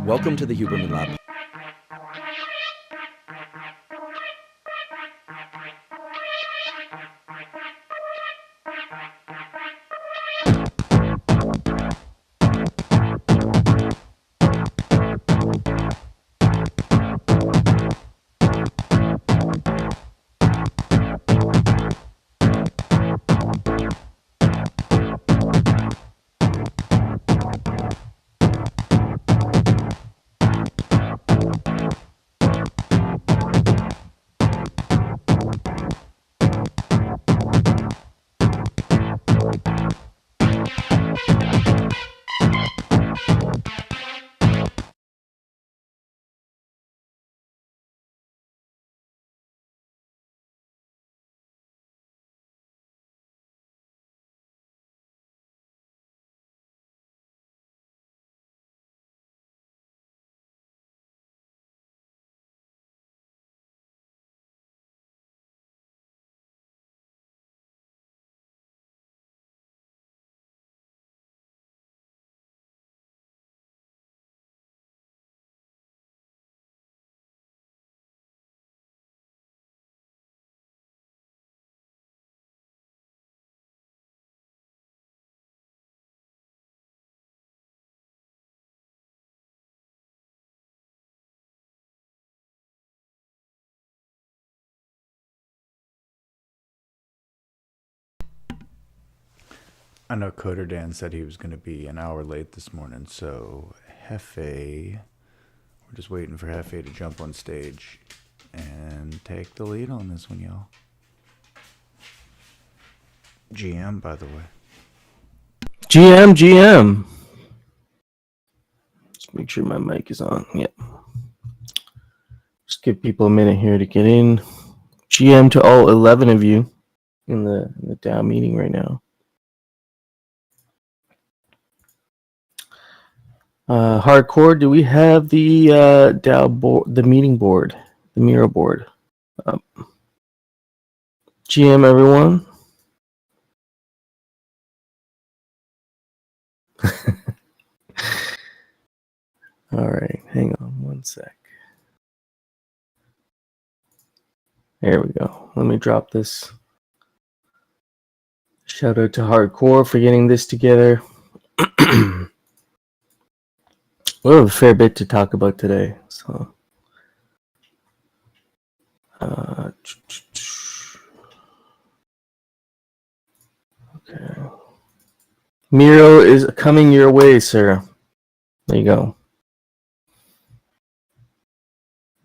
Welcome to the Huberman Lab. I know Coder Dan said he was going to be an hour late this morning, so Hefe, we're just waiting for Hefe to jump on stage and take the lead on this one, y'all. GM, by the way. GM. Just make sure my mic is on. Yep. Just give people a minute here to get in. GM to all 11 of you in the DAO meeting right now. Hardcore, do we have the DAO board, the meeting board, the Miro board? GM, everyone. All right, hang on one sec. There we go. Let me drop this. Shout out to Hardcore for getting this together. We have a fair bit to talk about today. So, okay. Miro is coming your way, sir. There you go.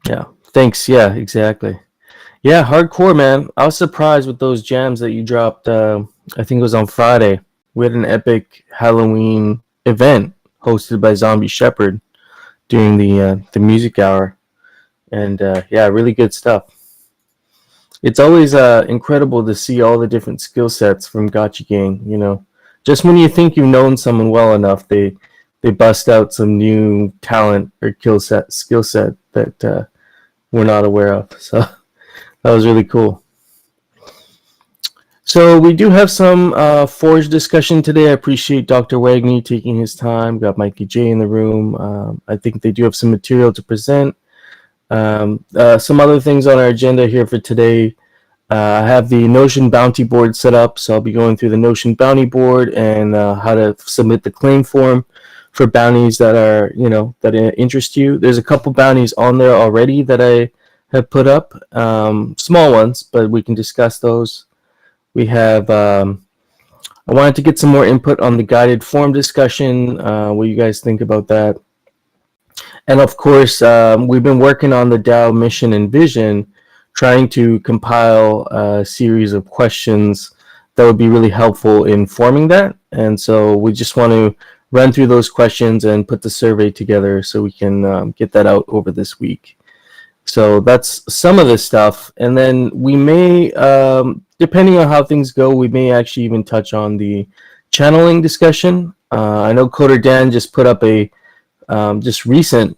Yeah. Thanks. Yeah, exactly. Yeah, Hardcore, man. I was surprised with those jams that you dropped. I think it was on Friday. We had an epic Halloween event hosted by ZombieShepherd during the music hour, and yeah, really good stuff. It's always incredible to see all the different skill sets from Gotchi Gang. You know, just when you think you've known someone well enough, they bust out some new talent or skill set that we're not aware of. So that was really cool. So we do have some Forge discussion today. I appreciate Dr. Wagner taking his time. Got Mikey J in the room. I think they do have some material to present. Some other things on our agenda here for today. I have the Notion Bounty Board set up, so I'll be going through the Notion Bounty Board and how to submit the claim form for bounties that are, that interest you. There's a couple bounties on there already that I have put up, small ones, but we can discuss those. We have, I wanted to get some more input on the guided form discussion, what you guys think about that. And of course, we've been working on the DAO mission and vision, trying to compile a series of questions that would be really helpful in forming that. And so we just want to run through those questions and put the survey together so we can get that out over this week. So that's some of the stuff. And then we may, depending on how things go, we may actually even touch on the channeling discussion. I know Coder Dan just put up a just recent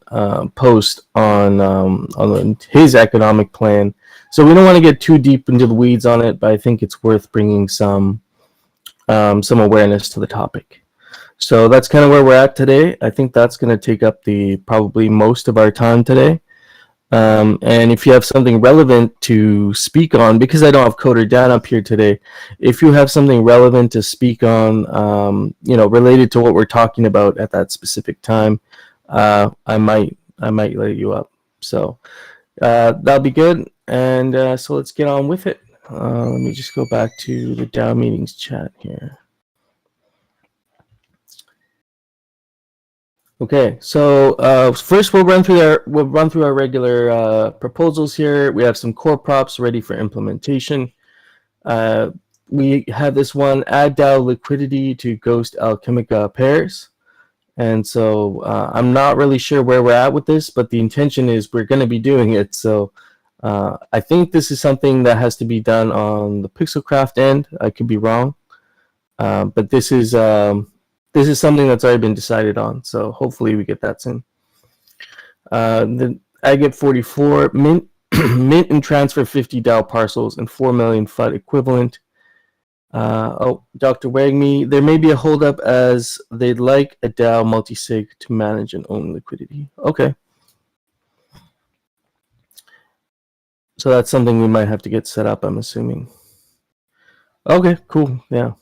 post on his economic plan. So we don't want to get too deep into the weeds on it, but I think it's worth bringing some awareness to the topic. So that's kind of where we're at today. I think that's going to take up probably most of our time today. And if you have something relevant to speak on, because I don't have Coder Dan up here today, if you have something relevant to speak on, related to what we're talking about at that specific time, I might let you up. So that'll be good. And so let's get on with it. Let me just go back to the DAO meetings chat here. Okay, so first we'll run through our regular proposals here. We have some core props ready for implementation. We have this one: add DAO liquidity to Ghost Alchemica pairs. And so I'm not really sure where we're at with this, but the intention is we're going to be doing it. So I think this is something that has to be done on the Pixelcraft end. I could be wrong, but this is something that's already been decided on. So hopefully we get that soon. The Agate 44 mint mint and transfer 50 DAO parcels and 4 million FUD equivalent. Dr. Wagme, there may be a holdup as they'd like a DAO multisig to manage and own liquidity. Okay. So that's something we might have to get set up, I'm assuming. Okay, cool. Yeah.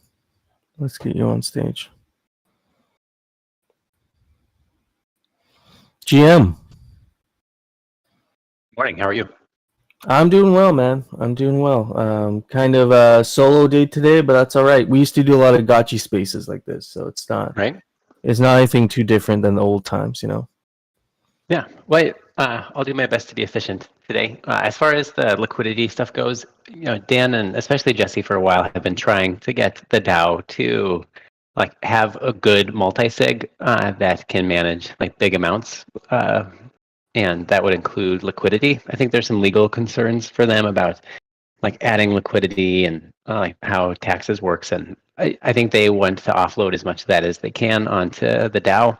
Let's get you on stage. GM. Morning, how are you? I'm doing well, man. I'm doing well. Kind of a solo day today, but that's all right. We used to do a lot of gotchi spaces like this, so it's not anything too different than the old times, Yeah, well, I'll do my best to be efficient today. As far as the liquidity stuff goes, Dan and especially Jesse for a while have been trying to get the DAO to have a good multi-sig that can manage big amounts. And that would include liquidity. I think there's some legal concerns for them about adding liquidity and how taxes works. And I think they want to offload as much of that as they can onto the DAO.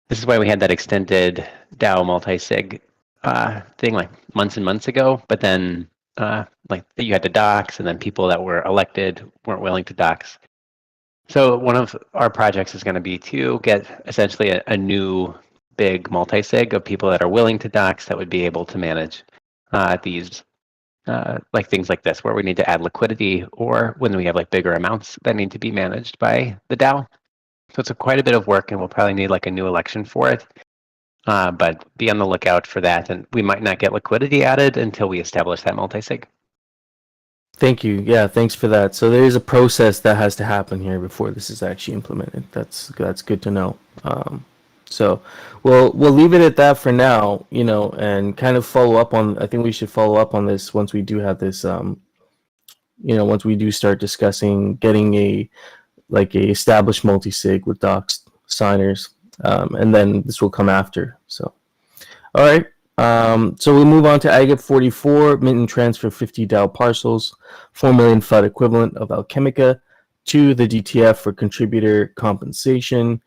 This is why we had that extended DAO multi-sig thing months and months ago. But then you had to dox, and then people that were elected weren't willing to dox. So one of our projects is going to be to get essentially a new big multi-sig of people that are willing to dox that would be able to manage these things like this, where we need to add liquidity, or when we have bigger amounts that need to be managed by the DAO. So it's quite a bit of work, and we'll probably need a new election for it. But be on the lookout for that, and we might not get liquidity added until we establish that multi-sig. Thank you. Yeah, thanks for that. So there is a process that has to happen here before this is actually implemented. That's good to know. So we'll leave it at that for now, and kind of follow up on. I think we should follow up on this once we do have this. Once we do start discussing getting a established multi-sig with docs signers, and then this will come after. So, all right. So we'll move on to Agate 44, mint and transfer 50 DAO parcels, 4 million FUD equivalent of Alchemica to the DTF for contributor compensation.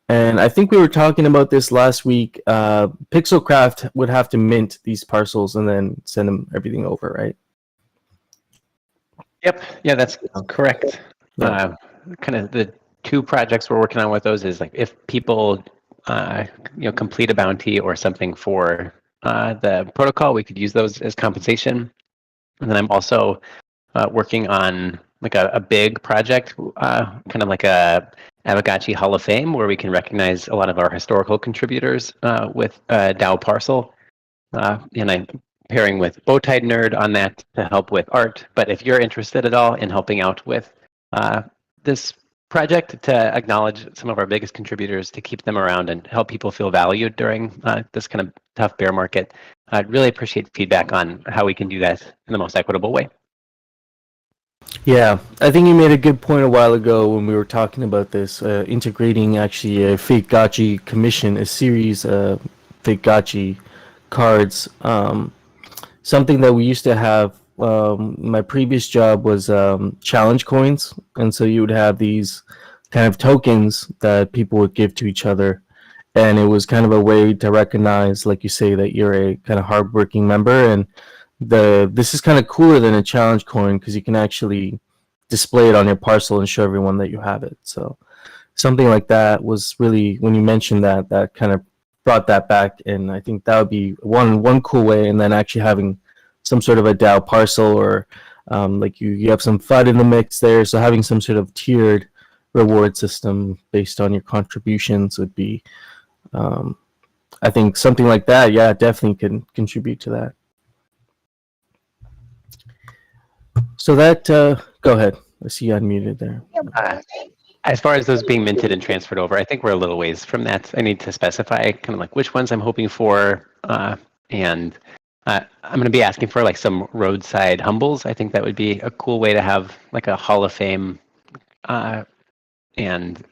And I think we were talking about this last week. Pixelcraft would have to mint these parcels and then send them everything over, right? Yep. Yeah, that's correct. Yeah. Kind of the two projects we're working on with those is if people complete a bounty or something for the protocol, we could use those as compensation. And then I'm also working on a big project, kind of like a Aavegotchi Hall of Fame, where we can recognize a lot of our historical contributors with a DAO parcel. And I'm pairing with Bowtie Nerd on that to help with art. But if you're interested at all in helping out with this project to acknowledge some of our biggest contributors, to keep them around and help people feel valued during this kind of tough bear market, I'd really appreciate feedback on how we can do that in the most equitable way. Yeah, I think you made a good point a while ago when we were talking about this, integrating actually a fake gotchi commission, a series of fake gotchi cards. Something that we used to have, my previous job was challenge coins. And so you would have these kind of tokens that people would give to each other. and it was kind of a way to recognize, like you say, that you're a kind of hardworking member. And this is kind of cooler than a challenge coin because you can actually display it on your parcel and show everyone that you have it. So something like that was really, when you mentioned that, that kind of brought that back, and I think that would be one cool way. And then actually having some sort of a DAO parcel, or like you have some FUD in the mix there, so having some sort of tiered reward system based on your contributions would be, I think something like that, yeah, definitely can contribute to that. So that, go ahead. I see you unmuted there. As far as those being minted and transferred over, I think we're a little ways from that. I need to specify kind of like which ones I'm hoping for, and I'm going to be asking for like some roadside humbles. I think that would be a cool way to have like a Hall of Fame, and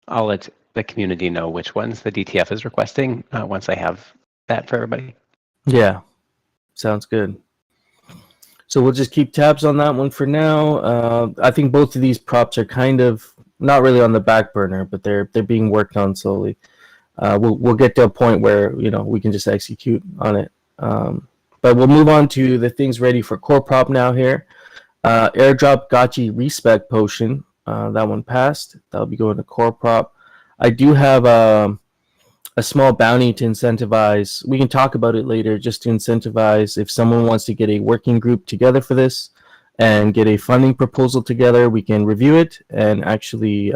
I'll let the community know which ones the DTF is requesting once I have that for everybody. Yeah, sounds good. So we'll just keep tabs on that one for now. I think both of these props are kind of not really on the back burner, but they're being worked on slowly. We'll get to a point where we can just execute on it. But we'll move on to the things ready for core prop now here. Airdrop Gotchi Respect Potion. That one passed. That'll be going to core prop. I do have a small bounty to incentivize. We can talk about it later, just to incentivize if someone wants to get a working group together for this and get a funding proposal together, we can review it and actually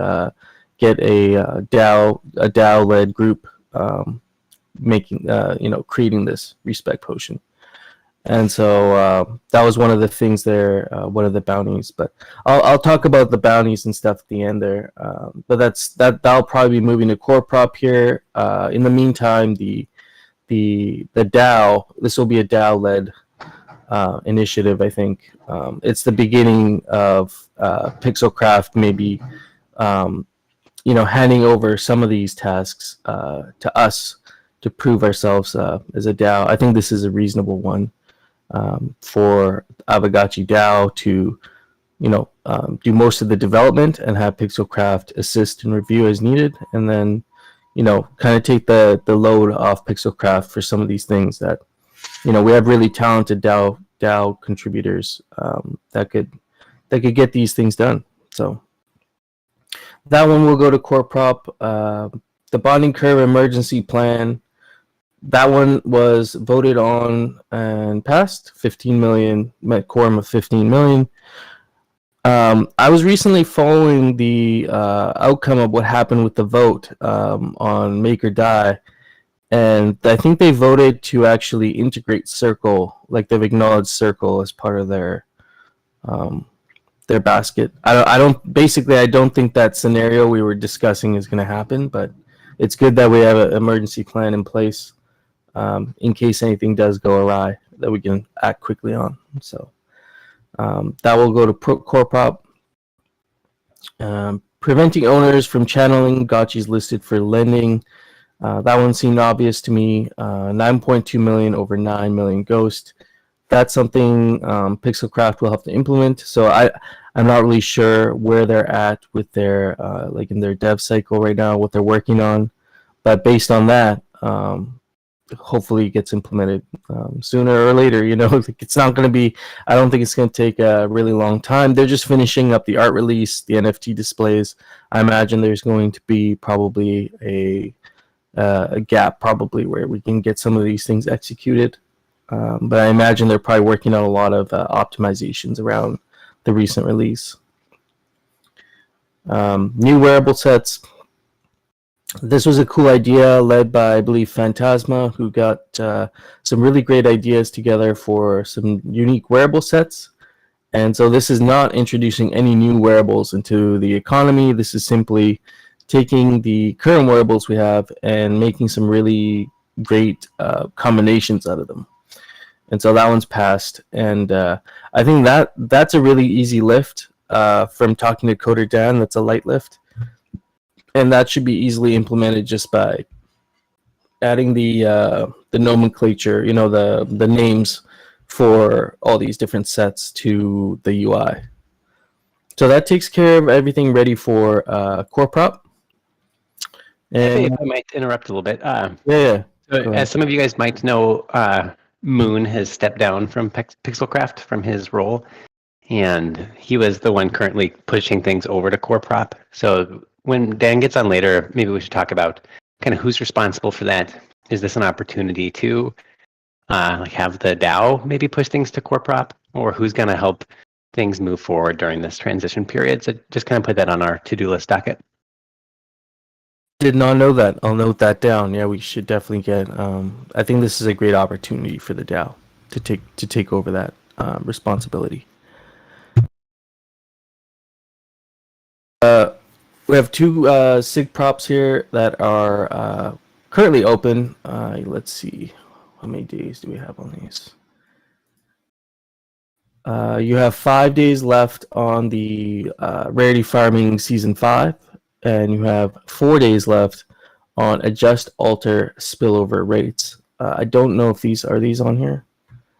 get a DAO-led group creating this respect potion. And so that was one of the things there, one of the bounties. But I'll talk about the bounties and stuff at the end there. But that'll probably be moving to core prop here. In the meantime, the DAO, this will be a DAO-led initiative, I think. It's the beginning of Pixelcraft maybe handing over some of these tasks to us to prove ourselves as a DAO. I think this is a reasonable one. For Aavegotchi DAO to, do most of the development and have Pixelcraft assist and review as needed, and then, kind of take the load off Pixelcraft for some of these things that, we have really talented DAO contributors that could get these things done. So that one will go to core prop. The bonding curve emergency plan. That one was voted on and passed. 15 million, met quorum of 15 million. I was recently following the outcome of what happened with the vote on Make or Die, and I think they voted to actually integrate Circle, like they've acknowledged Circle as part of their basket. I don't think that scenario we were discussing is going to happen, but it's good that we have an emergency plan in place. In case anything does go awry, that we can act quickly on. So that will go to core prop. Preventing owners from channeling Gotchis listed for lending. That one seemed obvious to me. 9.2 million over 9 million ghost. That's something Pixelcraft will have to implement. So I'm not really sure where they're at with their in their dev cycle right now, what they're working on. But based on that, hopefully it gets implemented sooner or later. It's not going to be, I don't think it's going to take a really long time. They're just finishing up the art release, the NFT displays. I imagine there's going to be probably a gap probably where we can get some of these things executed. But I imagine they're probably working on a lot of optimizations around the recent release. New wearable sets. This was a cool idea led by, I believe, Phantasma, who got some really great ideas together for some unique wearable sets. And so this is not introducing any new wearables into the economy. This is simply taking the current wearables we have and making some really great combinations out of them. And so that one's passed. And I think that's a really easy lift from talking to Coder Dan. That's a light lift. And that should be easily implemented just by adding the nomenclature, the names for all these different sets to the UI. So that takes care of everything ready for core prop. And If I might interrupt a little bit. yeah. So Go ahead. as some of you guys might know, Moon has stepped down from Pixelcraft from his role, and he was the one currently pushing things over to Core Prop. So when Dan gets on later, maybe we should talk about kind of who's responsible for that. Is this an opportunity to have the DAO maybe push things to Core Prop, or who's going to help things move forward during this transition period? So just kind of put that on our to-do list docket. Did not know that. I'll note that down. Yeah, we should definitely get. I think this is a great opportunity for the DAO to take over that responsibility. We have two SIG props here that are currently open. Let's see, how many days do we have on these? You have 5 days left on the Rarity Farming Season 5, and you have 4 days left on Adjust Alter Spillover Rates. I don't know if these on here.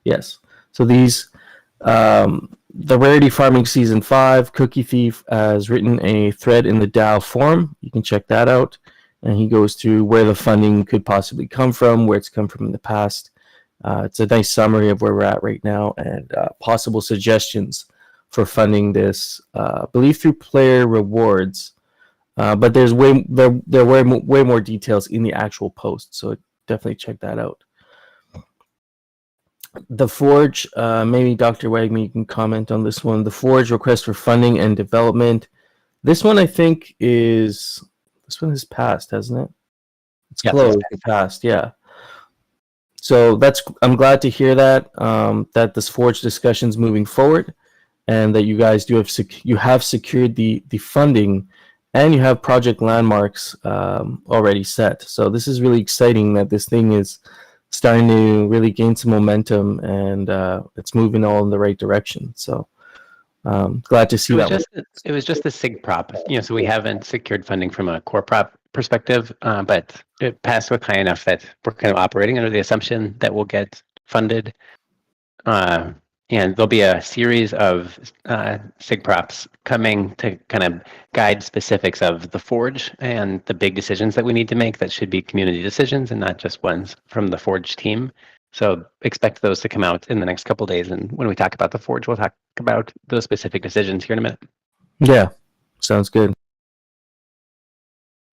Yes. So these, the Rarity Farming Season 5, Cookie Thief has written a thread in the DAO forum. You can check that out. And he goes through where the funding could possibly come from, where it's come from in the past. It's a nice summary of where we're at right now and possible suggestions for funding this, I believe through player rewards. But there's there were way more details in the actual post, so definitely check that out. The Forge, maybe Dr. Wagme can comment on this one. The Forge request for funding and development. This one I think has passed, hasn't it? It's closed. It passed, yeah. So I'm glad to hear that that this Forge discussion's moving forward, and that you guys have secured the funding, and you have project landmarks already set. So this is really exciting that this thing is starting to really gain some momentum, and it's moving all in the right direction. So glad to see that. It was just a SIG prop, so we haven't secured funding from a core prop perspective, but it passed with high enough that we're kind of operating under the assumption that we'll get funded. And there'll be a series of SIG props coming to kind of guide specifics of the Forge and the big decisions that we need to make that should be community decisions and not just ones from the Forge team. So expect those to come out in the next couple of days. And when we talk about the Forge, we'll talk about those specific decisions here in a minute. Yeah, sounds good.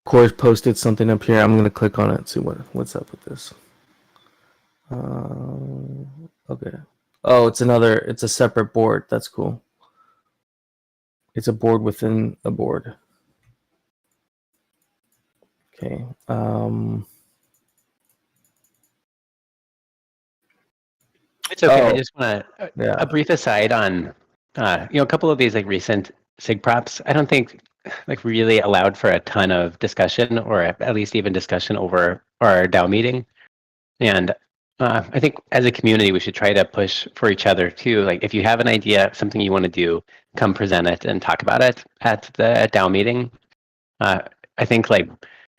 Course posted something up here. I'm going to click on it and see what's up with this. Okay. Oh, it's a separate board. That's cool. It's a board within a board. Okay. It's okay. I just want a brief aside on, a couple of these like recent SIG props. I don't think like really allowed for a ton of discussion, or at least even discussion over our DAO meeting. And I think as a community, we should try to push for each other too. Like if you have an idea, something you want to do, come present it and talk about it at the DAO meeting. I think like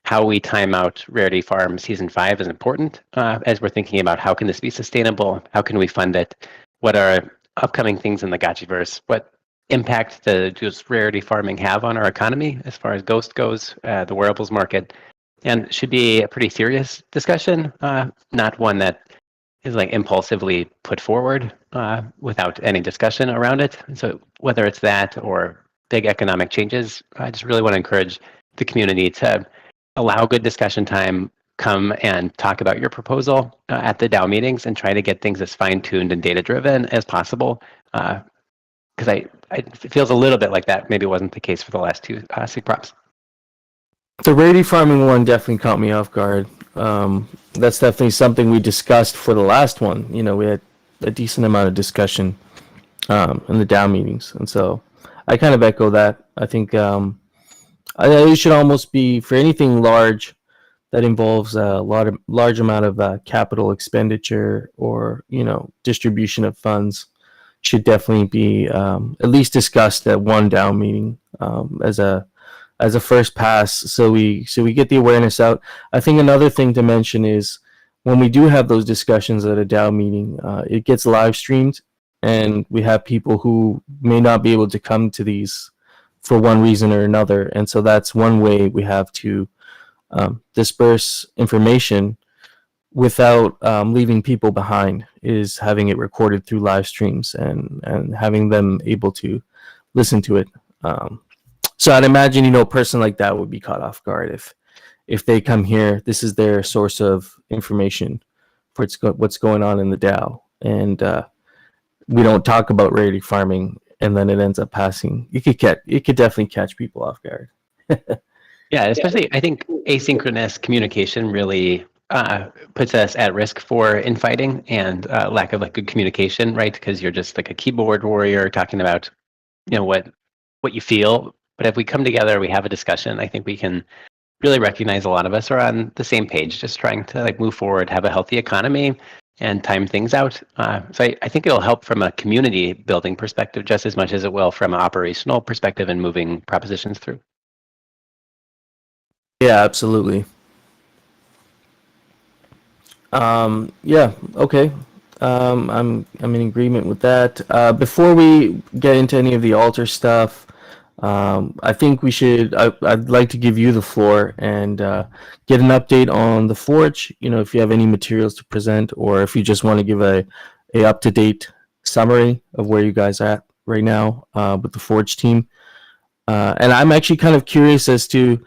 how we time out Rarity Farm Season 5 is important as we're thinking about how can this be sustainable? How can we fund it? What are upcoming things in the Gotchiverse? What impact does rarity farming have on our economy as far as Ghost goes, the wearables market? And it should be a pretty serious discussion, not one that is like impulsively put forward without any discussion around it. And so whether it's that or big economic changes, I just really want to encourage the community to allow good discussion time, come and talk about your proposal at the DAO meetings and try to get things as fine-tuned and data-driven as possible. Because it feels a little bit like that maybe wasn't the case for the last two SIG props. The rarity farming one definitely caught me off guard. That's definitely something we discussed for the last one. We had a decent amount of discussion in the DAO meetings, and so I kind of echo that. I think it should almost be for anything large that involves a large amount of capital expenditure or distribution of funds should definitely be at least discussed at one DAO meeting as a first pass, so we get the awareness out. I think another thing to mention is when we do have those discussions at a DAO meeting, it gets live streamed, and we have people who may not be able to come to these for one reason or another, and so that's one way we have to disperse information without leaving people behind is having it recorded through live streams and having them able to listen to it. So I'd imagine, a person like that would be caught off guard if they come here. This is their source of information for what's going on in the DAO, and we don't talk about rarity farming, and then it ends up passing. It could definitely catch people off guard. Yeah, especially I think asynchronous communication really puts us at risk for infighting and lack of good communication, right? Because you're just like a keyboard warrior talking about, what you feel. But if we come together, we have a discussion, I think we can really recognize a lot of us are on the same page, just trying to move forward, have a healthy economy, and time things out. So I think it'll help from a community building perspective just as much as it will from an operational perspective and moving propositions through. Yeah, absolutely. Yeah, okay. I'm in agreement with that. Before we get into any of the altar stuff, I think we should. I'd like to give you the floor and get an update on the Forge. If you have any materials to present, or if you just want to give a up to date summary of where you guys are at right now with the Forge team. And I'm actually kind of curious as to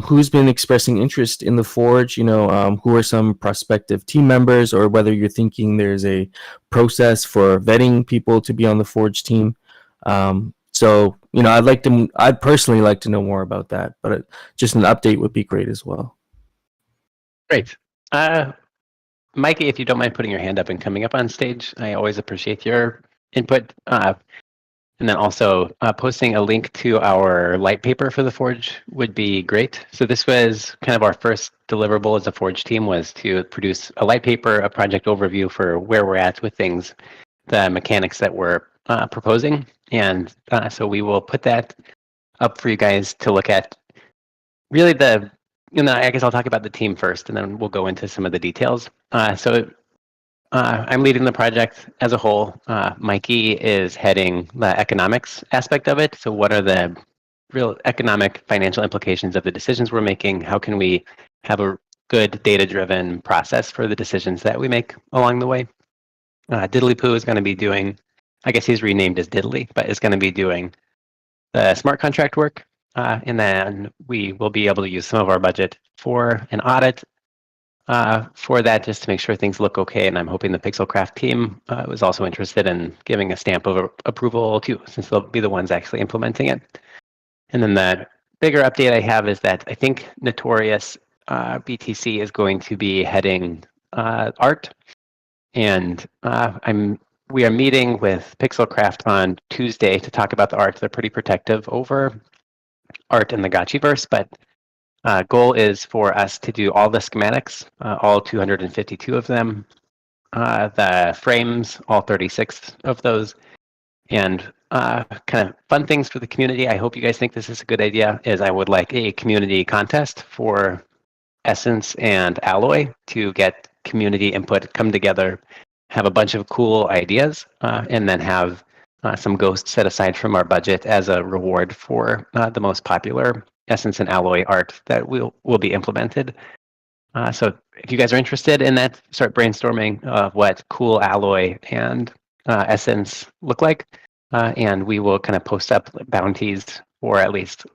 who's been expressing interest in the Forge. Who are some prospective team members, or whether you're thinking there's a process for vetting people to be on the Forge team. So, I'd personally like to know more about that, but just an update would be great as well. Great. Mikey, if you don't mind putting your hand up and coming up on stage, I always appreciate your input. And then also posting a link to our light paper for the Forge would be great. So this was kind of our first deliverable as a Forge team, was to produce a light paper, a project overview for where we're at with things, the mechanics that we're proposing. And so we will put that up for you guys to look at. Really I guess I'll talk about the team first, and then we'll go into some of the details. I'm leading the project as a whole. Mikey is heading the economics aspect of it. So what are the real economic financial implications of the decisions we're making? How can we have a good data-driven process for the decisions that we make along the way? Diddly Poo is going to be doing, I guess he's renamed as Diddly, but is going to be doing the smart contract work. And then we will be able to use some of our budget for an audit for that, just to make sure things look okay. And I'm hoping the Pixelcraft team was also interested in giving a stamp of approval too, since they'll be the ones actually implementing it. And then the bigger update I have is that I think Notorious BTC is going to be heading art. And we are meeting with Pixelcraft on Tuesday to talk about the art. They're pretty protective over art in the Gotchiverse, but goal is for us to do all the schematics, all 252 of them, the frames, all 36 of those, and kind of fun things for the community. I hope you guys think this is a good idea, is I would like a community contest for Essence and Alloy to get community input, come together, have a bunch of cool ideas, and then have some ghosts set aside from our budget as a reward for the most popular Essence and Alloy art that will be implemented. So if you guys are interested in that, start brainstorming what cool Alloy and Essence look like, and we will kind of post up bounties, or at least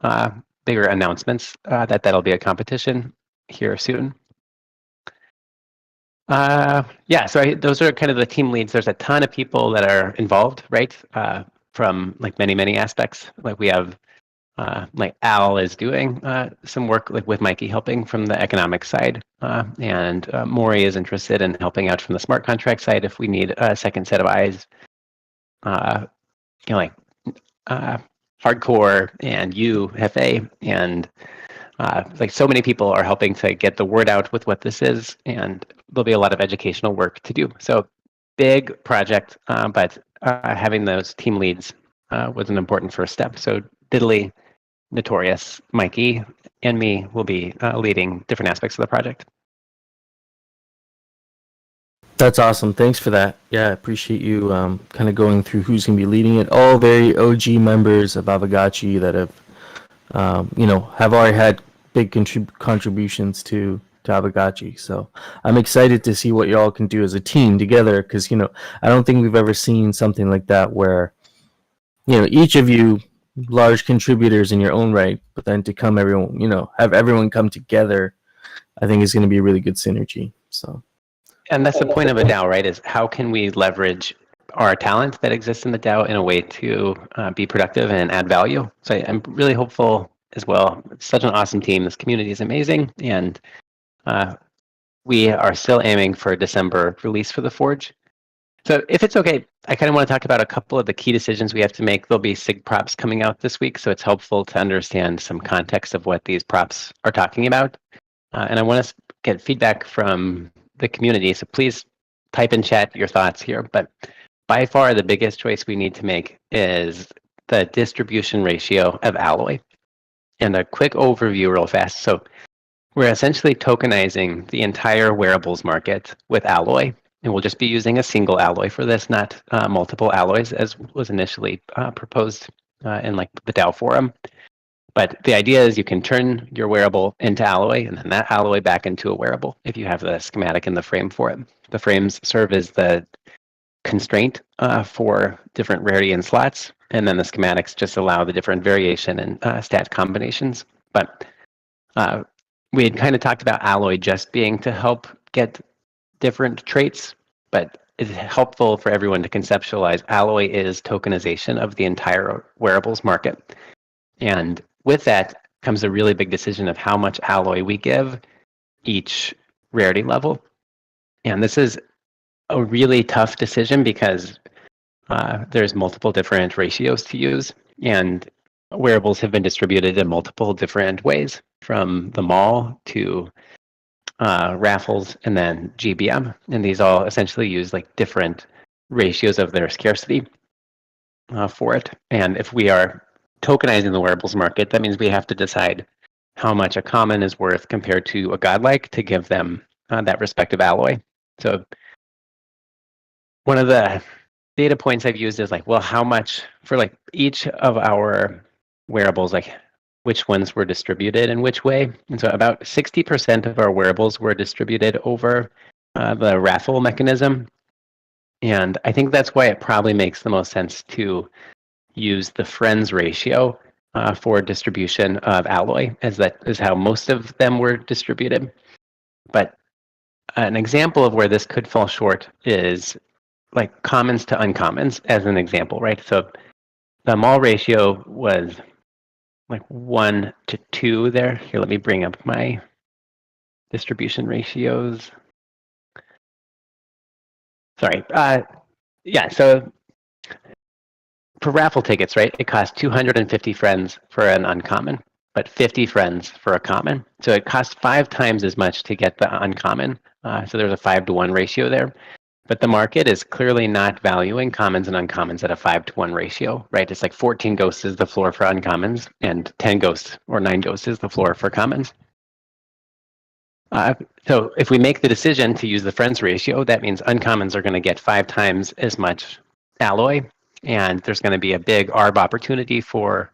bigger announcements that'll be a competition here soon. So those are kind of the team leads. There's a ton of people that are involved, right? From many aspects. We have Al is doing some work with Mikey, helping from the economic side, and Maury is interested in helping out from the smart contract side if we need a second set of eyes. Hardcore and you, Hefe, and so many people are helping to get the word out with what this is, and there'll be a lot of educational work to do. So big project, but having those team leads was an important first step. So Diddly, Notorious, Mikey, and me will be leading different aspects of the project. That's awesome. Thanks for that. Yeah, I appreciate you kind of going through who's going to be leading it. All very OG members of Aavegotchi that have, have already had big contributions to Aavegotchi. So I'm excited to see what y'all can do as a team together, because I don't think we've ever seen something like that where each of you large contributors in your own right, but then to come everyone have everyone come together, I think is going to be a really good synergy. So, and that's the point of a DAO, right? Is how can we leverage our talent that exists in the DAO in a way to be productive and add value? So I'm really hopeful as well. It's such an awesome team. This community is amazing, and we are still aiming for a December release for the Forge. So if it's okay, I kind of want to talk about a couple of the key decisions we have to make. There'll be SIG props coming out this week, so it's helpful to understand some context of what these props are talking about. And I want to get feedback from the community, so please type in chat your thoughts here. But by far the biggest choice we need to make is the distribution ratio of Alloy. And a quick overview real fast. So we're essentially tokenizing the entire wearables market with Alloy. And we'll just be using a single alloy for this, not multiple alloys as was initially proposed in like the DAO forum. But the idea is you can turn your wearable into alloy and then that alloy back into a wearable if you have the schematic and the frame for it. The frames serve as the constraint for different rarity and slots, and then the schematics just allow the different variation and stat combinations. But we had kind of talked about alloy just being to help get different traits, but it's helpful for everyone to conceptualize alloy is tokenization of the entire wearables market. And with that comes a really big decision of how much alloy we give each rarity level. And this is a really tough decision because there's multiple different ratios to use, and wearables have been distributed in multiple different ways, from the mall to raffles and then GBM. And these all essentially use like different ratios of their scarcity for it. And if we are tokenizing the wearables market, that means we have to decide how much a common is worth compared to a godlike to give them that respective alloy. So one of the data points I've used is like, well, how much for like each of our wearables, like which ones were distributed in which way. And so about 60% of our wearables were distributed over the raffle mechanism. And I think that's why it probably makes the most sense to use the friends ratio for distribution of alloy, as that is how most of them were distributed. But an example of where this could fall short is like commons to uncommons as an example, right? So the mall ratio was like 1 to 2 there. Here, let me bring up my distribution ratios. Sorry. Yeah, so for raffle tickets, right, it costs 250 friends for an uncommon, but 50 friends for a common. So it costs 5 times as much to get the uncommon. So there's a 5-to-1 ratio there. But the market is clearly not valuing commons and uncommons at a 5-to-1 ratio, right? It's like 14 ghosts is the floor for uncommons, and 10 ghosts or 9 ghosts is the floor for commons. So if we make the decision to use the friends ratio, that means uncommons are going to get 5 times as much alloy, and there's going to be a big ARB opportunity for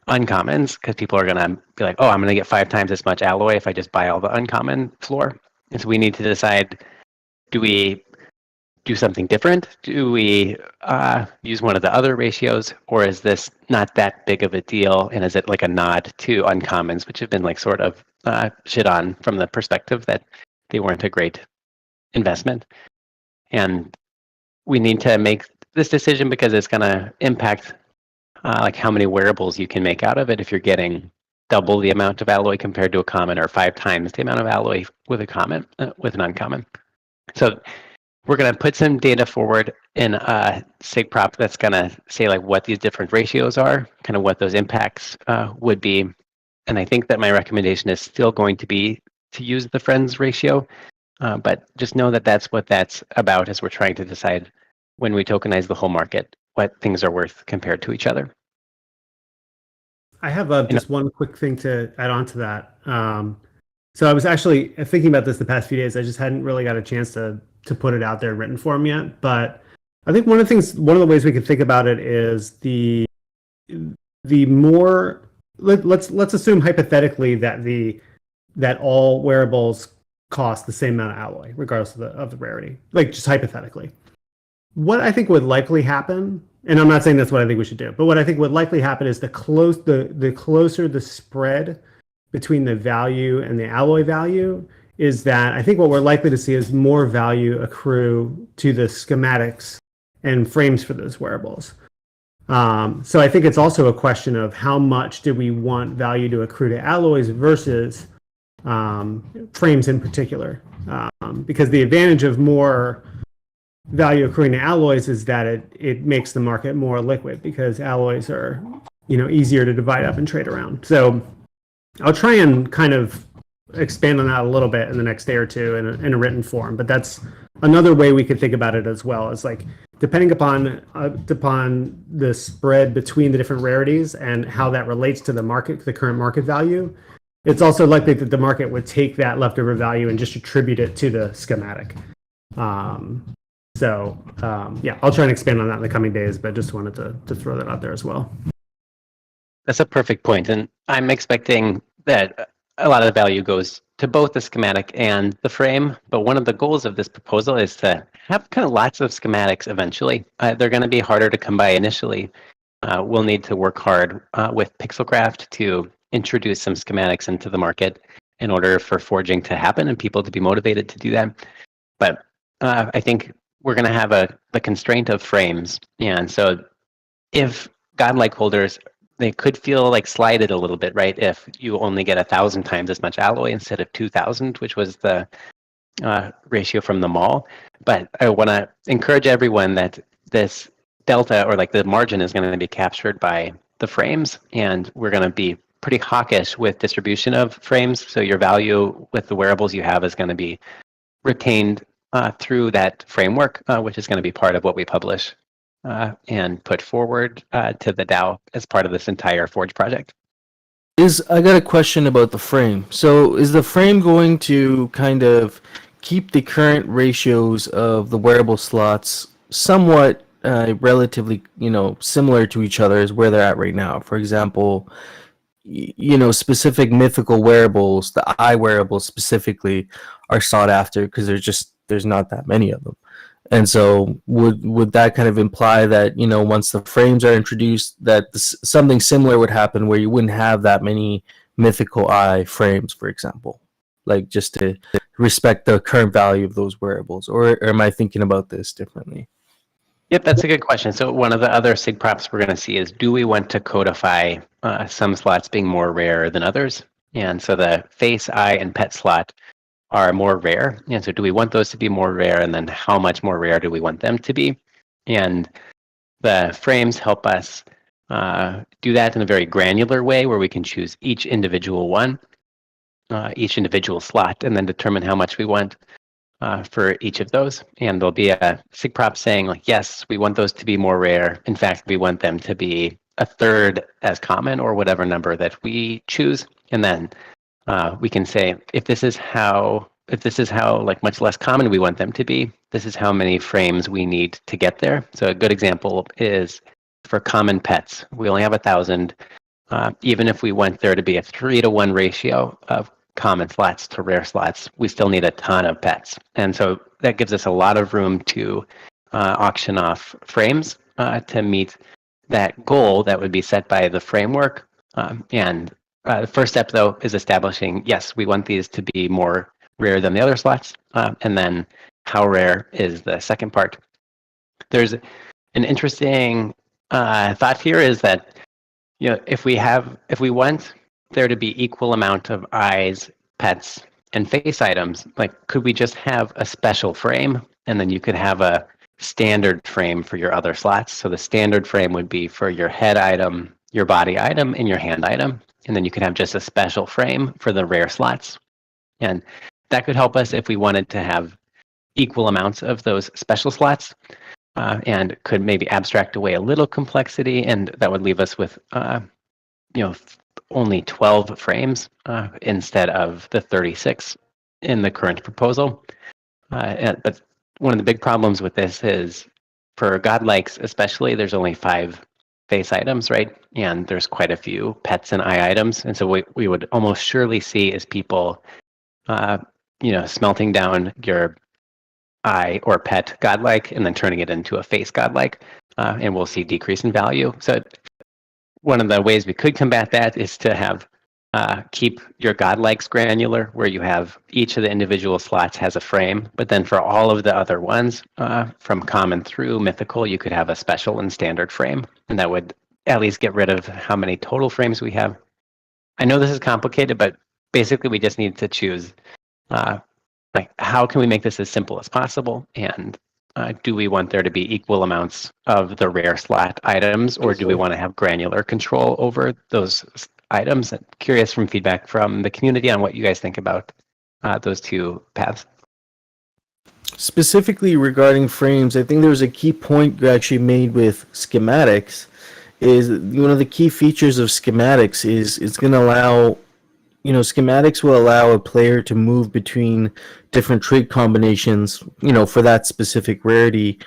uncommons because people are going to be like, oh, I'm going to get 5 times as much alloy if I just buy all the uncommon floor. And so we need to decide, do we do something different? Do we use one of the other ratios, or is this not that big of a deal? And is it like a nod to uncommons, which have been like sort of shit on from the perspective that they weren't a great investment? And we need to make this decision because it's going to impact like how many wearables you can make out of it if you're getting double the amount of alloy compared to a common, or 5 times the amount of alloy with a common with an uncommon. So we're going to put some data forward in a SIG prop that's going to say like what these different ratios are, kind of what those impacts would be. And I think that my recommendation is still going to be to use the friends ratio, but just know that that's what that's about as we're trying to decide when we tokenize the whole market, what things are worth compared to each other. I have just one quick thing to add on to that. So I was actually thinking about this the past few days. I just hadn't really got a chance to put it out there in written form yet. But I think one of the ways we can think about it is the more let's assume hypothetically that all wearables cost the same amount of alloy, regardless of the rarity. Like, just hypothetically. What I think would likely happen, and I'm not saying that's what I think we should do, but what I think would likely happen is the closer the spread between the value and the alloy value, is that I think what we're likely to see is more value accrue to the schematics and frames for those wearables. So I think it's also a question of how much do we want value to accrue to alloys versus frames in particular. Because the advantage of more value accruing to alloys is that it makes the market more liquid, because alloys are, easier to divide up and trade around. So I'll try and kind of expand on that a little bit in the next day or two in a written form, but that's another way we could think about it as well. Is like, depending upon the spread between the different rarities and how that relates to the current market value, it's also likely that the market would take that leftover value and just attribute it to the schematic. Yeah, I'll try and expand on that in the coming days, but just wanted to throw that out there as well. That's a perfect point, and I'm expecting that a lot of the value goes to both the schematic and the frame, but one of the goals of this proposal is to have kind of lots of schematics eventually. They're going to be harder to come by initially. We'll need to work hard with Pixelcraft to introduce some schematics into the market in order for forging to happen and people to be motivated to do that. But I think we're going to have the constraint of frames, and so if godlike holders, they could feel like slighted a little bit, right? If you only get 1,000 times as much alloy instead of 2,000, which was the ratio from the mall. But I want to encourage everyone that this delta, or like the margin, is going to be captured by the frames, and we're going to be pretty hawkish with distribution of frames. So your value with the wearables you have is going to be retained through that framework, which is going to be part of what we publish and put forward to the DAO as part of this entire Forge project. I got a question about the frame. So is the frame going to kind of keep the current ratios of the wearable slots somewhat relatively, similar to each other as where they're at right now? For example, specific mythical wearables, the eye wearables specifically, are sought after because there's not that many of them. And so would that kind of imply that, once the frames are introduced, that something similar would happen where you wouldn't have that many mythical eye frames, for example, like just to respect the current value of those wearables? Or am I thinking about this differently? Yep, that's a good question. So one of the other SIG props we're going to see is, do we want to codify some slots being more rare than others? And so the face, eye, and pet slot are more rare. And so do we want those to be more rare? And then how much more rare do we want them to be? And the frames help us do that in a very granular way, where we can choose each individual one, each individual slot, and then determine how much we want for each of those. And there'll be a SIG prop saying, like, yes, we want those to be more rare. In fact, we want them to be a third as common, or whatever number that we choose. And then we can say, if this is how like much less common we want them to be, this is how many frames we need to get there. So a good example is for common pets. We only have 1,000. Even if we want there to be a 3-to-1 ratio of common slots to rare slots, we still need a ton of pets. And so that gives us a lot of room to auction off frames to meet that goal that would be set by the framework. The first step, though, is establishing, yes, we want these to be more rare than the other slots. And then how rare is the second part. There's an interesting thought here, is that, if we want there to be equal amount of eyes, pets, and face items, like, could we just have a special frame, and then you could have a standard frame for your other slots? So the standard frame would be for your head item, your body item, and your hand item. And then you could have just a special frame for the rare slots. And that could help us if we wanted to have equal amounts of those special slots, and could maybe abstract away a little complexity. And that would leave us with, only 12 frames instead of the 36 in the current proposal. But one of the big problems with this is, for godlikes especially, there's only 5 face items, right? And there's quite a few pets and eye items. And so we would almost surely see is people, smelting down your eye or pet godlike and then turning it into a face godlike, and we'll see decrease in value. So one of the ways we could combat that is to have keep your godlikes granular, where you have each of the individual slots has a frame, but then for all of the other ones, from common through mythical, you could have a special and standard frame, and that would at least get rid of how many total frames we have. I know this is complicated, but basically we just need to choose how can we make this as simple as possible, and do we want there to be equal amounts of the rare slot items, or do we want to have granular control over those items? I'm curious from feedback from the community on what you guys think about those two paths. Specifically regarding frames, I think there was a key point you actually made with schematics. Is one of the key features of schematics is it's going to allow, schematics will allow a player to move between different trait combinations, for that specific rarity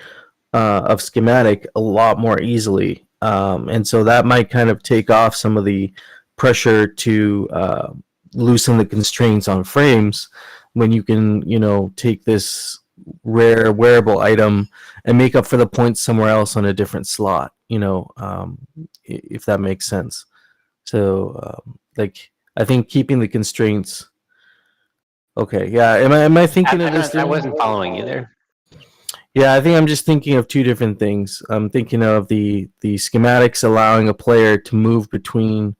of schematic a lot more easily. And so that might kind of take off some of the pressure to loosen the constraints on frames when you can, take this rare wearable item and make up for the points somewhere else on a different slot, if that makes sense. So, I think keeping the constraints. Okay, yeah. Am I thinking of this? I wasn't following you there. Yeah, I think I'm just thinking of two different things. I'm thinking of the schematics allowing a player to move between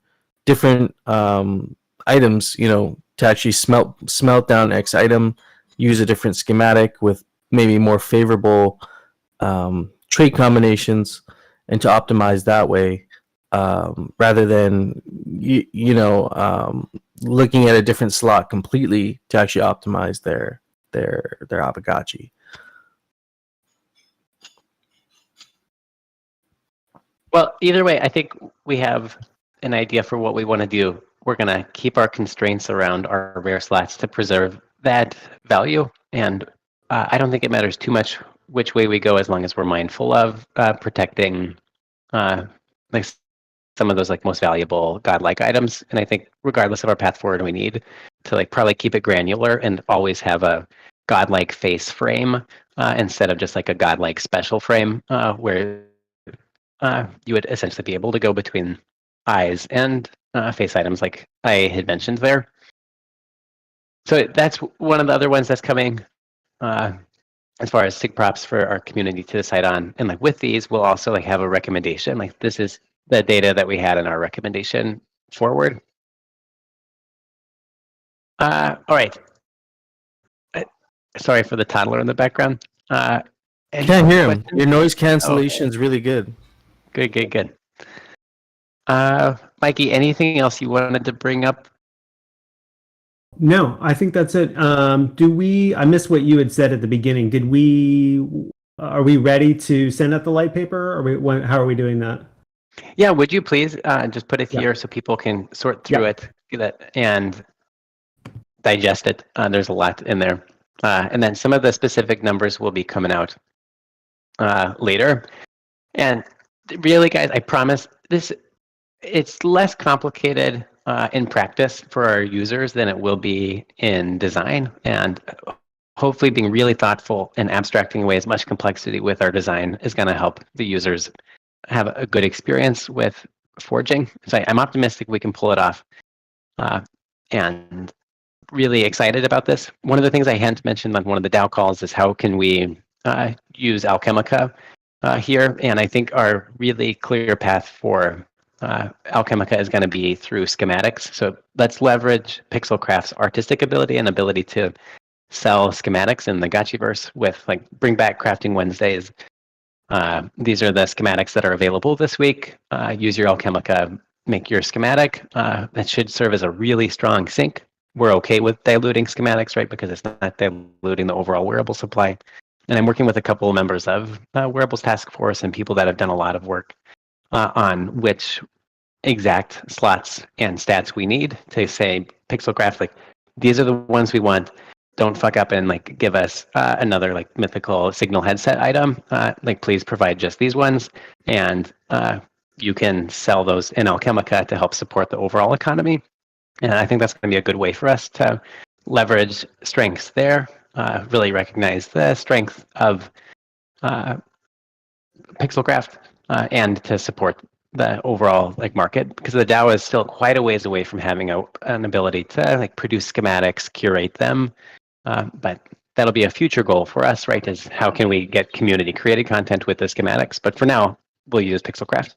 different items, to actually smelt down X item, use a different schematic with maybe more favorable trait combinations, and to optimize that way, rather than looking at a different slot completely to actually optimize their Aavegotchi. Well, either way, I think we have an idea for what we want to do. We're going to keep our constraints around our rare slots to preserve that value. And I don't think it matters too much which way we go, as long as we're mindful of protecting some of those most valuable godlike items. And I think regardless of our path forward, we need to probably keep it granular and always have a godlike face frame instead of just a godlike special frame, where you would essentially be able to go between eyes and face items like I had mentioned there. So that's one of the other ones that's coming as far as sig props for our community to decide on. And with these, we'll also have a recommendation. This is the data that we had in our recommendation forward. All right. Sorry for the toddler in the background. Can't hear him. Your noise cancellation is really good. Good. Mikey, anything else you wanted to bring up? No, I think that's it. I missed what you had said at the beginning. Are we ready to send out the light paper? How are we doing that? Yeah, would you please just put it here so people can sort through it and digest it? There's a lot in there. And then some of the specific numbers will be coming out later. And really, guys, I promise it's less complicated in practice for our users than it will be in design. And hopefully being really thoughtful and abstracting away as much complexity with our design is going to help the users have a good experience with forging. So I'm optimistic we can pull it off, and really excited about this. One of the things I hadn't mentioned on one of the DAO calls is how can we use Alchemica here, and I think our really clear path for Alchemica is going to be through schematics. So let's leverage Pixelcraft's artistic ability and ability to sell schematics in the Gotchiverse with Bring Back Crafting Wednesdays. These are the schematics that are available this week. Use your Alchemica, make your schematic. That should serve as a really strong sync. We're okay with diluting schematics, right? Because it's not diluting the overall wearable supply. And I'm working with a couple of members of Wearables Task Force and people that have done a lot of work on which exact slots and stats we need to say, Pixelcraft, these are the ones we want. Don't fuck up and give us another mythical signal headset item. Please provide just these ones. And you can sell those in Alchemica to help support the overall economy. And I think that's going to be a good way for us to leverage strengths there, really recognize the strength of Pixelcraft, and to support the overall market, because the DAO is still quite a ways away from having an ability to produce schematics, curate them. But that'll be a future goal for us, right? Is how can we get community created content with the schematics? But for now, we'll use Pixelcraft.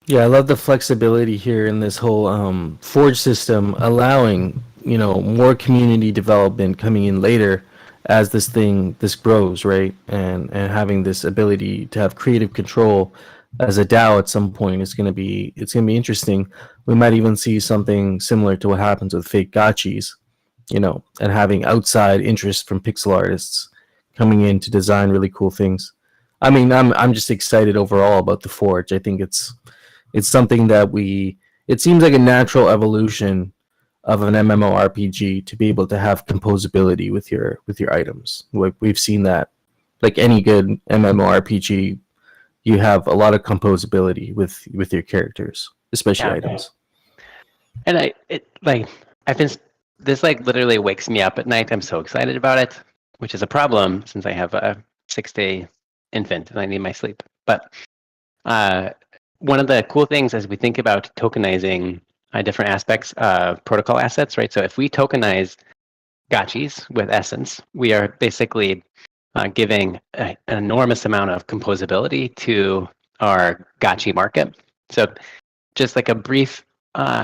Yeah, I love the flexibility here in this whole Forge system, allowing more community development coming in later as this grows, right? And having this ability to have creative control as a DAO at some point it's gonna be interesting. We might even see something similar to what happens with fake gotchis, and having outside interest from pixel artists coming in to design really cool things. I mean, I'm just excited overall about the Forge. I think it's something that it seems like a natural evolution of an MMORPG to be able to have composability with your items. Like we've seen that, like any good MMORPG, you have a lot of composability with your characters, especially items. And this literally wakes me up at night. I'm so excited about it, which is a problem since I have a 6-day infant and I need my sleep. But one of the cool things as we think about tokenizing different aspects of protocol assets, right? So if we tokenize gotchis with Essence, we are basically giving an enormous amount of composability to our gotchi market. So just like a brief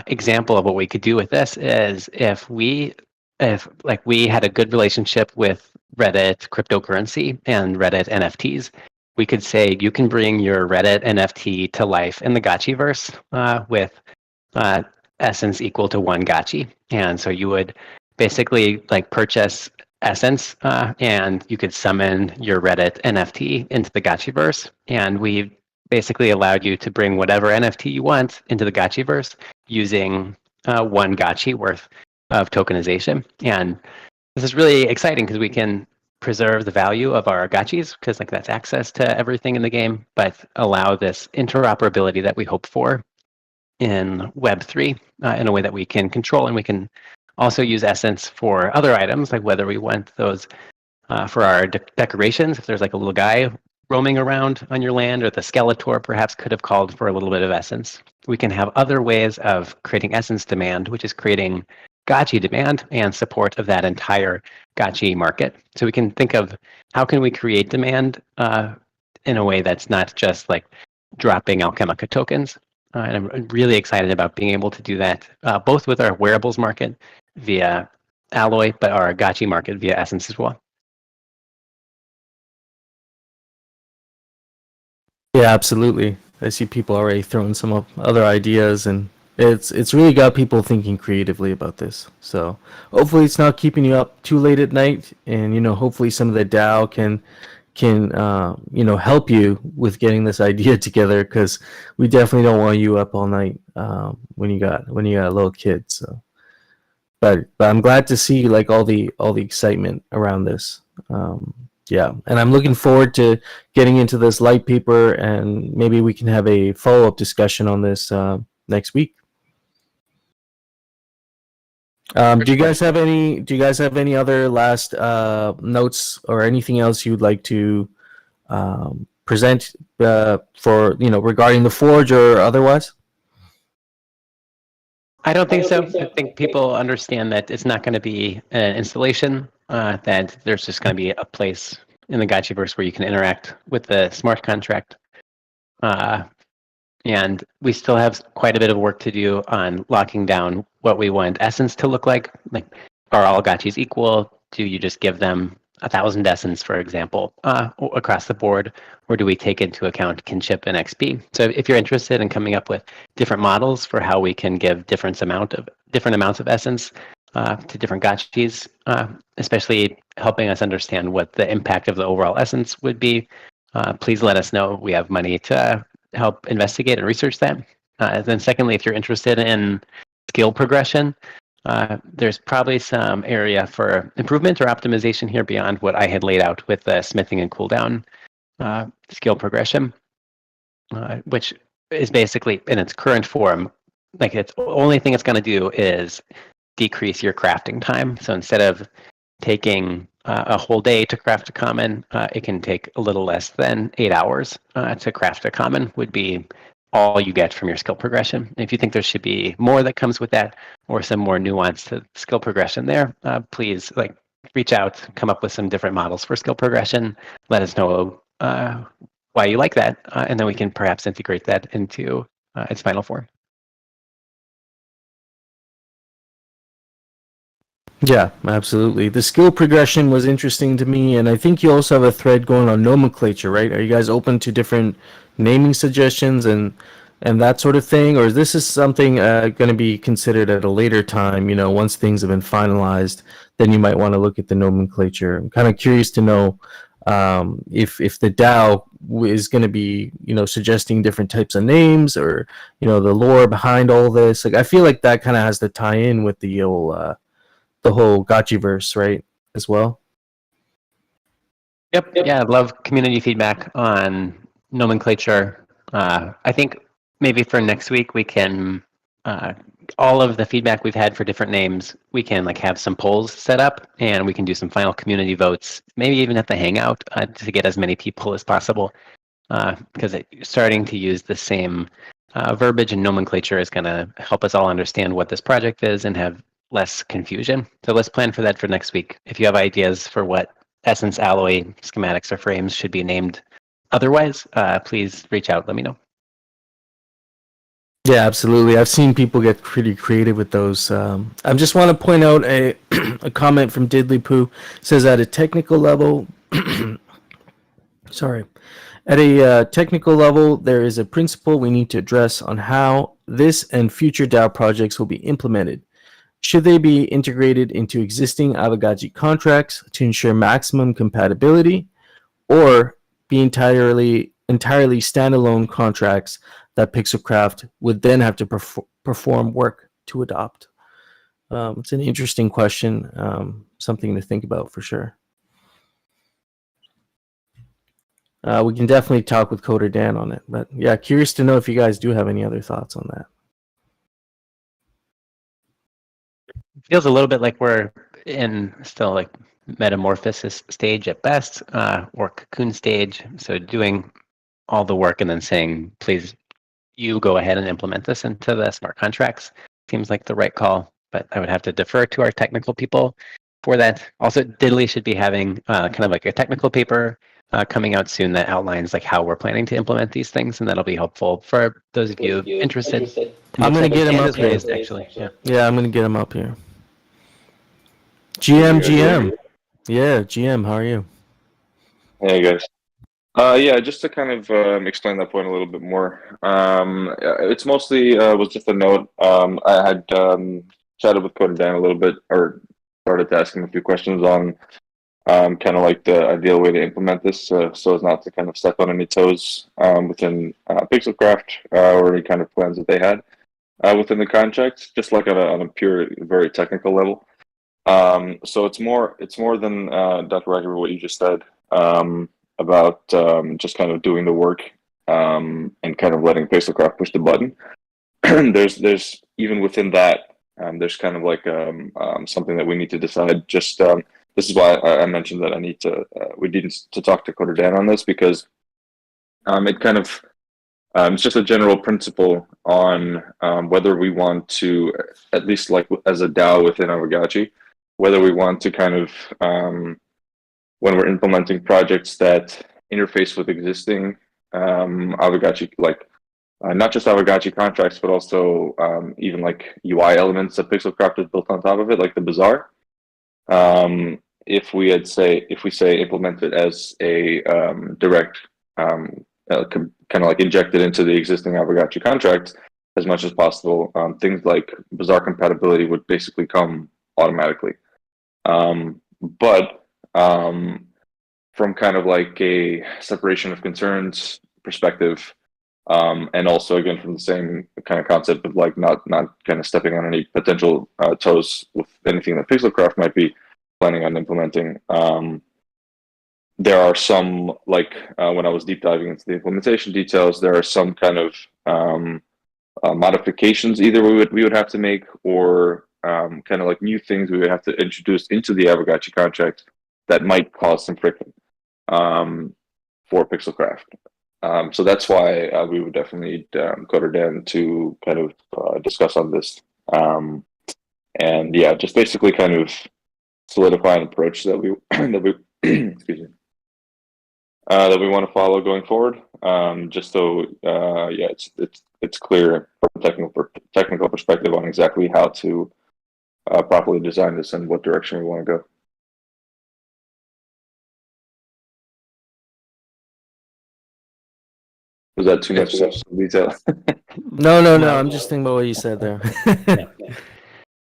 example of what we could do with this is if we had a good relationship with Reddit cryptocurrency and Reddit NFTs, we could say you can bring your Reddit NFT to life in the Gotchiverse with Essence equal to 1 gotchi. And so you would basically purchase Essence and you could summon your Reddit NFT into the Gotchiverse. And we basically allowed you to bring whatever NFT you want into the Gotchiverse using 1 gotchi worth of tokenization. And this is really exciting because we can preserve the value of our gotchis, because that's access to everything in the game, but allow this interoperability that we hope for in Web3 in a way that we can control. And we can also use Essence for other items, like whether we want those for our decorations, if there's a little guy roaming around on your land, or the Skeletor perhaps could have called for a little bit of Essence. We can have other ways of creating Essence demand, which is creating gotchi demand and support of that entire gotchi market. So we can think of how can we create demand in a way that's not just dropping Alchemica tokens. And I'm really excited about being able to do that both with our wearables market via Alloy, but our gotchi market via Essence as well. Yeah, absolutely. I see people already throwing some other ideas, and it's really got people thinking creatively about this. So hopefully it's not keeping you up too late at night, and hopefully some of the DAO can help you with getting this idea together, because we definitely don't want you up all night when you got a little kid. So, but I'm glad to see all the excitement around this. Yeah, and I'm looking forward to getting into this light paper, and maybe we can have a follow-up discussion on this next week. Do you guys have any other last notes or anything else you'd like to present for regarding the Forge or otherwise? I don't think so. I think people understand that it's not going to be an installation, that there's just going to be a place in the Gotchiverse where you can interact with the smart contract. And we still have quite a bit of work to do on locking down what we want Essence to look like. Are all gotchis equal? Do you just give them 1,000 Essence, for example, across the board? Or do we take into account kinship and XP? So if you're interested in coming up with different models for how we can give different amounts of Essence to different gotchis, especially helping us understand what the impact of the overall Essence would be, please let us know. We have money to help investigate and research that. Then secondly, if you're interested in skill progression, there's probably some area for improvement or optimization here beyond what I had laid out with the smithing and cooldown skill progression. which is basically in its current form, like it's the only thing it's going to do is decrease your crafting time. So instead of taking a whole day to craft a common, it can take a little less than 8 hours to craft a common, would be all you get from your skill progression. If you think there should be more that comes with that, or some more nuance to skill progression there, please reach out, come up with some different models for skill progression. Let us know why you like that, and then we can perhaps integrate that into its final form. Yeah, absolutely. The skill progression was interesting to me, and I think you also have a thread going on nomenclature, right? Are you guys open to different naming suggestions and that sort of thing, or is this something going to be considered at a later time? You know, once things have been finalized, then you might want to look at the nomenclature. I'm kind of curious to know if the DAO is going to be, you know, suggesting different types of names, or, you know, the lore behind all this. Like, I feel like that kind of has to tie in with the whole Gotchiverse, right, as well? Yep. Yeah, I'd love community feedback on nomenclature. I think maybe for next week we can, all of the feedback we've had for different names, we can have some polls set up, and we can do some final community votes, maybe even at the Hangout, to get as many people as possible. Because starting to use the same verbiage and nomenclature is going to help us all understand what this project is and have less confusion. So let's plan for that for next week. If you have ideas for what Essence, Alloy, schematics, or frames should be named otherwise, please reach out, let me know. Yeah, absolutely. I've seen people get pretty creative with those. I just want to point out a comment from Diddly Poo. It says at a technical level, sorry, at a technical level, there is a principle we need to address on how this and future DAO projects will be implemented. Should they be integrated into existing Aavegotchi contracts to ensure maximum compatibility, or be entirely standalone contracts that Pixelcraft would then have to perform work to adopt? It's an interesting question, something to think about for sure. We can definitely talk with Coder Dan on it, but yeah, curious to know if you guys do have any other thoughts on that. Feels a little bit like we're in still metamorphosis stage at best, or cocoon stage. So doing all the work and then saying, please, you go ahead and implement this into the smart contracts, seems like the right call, but I would have to defer to our technical people for that. Also, Diddly should be having kind of a technical paper coming out soon that outlines how we're planning to implement these things, and that'll be helpful for those of you interested. I'm going to get him up here. Actually, yeah, I'm going to get him up here. GM. Yeah, GM, how are you? Hey guys. Yeah, just to kind of explain that point a little bit more. It's mostly was just a note. I had chatted with Coder Dan a little bit, or started to ask him a few questions on kind of the ideal way to implement this, so as not to kind of step on any toes within Pixelcraft or any kind of plans that they had within the contract, just on a pure, very technical level. So it's more than Dr. Wagner, what you just said about just kind of doing the work and kind of letting Pixelcraft push the button. there's even within that, there's kind of something that we need to decide. Just this is why I mentioned that we need to talk to Coder Dan on this, because it kind of it's just a general principle on whether we want to, at least as a DAO within Aavegotchi, whether we want to kind of, when we're implementing projects that interface with existing Aavegotchi, not just Aavegotchi contracts, but also even UI elements that Pixelcraft is built on top of it, like the Bazaar. If we say implement it as a direct, kind of injected into the existing Aavegotchi contracts as much as possible, things like Bazaar compatibility would basically come automatically. But from kind of a separation of concerns perspective, and also again from the same kind of concept of not kind of stepping on any potential toes with anything that Pixelcraft might be planning on implementing, there are some, like when I was deep diving into the implementation details, there are some kind of modifications either we would have to make, or kind of like new things we would have to introduce into the Aavegotchi contract that might cause some friction for Pixelcraft. So that's why we would definitely need Coder Dan to kind of discuss on this. And yeah, just basically kind of solidify an approach that we that we excuse me that we want to follow going forward. Just so yeah, it's clear from a technical perspective on exactly how to properly design this and what direction we want to go. Was that too much detail? No. I'm just thinking about what you said there.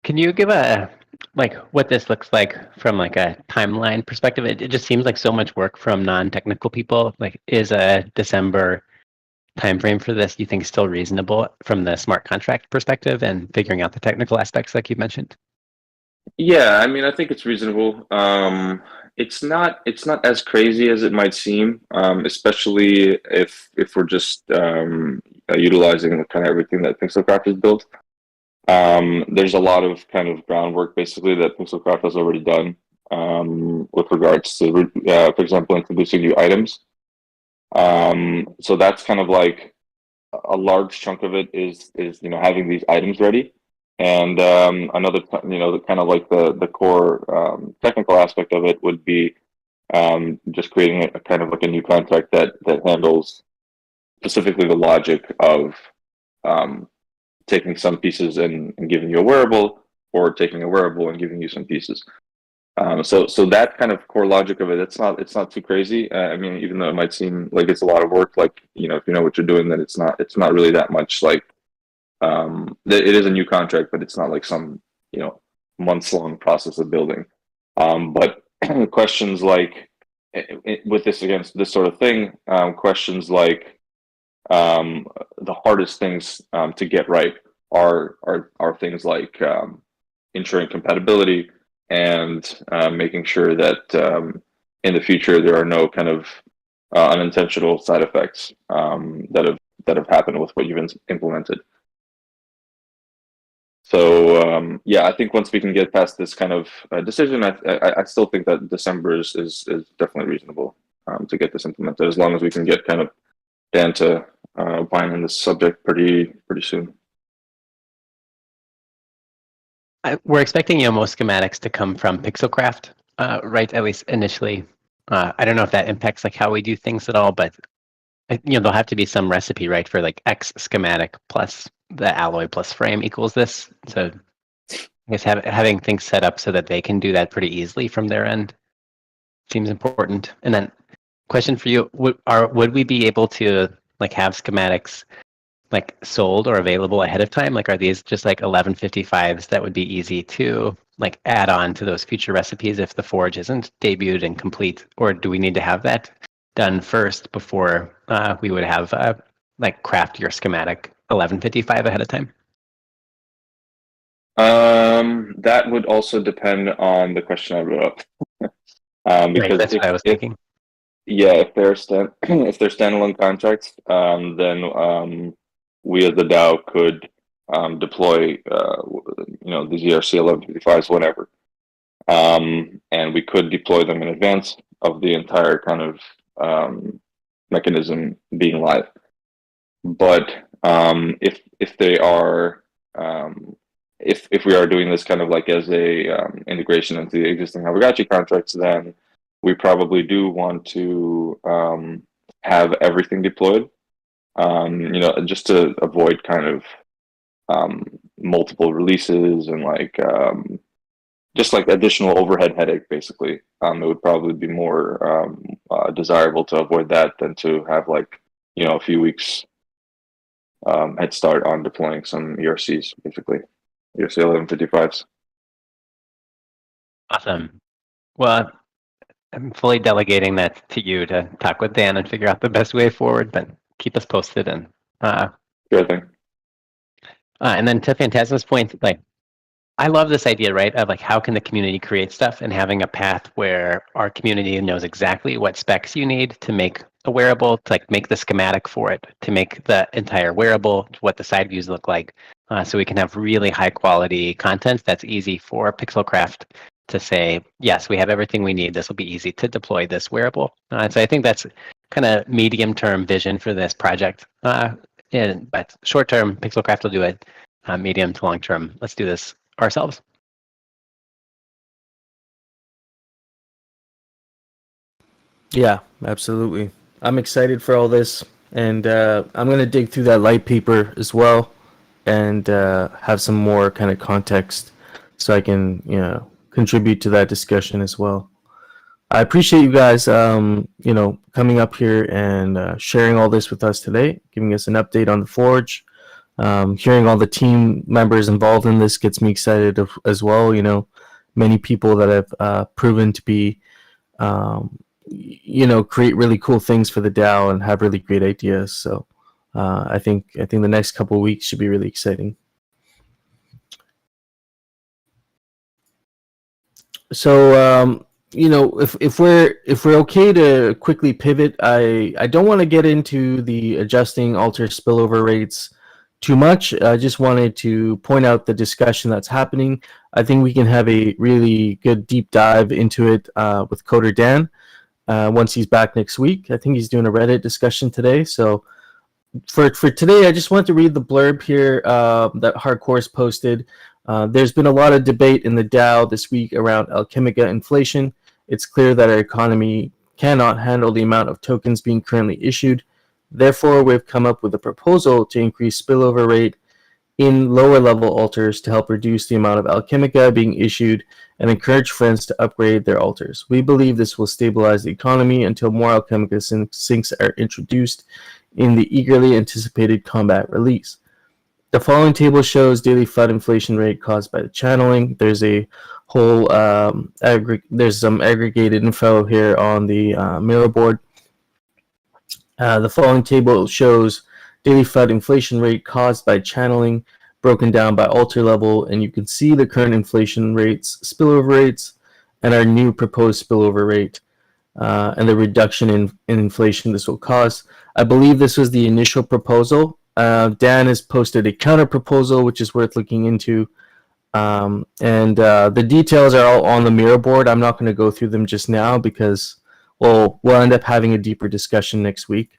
Can you give a like what this looks like from like a timeline perspective? It just seems like so much work from non-technical people. Like, is a December timeframe for this, you think, still reasonable from the smart contract perspective and figuring out the technical aspects like you mentioned? Yeah, I mean, I think it's reasonable. It's not as crazy as it might seem, especially if we're just utilizing kind of everything that Pixelcraft has built. There's a lot of kind of groundwork basically that Pixelcraft has already done with regards to, for example, introducing new items. So that's kind of like a large chunk of it is having these items ready, and another kind of like the core technical aspect of it would be just creating a kind of like a new contract that handles specifically the logic of taking some pieces and giving you a wearable, or taking a wearable and giving you some pieces. So that kind of core logic of it, it's not too crazy. I mean, even though it might seem like it's a lot of work, like if you know what you're doing, then it's not really that much. Like it is a new contract, but it's not like some months long process of building. But questions like with this against this sort of thing, questions like the hardest things to get right are things like ensuring compatibility and making sure that in the future there are no kind of unintentional side effects that have happened with what you've implemented. So yeah, I think once we can get past this kind of decision, I still think that December is definitely reasonable to get this implemented, as long as we can get kind of Dan to opine on this subject pretty soon. We're expecting most schematics to come from Pixelcraft, right? At least initially. I don't know if that impacts like how we do things at all, but there'll have to be some recipe, right, for like X schematic plus the alloy plus frame equals this. So I guess having things set up so that they can do that pretty easily from their end seems important. And then, question for you: would we be able to like have schematics like sold or available ahead of time? Like, are these just like 1155s that would be easy to like add on to those future recipes if the forge isn't debuted and complete, or do we need to have that done first before we would have like craft your schematic 1155 ahead of time? That would also depend on the question I wrote up. Because right, that's what I was thinking. Yeah, if they're standalone contracts, then we as the DAO could deploy the ZRC 1155s whenever, and we could deploy them in advance of the entire kind of mechanism being live. But if they are if we are doing this kind of like as a integration into the existing Aavegotchi contracts, then we probably do want to have everything deployed, just to avoid kind of multiple releases and like just like additional overhead headache. Basically, it would probably be more desirable to avoid that than to have like a few weeks head start on deploying some ERCs, basically ERC 1155s. Awesome. Well, I'm fully delegating that to you to talk with Dan and figure out the best way forward, but keep us posted. And Sure thing. and then to Phantasma's point, like I love this idea, right, of like how can the community create stuff and having a path where our community knows exactly what specs you need to make a wearable, to like make the schematic for it, to make the entire wearable, what the side views look like, so we can have really high quality content that's easy for Pixelcraft to say, yes, we have everything we need. This will be easy to deploy this wearable. So I think that's kind of medium term vision for this project. But short term, Pixelcraft will do it. Medium to long term, let's do this ourselves. Yeah, absolutely. I'm excited for all this, and I'm gonna dig through that light paper as well, and have some more kind of context, so I can contribute to that discussion as well. I appreciate you guys, coming up here and sharing all this with us today, giving us an update on the Forge. Hearing all the team members involved in this gets me excited as well. Many people that have proven to be, create really cool things for the DAO and have really great ideas. So I think the next couple of weeks should be really exciting. So if we're okay to quickly pivot, I don't want to get into the adjusting alter spillover rates too much. I just wanted to point out the discussion that's happening. I think we can have a really good deep dive into it with Coder Dan once he's back next week. I think he's doing a Reddit discussion today. So for today, I just want to read the blurb here that Hardcore's posted. There's been a lot of debate in the DAO this week around Alchemica inflation. It's clear that our economy cannot handle the amount of tokens being currently issued. Therefore, we've come up with a proposal to increase spillover rate in lower level alters to help reduce the amount of Alchemica being issued and encourage friends to upgrade their alters. We believe this will stabilize the economy until more Alchemica syncs are introduced in the eagerly anticipated combat release. The following table shows daily FUD inflation rate caused by the channeling. There's a whole there's some aggregated info here on the mirror board. The following table shows daily FUD inflation rate caused by channeling broken down by alter level, and you can see the current inflation rates, spillover rates, and our new proposed spillover rate, and the reduction in inflation this will cause. I believe this was the initial proposal. Dan has posted a counter proposal, which is worth looking into. And the details are all on the mirror board. I'm not going to go through them just now because we'll end up having a deeper discussion next week.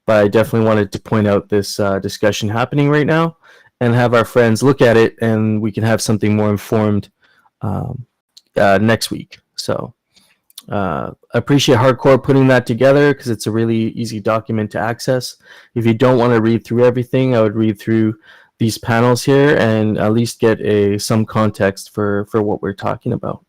But I definitely wanted to point out this discussion happening right now and have our friends look at it, and we can have something more informed next week. So I appreciate Hardcore putting that together because it's a really easy document to access. If you don't want to read through everything, I would read through these panels here and at least get some context for what we're talking about.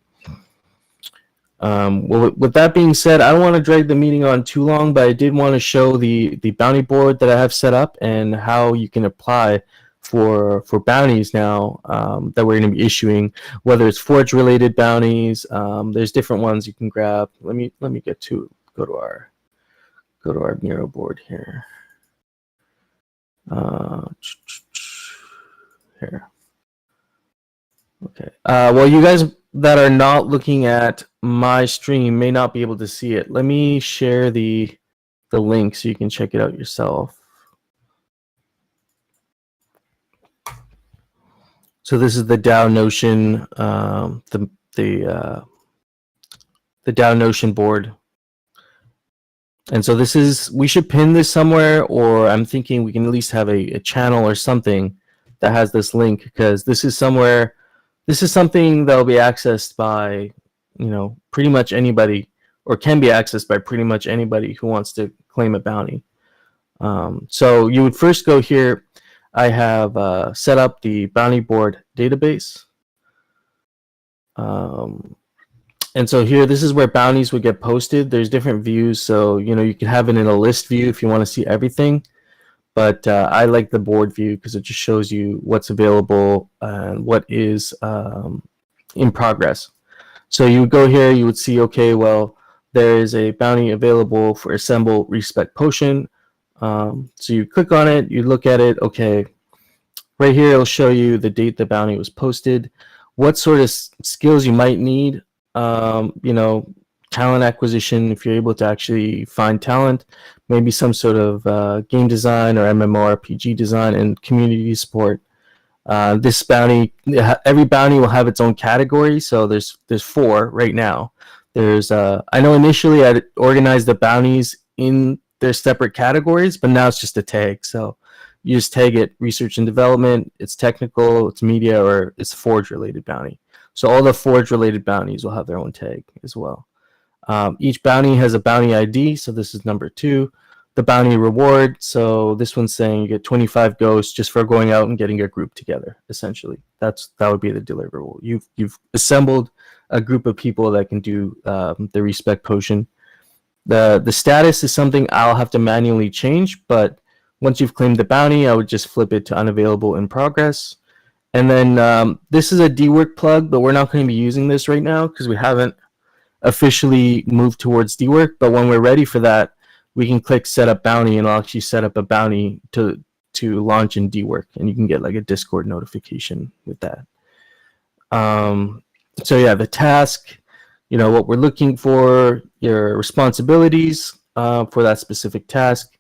Well, with that being said, I don't want to drag the meeting on too long, but I did want to show the bounty board that I have set up and how you can apply for bounties now that we're going to be issuing, whether it's Forge related bounties. There's different ones you can grab. Let me go to our Miro board here. Here. Okay. Well, you guys that are not looking at my stream may not be able to see it. Let me share the link so you can check it out yourself. So this is the DAO Notion, the DAO Notion board. And so we should pin this somewhere, or I'm thinking we can at least have a channel or something that has this link, because this is something that will be accessed by, pretty much anybody, or can be accessed by pretty much anybody who wants to claim a bounty. So you would first go here. I have set up the bounty board database. And so here, this is where bounties would get posted. There's different views. So, you can have it in a list view if you want to see everything. But I like the board view because it just shows you what's available and what is in progress. So you would go here, you would see, okay, well, there is a bounty available for Assemble Respect Potion. So you click on it, you look at it, okay. Right here, it'll show you the date the bounty was posted. what sort of skills you might need. Talent acquisition, if you're able to actually find talent, maybe some sort of game design or MMORPG design, and community support. This bounty, every bounty will have its own category. So there's 4 right now. There's I know initially I organized the bounties in their separate categories, but now it's just a tag. So you just tag it research and development, it's technical, it's media, or it's Forge related bounty. So all the Forge related bounties will have their own tag as well. Each bounty has a bounty ID. So this is number 2. The bounty reward. So this one's saying you get 25 ghosts just for going out and getting a group together. Essentially, that would be the deliverable. You've assembled a group of people that can do the respec potion. The status is something I'll have to manually change, but once you've claimed the bounty, I would just flip it to unavailable in progress. And then this is a DWork plug, but we're not going to be using this right now because we haven't officially moved towards DWork. But when we're ready for that, we can click set up bounty, and I'll actually set up a bounty to launch in DWork, and you can get like a Discord notification with that. So yeah, the task, what we're looking for, your responsibilities for that specific task.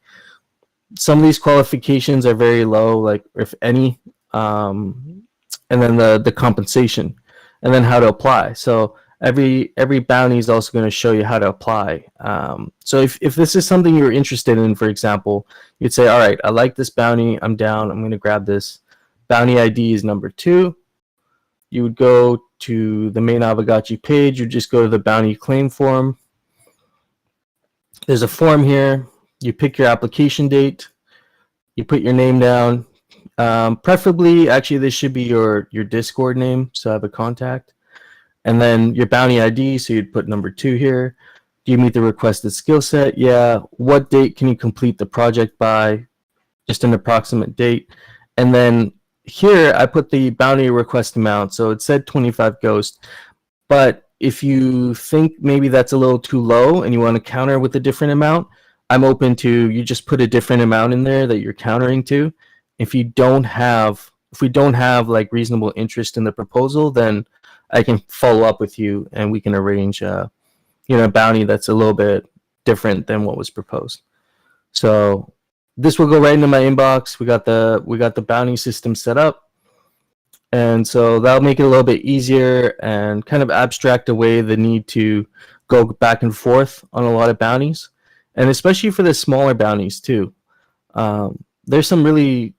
Some of these qualifications are very low, like if any, and then the compensation, and then how to apply. So every bounty is also going to show you how to apply. So if this is something you're interested in, for example, you'd say, all right, I like this bounty, I'm down, I'm going to grab this. Bounty ID is number 2. You would go to the main Aavegotchi page, you just go to the bounty claim form. There's a form here, you pick your application date, you put your name down. Preferably, actually, this should be your Discord name, so I have a contact. And then your bounty ID, so you'd put number 2 here. Do you meet the requested skill set? Yeah. What date can you complete the project by? Just an approximate date. And then here, I put the bounty request amount. So it said 25 ghosts. But if you think maybe that's a little too low and you want to counter with a different amount, I'm open to, you just put a different amount in there that you're countering to. If we don't have like reasonable interest in the proposal, then I can follow up with you and we can arrange a bounty that's a little bit different than what was proposed. So this will go right into my inbox. We got the bounty system set up, and so that'll make it a little bit easier and kind of abstract away the need to go back and forth on a lot of bounties, and especially for the smaller bounties too. There's some really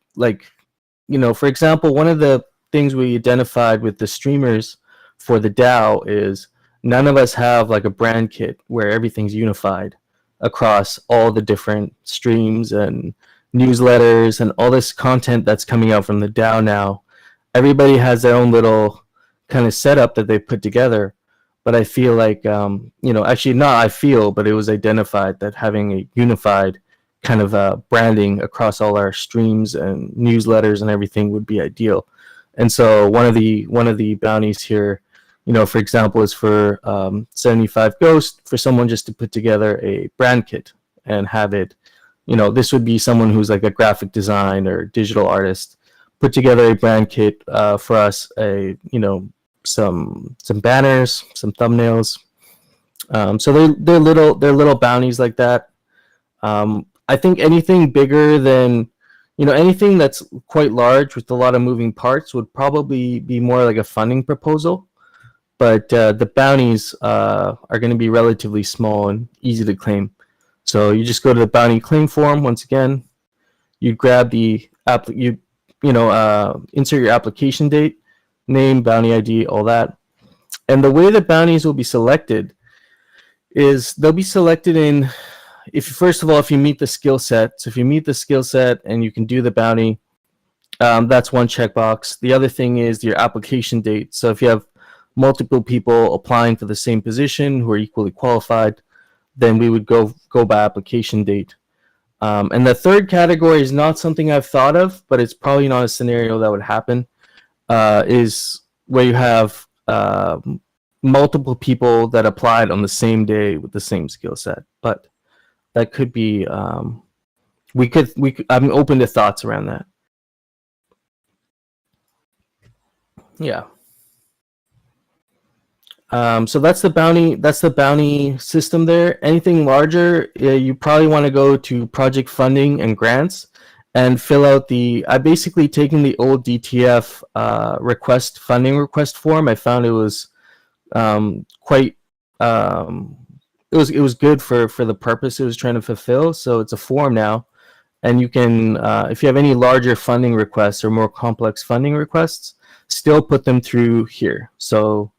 for example, one of the things we identified with the streamers for the DAO is none of us have like a brand kit where everything's unified across all the different streams and newsletters and all this content that's coming out from the DAO now. Everybody has their own little kind of setup that they put together. But I feel like, actually not I feel, but it was identified that having a unified kind of branding across all our streams and newsletters and everything would be ideal. And so one of the bounties here, for example, is for 75 ghosts for someone just to put together a brand kit and have it, this would be someone who's like a graphic design or digital artist, put together a brand kit for us, some banners, some thumbnails. So they're little bounties like that. I think anything bigger than, anything that's quite large with a lot of moving parts would probably be more like a funding proposal. But the bounties are going to be relatively small and easy to claim. So you just go to the bounty claim form once again. You grab the insert your application date, name, bounty ID, all that. And the way the bounties will be selected is they'll be selected in, first of all, if you meet the skill set. So if you meet the skill set and you can do the bounty, that's one checkbox. The other thing is your application date. So if you have multiple people applying for the same position who are equally qualified, then we would go by application date. And the third category is not something I've thought of, but it's probably not a scenario that would happen, is where you have multiple people that applied on the same day with the same skill set. But that could be, we could, I'm open to thoughts around that. Yeah. So that's the bounty. That's the bounty system there. Anything larger, you probably want to go to project funding and grants, and fill out the. I basically taken the old DTF funding request form. I found it was quite. It was good for the purpose it was trying to fulfill. So it's a form now, and you can if you have any larger funding requests or more complex funding requests, still put them through here. So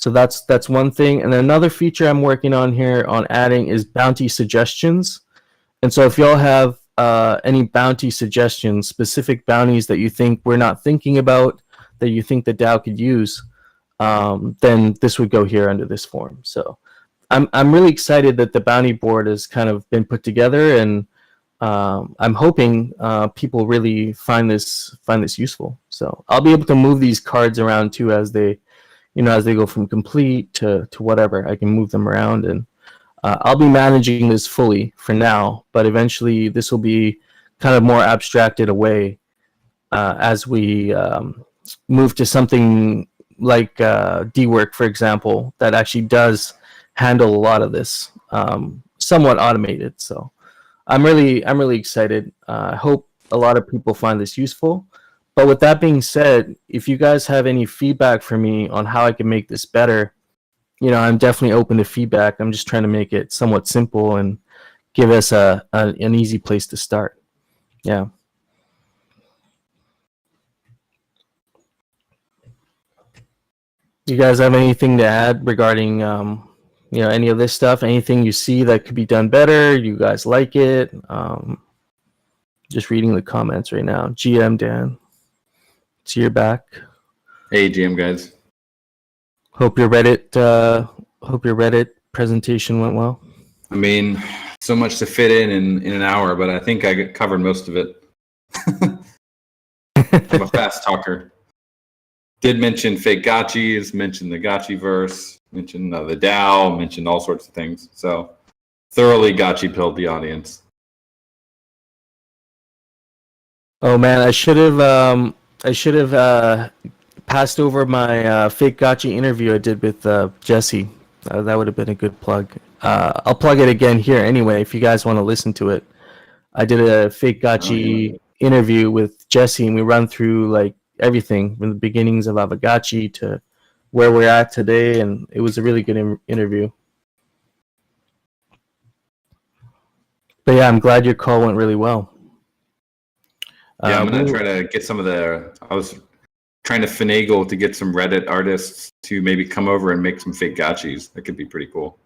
that's one thing. And another feature I'm working on here on adding is bounty suggestions. And so if y'all have any bounty suggestions, specific bounties that you think we're not thinking about, that you think the DAO could use, then this would go here under this form. So I'm really excited that the bounty board has kind of been put together, and I'm hoping people really find this useful. So I'll be able to move these cards around too as they go from complete to whatever. I can move them around, and I'll be managing this fully for now, but eventually this will be kind of more abstracted away as we move to something like DWork, for example, that actually does handle a lot of this, somewhat automated. So I'm really excited. I hope a lot of people find this useful. But with that being said, if you guys have any feedback for me on how I can make this better, I'm definitely open to feedback. I'm just trying to make it somewhat simple and give us an easy place to start. Yeah. You guys have anything to add regarding, any of this stuff? Anything you see that could be done better? You guys like it? Just reading the comments right now. GM Dan. So you're back. Hey, GM guys. Hope your Reddit presentation went well. I mean, so much to fit in an hour, but I think I covered most of it. I'm a fast talker. Did mention fake gotchis, mentioned the gotchi verse, mentioned the DAO, mentioned all sorts of things. So thoroughly gotchi pilled the audience. Oh man, I should have passed over my fake gotchi interview I did with Jesse. That would have been a good plug. I'll plug it again here anyway if you guys want to listen to it. I did a fake gotchi interview with Jesse, and we run through like everything from the beginnings of Aavegotchi to where we're at today, and it was a really good interview. But yeah, I'm glad your call went really well. Yeah, I'm going to try to get some of I was trying to finagle to get some Reddit artists to maybe come over and make some fake gotchis. That could be pretty cool.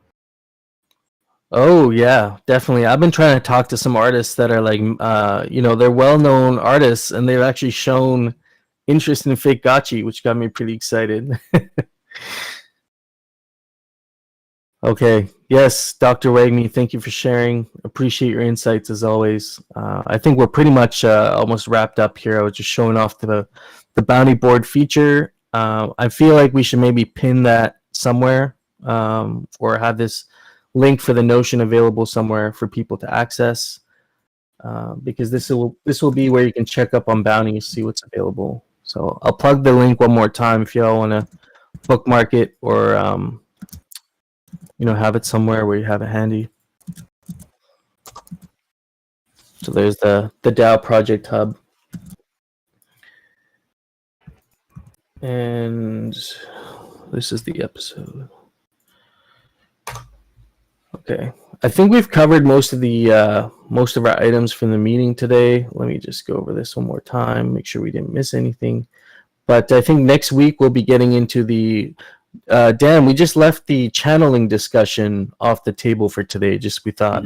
Oh yeah, definitely. I've been trying to talk to some artists that are like, they're well-known artists, and they've actually shown interest in fake gotchi, which got me pretty excited. Okay. Yes, Dr. Wagney, thank you for sharing. Appreciate your insights as always. I think we're pretty much almost wrapped up here. I was just showing off the bounty board feature. I feel like we should maybe pin that somewhere, or have this link for the Notion available somewhere for people to access, because this will be where you can check up on bounties, see what's available. So I'll plug the link one more time if y'all want to bookmark it, or have it somewhere where you have it handy. So there's the DAO project hub. And this is the episode. Okay. I think we've covered most of our items from the meeting today. Let me just go over this one more time, make sure we didn't miss anything. But I think next week we'll be getting into the Dan, we just left the channeling discussion off the table for today. Just we thought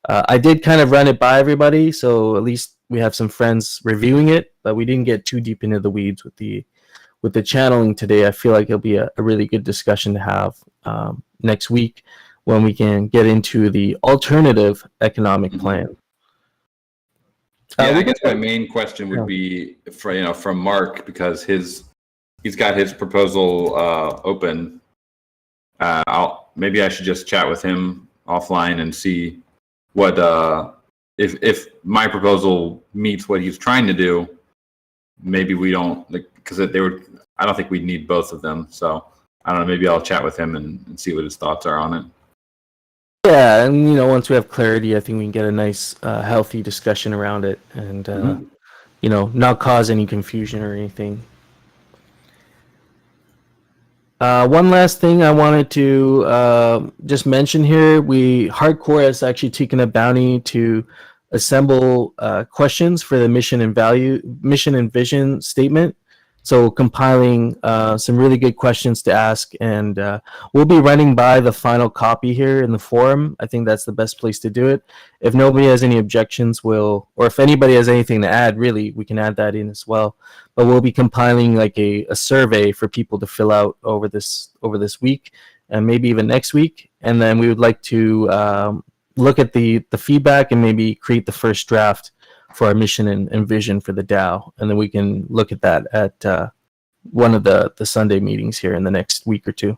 I did kind of run it by everybody, so at least we have some friends reviewing it, but we didn't get too deep into the weeds with the channeling today. I feel like it'll be a really good discussion to have next week when we can get into the alternative economic plan. I guess my main question would be from Mark, because he's got his proposal open. Maybe I should just chat with him offline and see what if my proposal meets what he's trying to do. Maybe we don't, because I don't think we'd need both of them. So I don't know, maybe I'll chat with him and see what his thoughts are on it. Yeah, and once we have clarity, I think we can get a nice, healthy discussion around it, and not cause any confusion or anything. One last thing I wanted to just mention here: Hardcore has actually taken a bounty to assemble questions for the mission and vision statement. So compiling some really good questions to ask, and we'll be running by the final copy here in the forum. I think that's the best place to do it. If nobody has any objections, or if anybody has anything to add, really, we can add that in as well. But we'll be compiling like a survey for people to fill out over this week, and maybe even next week. And then we would like to look at the feedback and maybe create the first draft for our mission and vision for the DAO, and then we can look at that at one of the Sunday meetings here in the next week or two.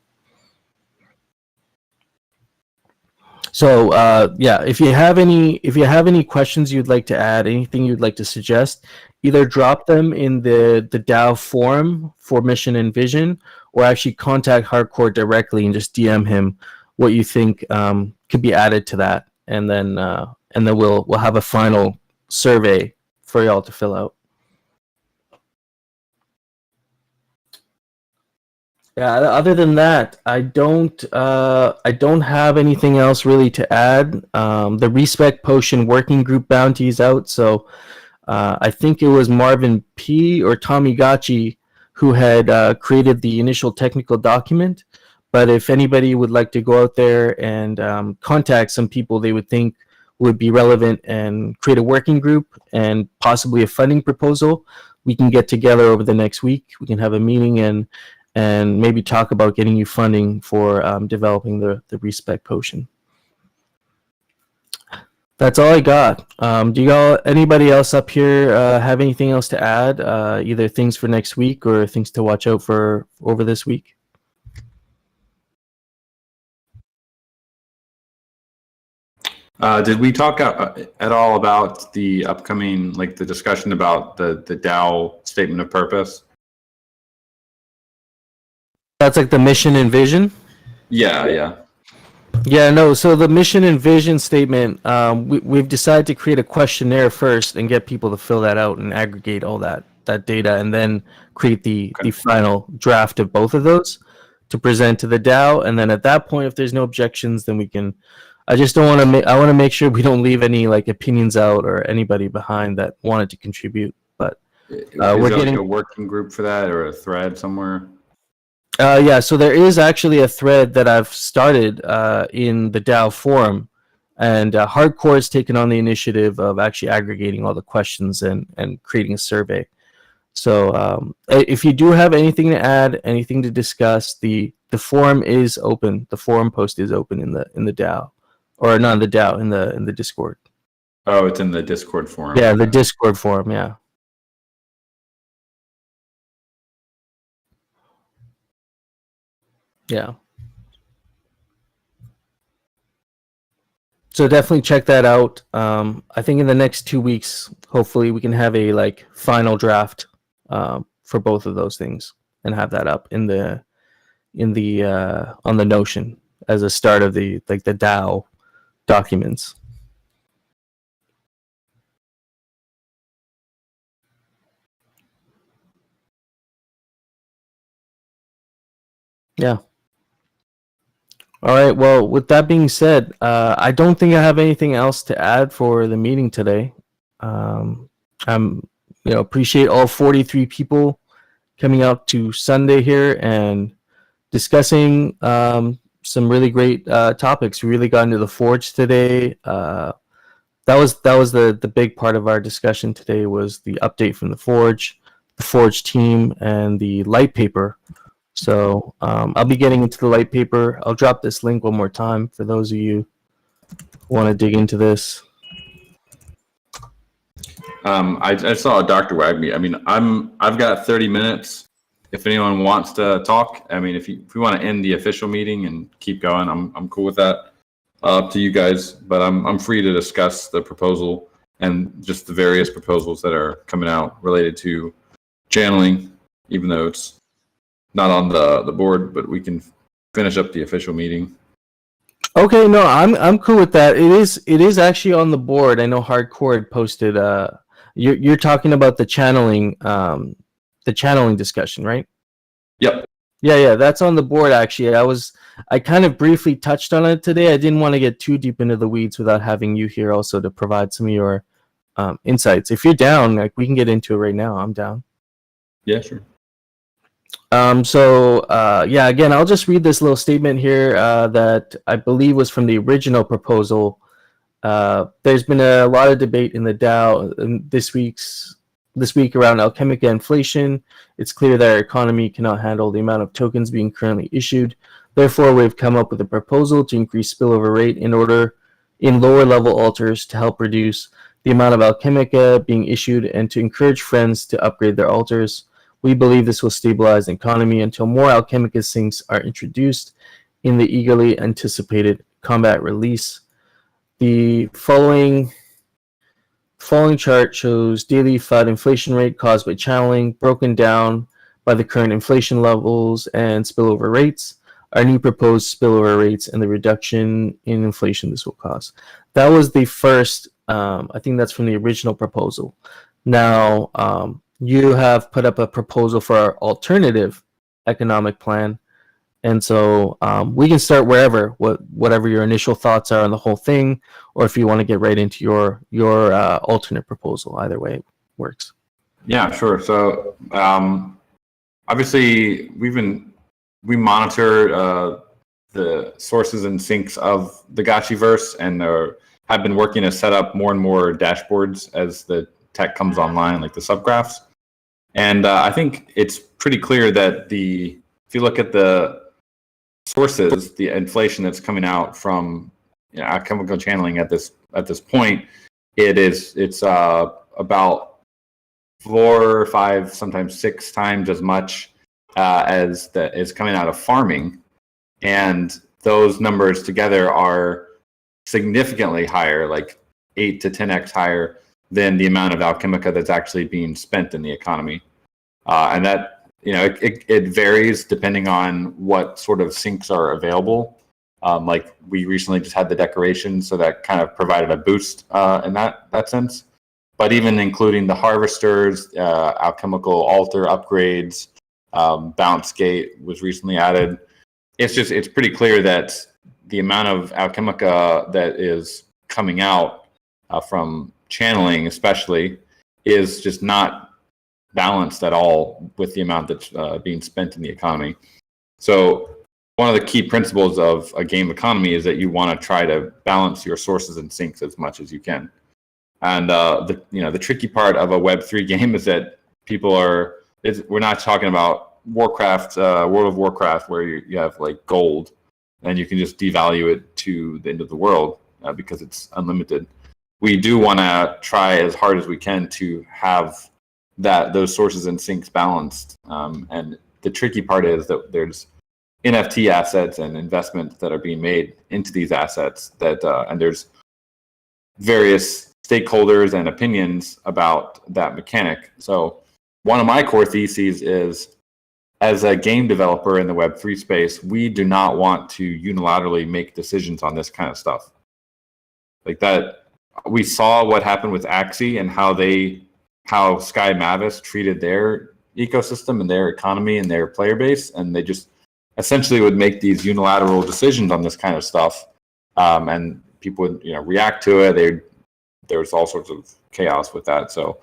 So if you have any questions you'd like to add, anything you'd like to suggest, either drop them in the DAO forum for mission and vision, or actually contact Hardcore directly and just DM him what you think could be added to that, and then we'll have a final survey for y'all to fill out. Yeah, other than that, I don't have anything else really to add. The Respec Potion working group bounty is out, so I think it was Marvin P. or Aavegotchi who had created the initial technical document. But if anybody would like to go out there and contact some people they would think would be relevant and create a working group and possibly a funding proposal, we can get together over the next week. We can have a meeting and maybe talk about getting you funding for developing the Respec Potion. That's all I got. Do anybody else up here have anything else to add? Either things for next week or things to watch out for over this week? Did we talk at all about the upcoming, like the discussion about the DAO statement of purpose? That's like the mission and vision? Yeah. Yeah, no. So the mission and vision statement, we've decided to create a questionnaire first and get people to fill that out and aggregate all that data, and then create the final draft of both of those to present to the DAO. And then at that point, if there's no objections, then we can. I just don't want to. I want to make sure we don't leave any like opinions out or anybody behind that wanted to contribute. But we're getting like a working group for that, or a thread somewhere. Yeah, so there is actually a thread that I've started in the DAO forum, and Hardcore has taken on the initiative of actually aggregating all the questions and creating a survey. So if you do have anything to add, anything to discuss, the forum is open. The forum post is open in the DAO, or not in the DAO, in the Discord. Oh, it's in the Discord forum. Yeah, the Discord forum. Yeah. Yeah. So definitely check that out. I think in the next 2 weeks, hopefully we can have a like final draft for both of those things and have that up in the on the Notion as a start of the DAO documents. Yeah. All right. Well, with that being said, I don't think I have anything else to add for the meeting today. Appreciate all 43 people coming out to Sunday here and discussing some really great topics. We really got into the Forge today. That was the big part of our discussion today, was the update from the Forge team, and the light paper. So I'll be getting into the light paper. I'll drop this link one more time for those of you who want to dig into this. I saw Dr. Wagme. I mean, I've got 30 minutes. If anyone wants to talk, I mean, if we want to end the official meeting and keep going, I'm cool with that. Up to you guys, but I'm free to discuss the proposal and just the various proposals that are coming out related to channeling, even though it's not on the board, but we can finish up the official meeting. Okay, no, I'm cool with that. It is actually on the board. I know Hardcore had posted. You're talking about the channeling discussion, right? Yep. Yeah, that's on the board actually. I kind of briefly touched on it today. I didn't want to get too deep into the weeds without having you here also to provide some of your insights. If you're down, like we can get into it right now. I'm down. Yeah, sure. Again, I'll just read this little statement here that I believe was from the original proposal. There's been a lot of debate in the DAO this week around Alchemica inflation. It's clear that our economy cannot handle the amount of tokens being currently issued. Therefore, we've come up with a proposal to increase spillover rate in lower level altars to help reduce the amount of Alchemica being issued and to encourage friends to upgrade their altars. We believe this will stabilize the economy until more Alchemica sinks are introduced in the eagerly anticipated combat release. The following chart shows daily FUD inflation rate caused by channeling, broken down by the current inflation levels and spillover rates, our new proposed spillover rates, and the reduction in inflation this will cause. That was the first, I think that's from the original proposal. Now, you have put up a proposal for our alternative economic plan. And so we can start wherever, whatever your initial thoughts are on the whole thing, or if you want to get right into your alternate proposal. Either way works. Yeah, sure. So obviously we monitor the sources and sinks of the Gotchiverse and have been working to set up more and more dashboards as the tech comes online, like the subgraphs. And I think it's pretty clear that if you look at the sources, the inflation that's coming out from alchemical channeling at this point, it's about 4 or 5, sometimes 6 times as much as that is coming out of farming, and those numbers together are significantly higher, like 8 to 10x higher than the amount of alchemica that's actually being spent in the economy, and that it varies depending on what sort of sinks are available. Like we recently just had the decoration, so that kind of provided a boost in that sense. But even including the harvesters, alchemical altar upgrades, bounce gate was recently added. It's pretty clear that the amount of alchemica that is coming out from channeling, especially, is just not balanced at all with the amount that's being spent in the economy. So one of the key principles of a game economy is that you want to try to balance your sources and sinks as much as you can. And the tricky part of a Web3 game is that we're not talking about Warcraft, World of Warcraft, where you have like gold and you can just devalue it to the end of the world because it's unlimited. We do want to try as hard as we can to have those sources and sinks balanced. And the tricky part is that there's NFT assets and investments that are being made into these assets and there's various stakeholders and opinions about that mechanic. So one of my core theses is, as a game developer in the Web3 space, we do not want to unilaterally make decisions on this kind of stuff. Like that, we saw what happened with Axie and how Sky Mavis treated their ecosystem and their economy and their player base, and they just essentially would make these unilateral decisions on this kind of stuff, and people would react to it. There was all sorts of chaos with that. So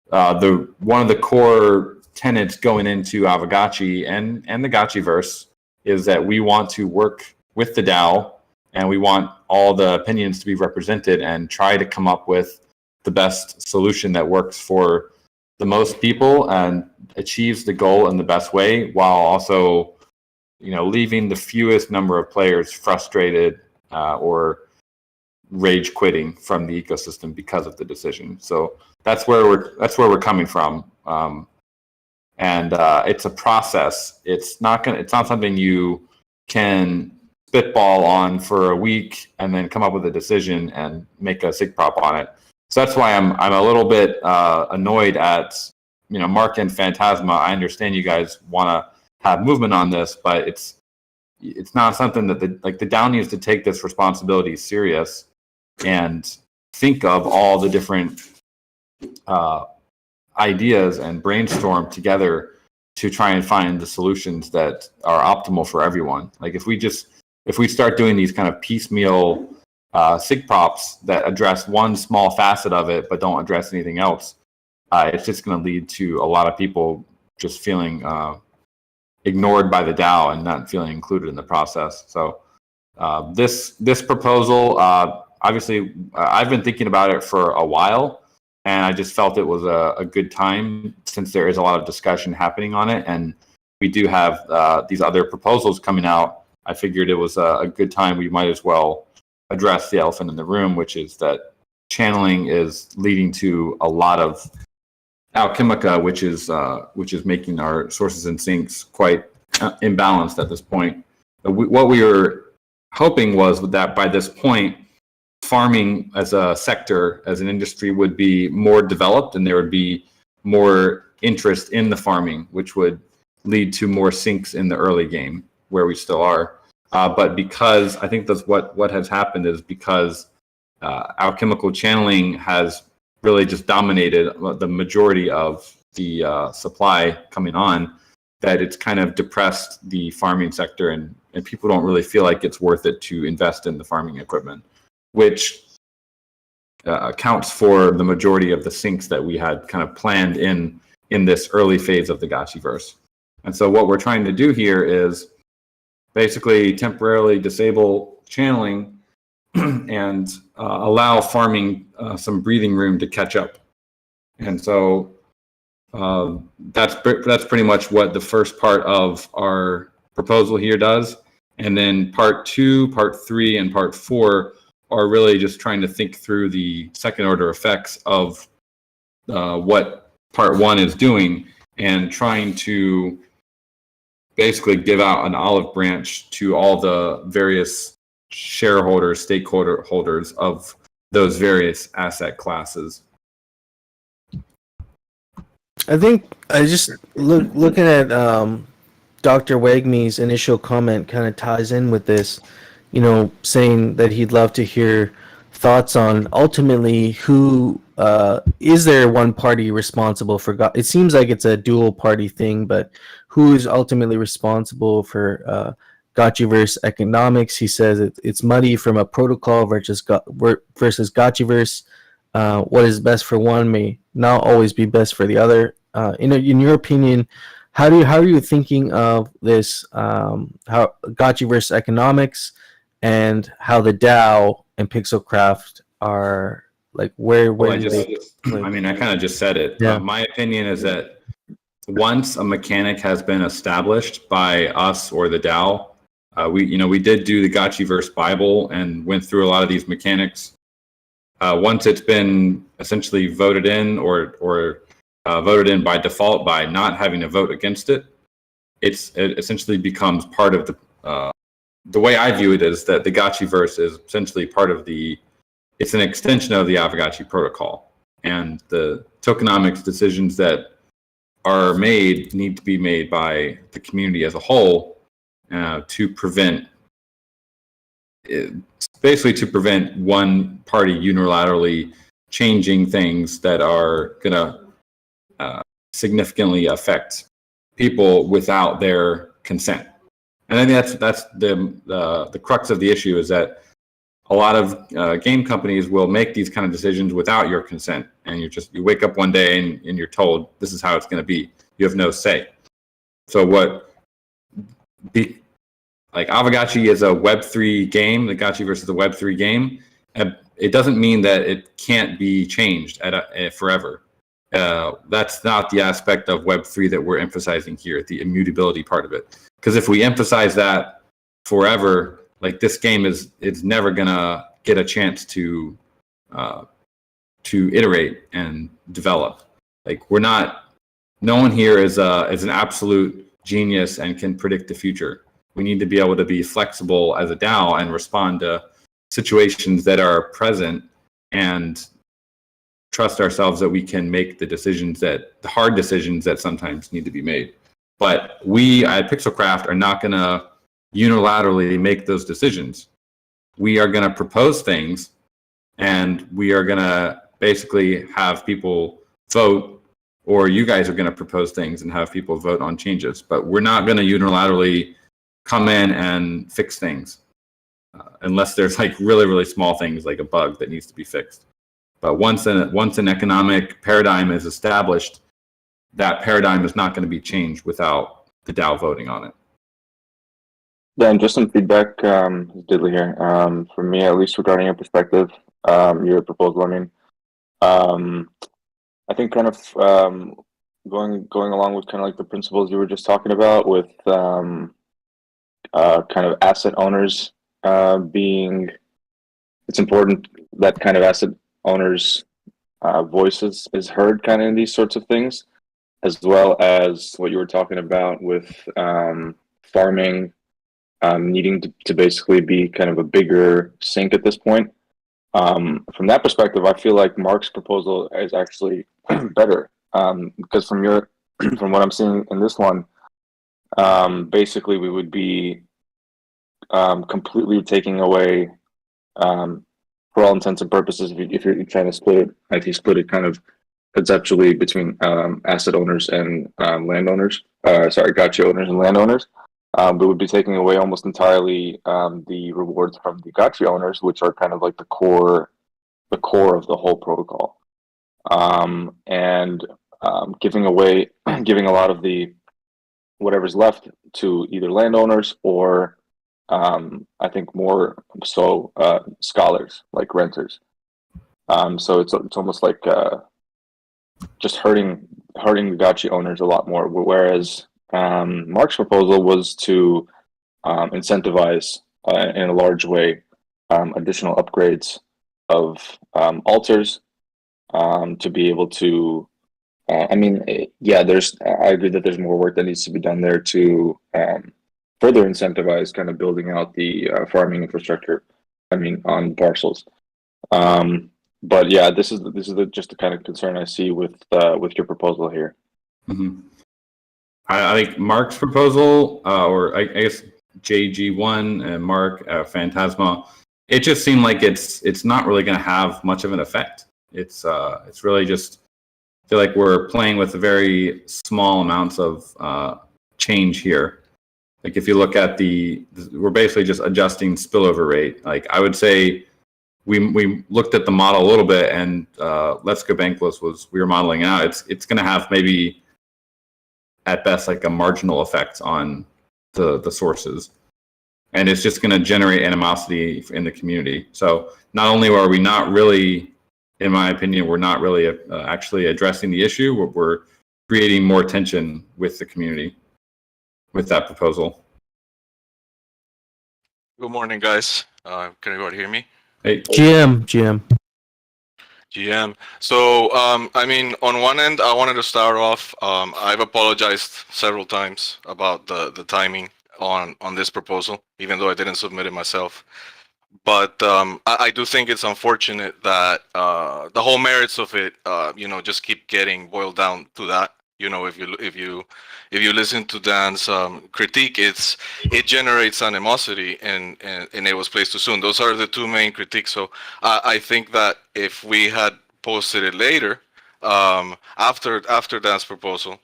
one of the core tenets going into Aavegotchi and the Gotchiverse is that we want to work with the DAO, and we want all the opinions to be represented and try to come up with the best solution that works for the most people and achieves the goal in the best way, while also leaving the fewest number of players frustrated or rage quitting from the ecosystem because of the decision. So that's where we're coming from. And it's a process. It's not something you can spitball on for a week and then come up with a decision and make a sig prop on it. So that's why I'm a little bit annoyed at Mark and Phantasma. I understand you guys want to have movement on this, but it's not something that the DAO needs to take this responsibility serious and think of all the different ideas and brainstorm together to try and find the solutions that are optimal for everyone. Like if we start doing these kind of piecemeal sig props that address one small facet of it but don't address anything else, it's just going to lead to a lot of people just feeling ignored by the DAO and not feeling included in the process. So this proposal, obviously, I've been thinking about it for a while, and I just felt it was a good time since there is a lot of discussion happening on it, and we do have these other proposals coming out. I figured it was a good time. We might as well address the elephant in the room, which is that channeling is leading to a lot of alchemica, which is making our sources and sinks quite imbalanced at this point. What we were hoping was that by this point, farming as a sector, as an industry, would be more developed, and there would be more interest in the farming, which would lead to more sinks in the early game, where we still are. But because I think that's what has happened is because alchemical channeling has really just dominated the majority of the supply coming on, that it's kind of depressed the farming sector, and people don't really feel like it's worth it to invest in the farming equipment, which accounts for the majority of the sinks that we had kind of planned in this early phase of the Gotchiverse. And so what we're trying to do here is basically temporarily disable channeling and allow farming some breathing room to catch up. And so that's pretty much what the first part of our proposal here does. And then part 2, part 3, and part 4 are really just trying to think through the second order effects of what part 1 is doing, and trying to basically give out an olive branch to all the various shareholders, stakeholders of those various asset classes. I think I just looking at Dr. Wagme's initial comment kind of ties in with this, saying that he'd love to hear thoughts on ultimately who is there one party responsible for it seems like it's a dual party thing, but who is ultimately responsible for Gotchiverse economics? He says it's muddy from a protocol versus Gotchiverse. What is best for one may not always be best for the other. In your opinion, how are you thinking of this? How Gotchiverse economics and how the DAO and Pixelcraft are like where I kind of just said it. Yeah. My opinion is that once a mechanic has been established by us or the DAO, we did do the Gotchiverse Bible and went through a lot of these mechanics. Once it's been essentially voted in or voted in by default by not having to vote against it, it essentially becomes part of the way I view it is that the Gotchiverse is essentially part of it's an extension of the Aavegotchi protocol, and the tokenomics decisions that are made need to be made by the community as a whole to prevent one party unilaterally changing things that are going to significantly affect people without their consent. And I think that's the crux of the issue, is that a lot of game companies will make these kind of decisions without your consent, and you wake up one day and you're told this is how it's going to be. You have no say. So Aavegotchi is a Web3 game. The Gotchiverse is a Web3 game. It doesn't mean that it can't be changed forever. That's not the aspect of Web3 that we're emphasizing here, the immutability part of it. Because if we emphasize that forever, like this game is never gonna get a chance to iterate and develop. Like no one here is an absolute genius and can predict the future. We need to be able to be flexible as a DAO and respond to situations that are present and trust ourselves that we can make the hard decisions that sometimes need to be made. But we at Pixelcraft are not going to unilaterally make those decisions. We are going to propose things, and we are going to basically have people vote, or you guys are going to propose things and have people vote on changes. But we're not going to unilaterally come in and fix things unless there's like really, really small things like a bug that needs to be fixed. But once an economic paradigm is established, that paradigm is not going to be changed without the DAO voting on it. Dan, just some feedback, Diddley here, from me at least regarding your perspective, your proposal. I mean, I think kind of going along with kind of like the principles you were just talking about with kind of asset owners being, it's important that kind of asset owners' voices is heard kind of in these sorts of things, as well as what you were talking about with farming needing to basically be kind of a bigger sink at this point. From that perspective, I feel like Mark's proposal is actually better because from what I'm seeing in this one, basically we would be completely taking away, for all intents and purposes, if you're trying to split it, I think split it kind of conceptually between asset owners and landowners. Gotchi owners and landowners. We would be taking away almost entirely the rewards from the Gotchi owners, which are kind of like the core of the whole protocol, and giving a lot of the whatever's left to either landowners or I think more so scholars, like renters. So it's almost like just hurting the Gotchi owners a lot more, whereas Mark's proposal was to incentivize in a large way additional upgrades of altars to be able to. I agree that there's more work that needs to be done there to further incentivize kind of building out the farming infrastructure. I mean, on parcels. But yeah, this is just the kind of concern I see with your proposal here. Mm-hmm. I think Mark's proposal, or I guess JG1 and Mark Phantasma, it just seemed like it's not really going to have much of an effect. It's really just, I feel like we're playing with very small amounts of change here. Like if you look at we're basically just adjusting spillover rate. Like I would say we looked at the model a little bit, and Let's Go Bankless we were modeling it out. It's going to have maybe at best like a marginal effect on the sources, and it's just going to generate animosity in the community. So not only are we not really, in my opinion, we're not really actually addressing the issue, we're creating more tension with the community with that proposal. Good morning, guys. Can everybody hear me? Hey, GM. So, I mean, on one end, I wanted to start off. I've apologized several times about the timing on this proposal, even though I didn't submit it myself. But I do think it's unfortunate that the whole merits of it, just keep getting boiled down to that. If you listen to Dan's critique, it generates animosity and it was placed too soon. Those are the two main critiques. So I think that if we had posted it later, after Dan's proposal,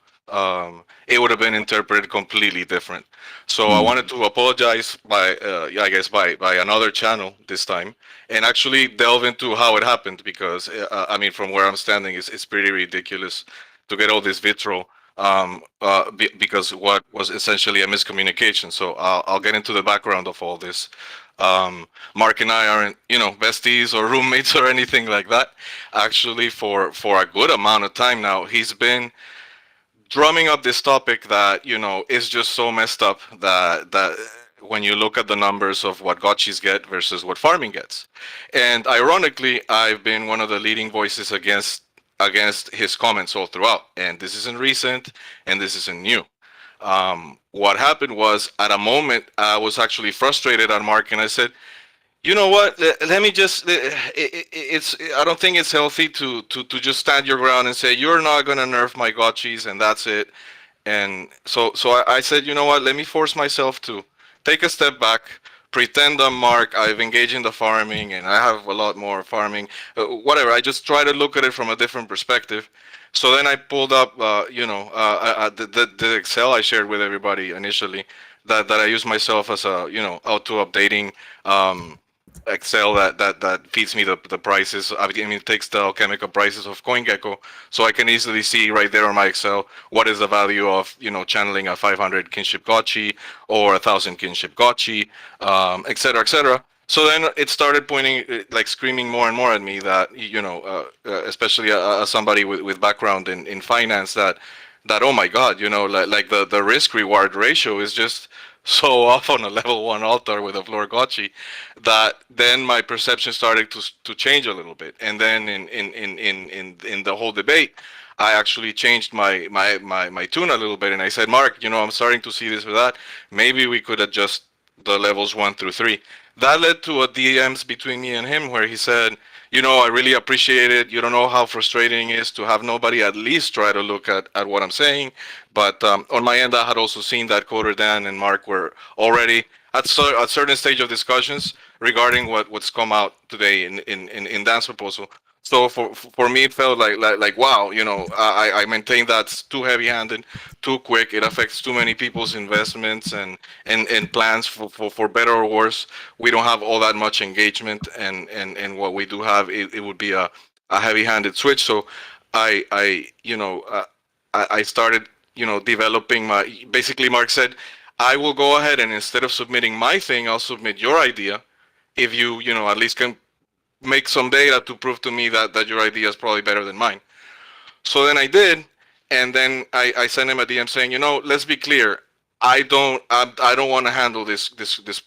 it would have been interpreted completely different. So I wanted to apologize by another channel this time and actually delve into how it happened, because I mean, from where I'm standing, it's pretty ridiculous to get all this vitriol because what was essentially a miscommunication. So I'll get into the background of all this. Mark and I aren't, besties or roommates or anything like that. Actually, for a good amount of time now, he's been drumming up this topic that, is just so messed up that when you look at the numbers of what gotchis get versus what farming gets. And ironically, I've been one of the leading voices against his comments all throughout. And this isn't recent, and this isn't new. What happened was, at a moment, I was actually frustrated at Mark, and I said, you know what? Let me just. I don't think it's healthy to just stand your ground and say you're not gonna nerf my gotchis and that's it. And so I said, you know what? Let me force myself to take a step back, pretend I'm Mark. I've engaged in the farming, and I have a lot more farming. Whatever. I just try to look at it from a different perspective. So then I pulled up, the Excel I shared with everybody initially. That I use myself as a, auto updating Excel that feeds me the prices. I mean, it takes the alchemical prices of CoinGecko, so I can easily see right there on my Excel what is the value of, channeling a 500 kinship gotchi or 1,000 kinship gotchi, et cetera, et cetera. So then it started pointing, like screaming more and more at me that, especially somebody with background in finance, that oh my God, like the risk reward ratio is just so off on a level 1 altar with a floor gotchi, that then my perception started to change a little bit. And then in the whole debate, I actually changed my tune a little bit, and I said, Mark, I'm starting to see this or that. Maybe we could adjust the levels 1 through 3. That led to a DMs between me and him where he said, I really appreciate it. You don't know how frustrating it is to have nobody at least try to look at what I'm saying. But on my end, I had also seen that Coder Dan and Mark were already at a certain stage of discussions regarding what's come out today in Dan's proposal. So for me, it felt like wow, I maintain that's too heavy-handed, too quick. It affects too many people's investments and plans for better or worse. We don't have all that much engagement, and what we do have, it would be a heavy-handed switch. So I started, developing basically Mark said, I will go ahead and instead of submitting my thing, I'll submit your idea if you, at least can make some data to prove to me that your idea is probably better than mine. So then I did, and then I sent him a DM saying, let's be clear. I don't want to handle this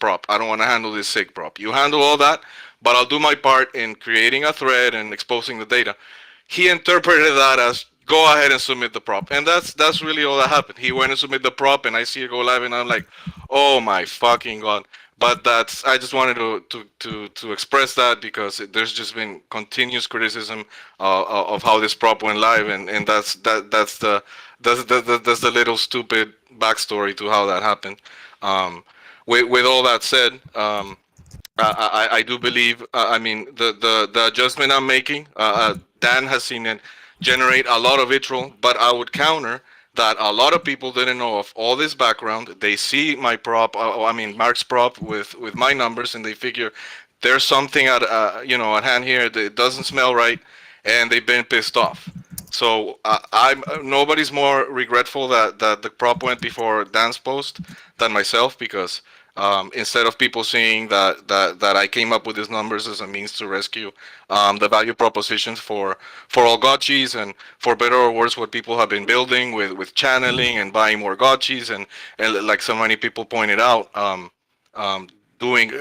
prop. I don't want to handle this SIG prop. You handle all that, but I'll do my part in creating a thread and exposing the data. He interpreted that as go ahead and submit the prop, and that's really all that happened. He went and submit the prop, and I see it go live, and I'm like, oh my fucking God. But I just wanted to express that because there's just been continuous criticism of how this prop went live, and that's the little stupid backstory to how that happened. With all that said, I do believe. I mean, the adjustment I'm making, Dan has seen it generate a lot of vitriol, but I would counter that a lot of people didn't know of all this background. They see my prop, Mark's prop with my numbers, and they figure there's something at hand here that doesn't smell right, and they've been pissed off. So nobody's more regretful that the prop went before Dan's post than myself, because instead of people seeing that I came up with these numbers as a means to rescue the value propositions for all gotchis, and for better or worse what people have been building with channeling and buying more gotchis, and like so many people pointed out, doing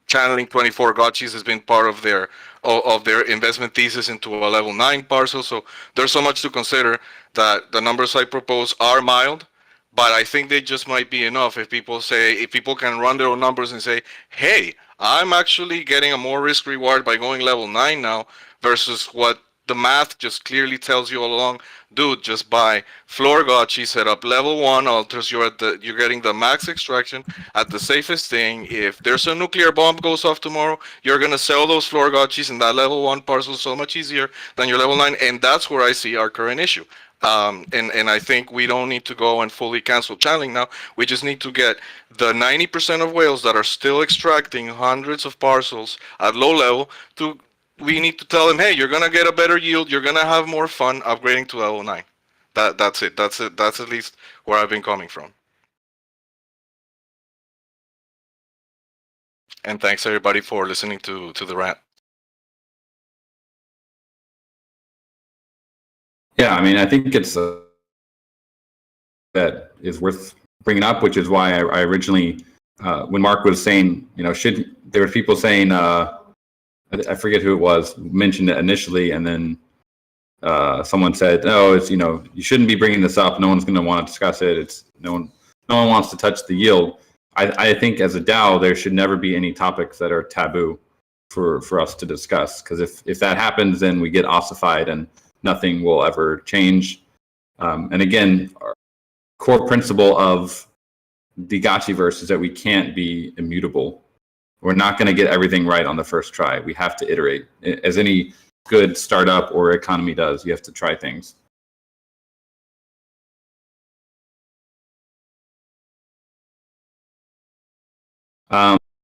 channeling 24 gotchis has been part of their investment thesis into a level 9 parcel. So there's so much to consider that the numbers I propose are mild, but I think they just might be enough if people can run their own numbers and say, hey, I'm actually getting a more risk reward by going level 9 now versus what the math just clearly tells you all along. Dude, just buy floor gotchi, set up level 1 altars, you're getting the max extraction at the safest thing. If there's a nuclear bomb goes off tomorrow, you're gonna sell those floor gotchis in that level 1 parcel so much easier than your level 9, and that's where I see our current issue. And I think we don't need to go and fully cancel channeling now. We just need to get the 90% of whales that are still extracting hundreds of parcels at low level we need to tell them, hey, you're gonna get a better yield, you're gonna have more fun upgrading to level 9. That's it. That's at least where I've been coming from. And thanks everybody for listening to the rant. Yeah, I mean, I think it's that is worth bringing up, which is why I originally, when Mark was saying, there were people saying, I forget who it was, mentioned it initially, and then someone said, "No, it's you shouldn't be bringing this up. No one's going to want to discuss it. It's no one wants to touch the yield." I think as a DAO, there should never be any topics that are taboo for us to discuss, because if that happens, then we get ossified and nothing will ever change. And again, core principle of the Gotchiverse is that we can't be immutable. We're not going to get everything right on the first try. We have to iterate. As any good startup or economy does, you have to try things.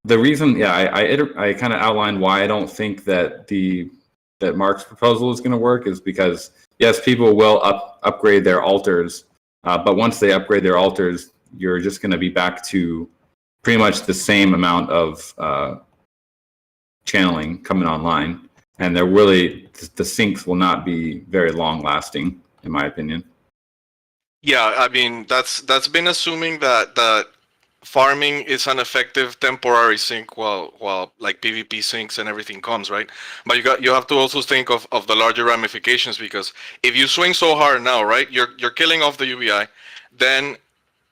The reason, I kind of outlined why I don't think that that Mark's proposal is going to work is because, yes, people will upgrade their alters, but once they upgrade their alters, you're just going to be back to pretty much the same amount of channeling coming online, and they're really, the syncs will not be very long lasting, in my opinion. Yeah, I mean that's been assuming that farming is an effective temporary sync while like PvP syncs and everything comes, right? But you have to also think of the larger ramifications, because if you swing so hard now, right, you're killing off the UBI, then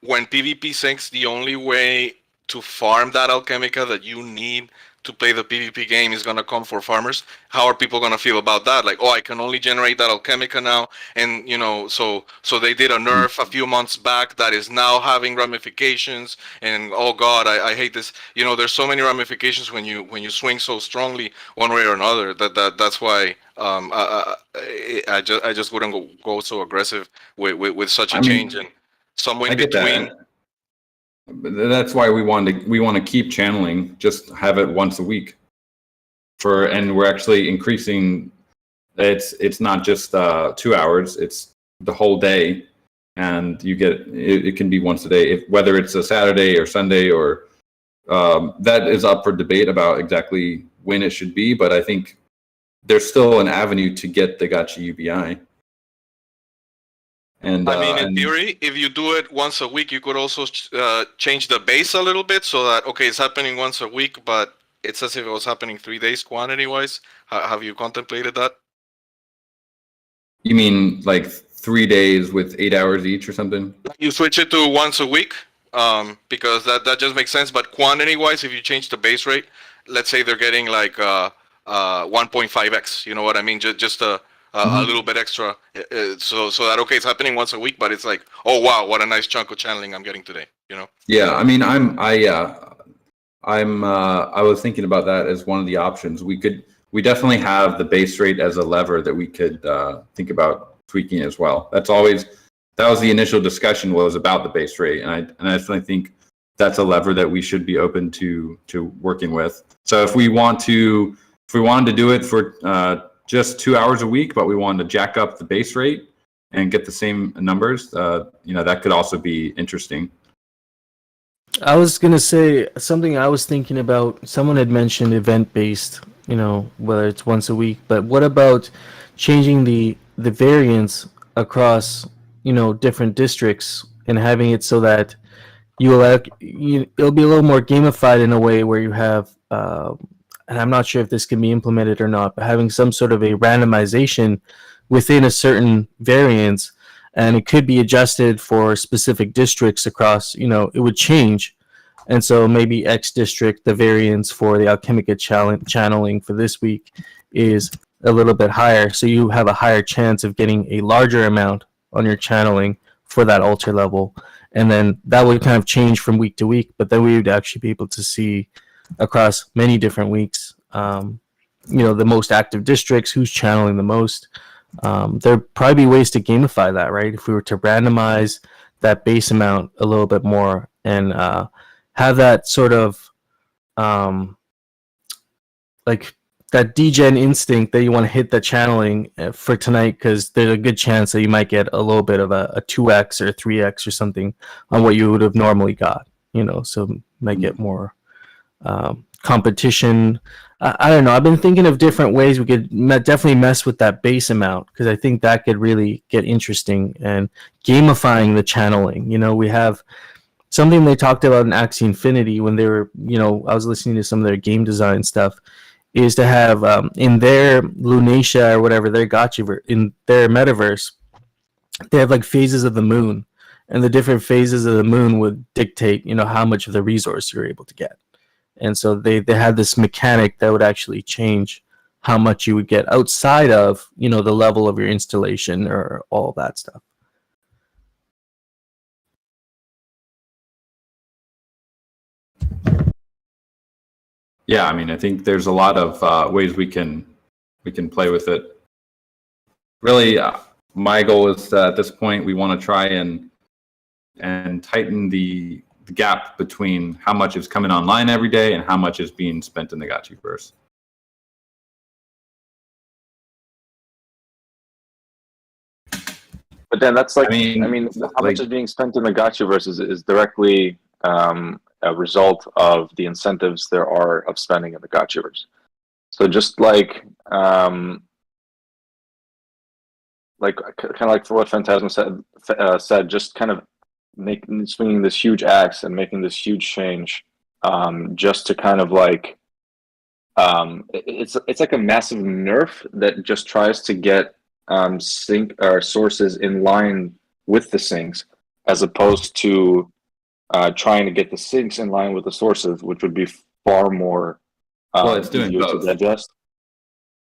when PvP syncs, the only way to farm that Alchemica that you need to play the PvP game is gonna come for farmers. How are people gonna feel about that? Like, oh, I can only generate that Alchemica now, and so they did a nerf a few months back that is now having ramifications, and oh god, I hate this. There's so many ramifications when you swing so strongly one way or another. That's why I just wouldn't go so aggressive with such a change, and somewhere in between. That's why we want to keep channeling, just have it once a week. And we're actually increasing. It's not just 2 hours; it's the whole day, and you get it can be once a day, whether it's a Saturday or Sunday, or that is up for debate about exactly when it should be. But I think there's still an avenue to get the Gotcha UBI. And I mean, in theory, if you do it once a week, you could also change the base a little bit so that, okay, it's happening once a week, but it's as if it was happening 3 days quantity-wise. Have you contemplated that? You mean like 3 days with 8 hours each or something? You switch it to once a week, because that just makes sense. But quantity-wise, if you change the base rate, let's say they're getting like 1.5x, you know what I mean? Just a little bit extra, so that, okay, it's happening once a week, but it's like, oh wow, what a nice chunk of channeling I'm getting today, Yeah, I mean, I was thinking about that as one of the options. We definitely have the base rate as a lever that we could think about tweaking as well. That was the initial discussion, was about the base rate, and I definitely think that's a lever that we should be open to working with. So if we wanted to do it for just 2 hours a week, but we wanted to jack up the base rate and get the same numbers, that could also be interesting. I was going to say something I was thinking about. Someone had mentioned event-based, whether it's once a week, but what about changing the variance across, different districts and having it so that it'll be a little more gamified in a way where you have, and I'm not sure if this can be implemented or not, but having some sort of a randomization within a certain variance, and it could be adjusted for specific districts across, it would change. And so maybe X district, the variance for the Alchemica channeling for this week is a little bit higher. So you have a higher chance of getting a larger amount on your channeling for that altar level. And then that would kind of change from week to week, but then we would actually be able to see across many different weeks, the most active districts, who's channeling the most. There'd probably be ways to gamify that, right? If we were to randomize that base amount a little bit more and have that sort of like that degen instinct that you want to hit the channeling for tonight, because there's a good chance that you might get a little bit of a 2x or 3x or something on what you would have normally got, so might get more competition. I don't know. I've been thinking of different ways we could definitely mess with that base amount, because I think that could really get interesting, and gamifying the channeling. We have something they talked about in Axie Infinity when they were, I was listening to some of their game design stuff, is to have in their Lunatia or whatever, their gotcha, in their metaverse, they have like phases of the moon, and the different phases of the moon would dictate, how much of the resource you're able to get. And so they had this mechanic that would actually change how much you would get outside of, the level of your installation or all that stuff. Yeah, I mean, I think there's a lot of ways we can play with it. Really, my goal is at this point we want to try and tighten the gap between how much is coming online every day and how much is being spent in the Gotchiverse. But then that's like, I how mean, much is being spent in the Gotchiverse is directly a result of the incentives there are of spending in the Gotchiverse. So just like kind of like for what Phantasm said, just kind of swinging this huge axe and making this huge change, just to kind of like, it's like a massive nerf that just tries to get sync or sources in line with the sinks, as opposed to trying to get the sinks in line with the sources, which would be far more well, it's doing easier both. to digest.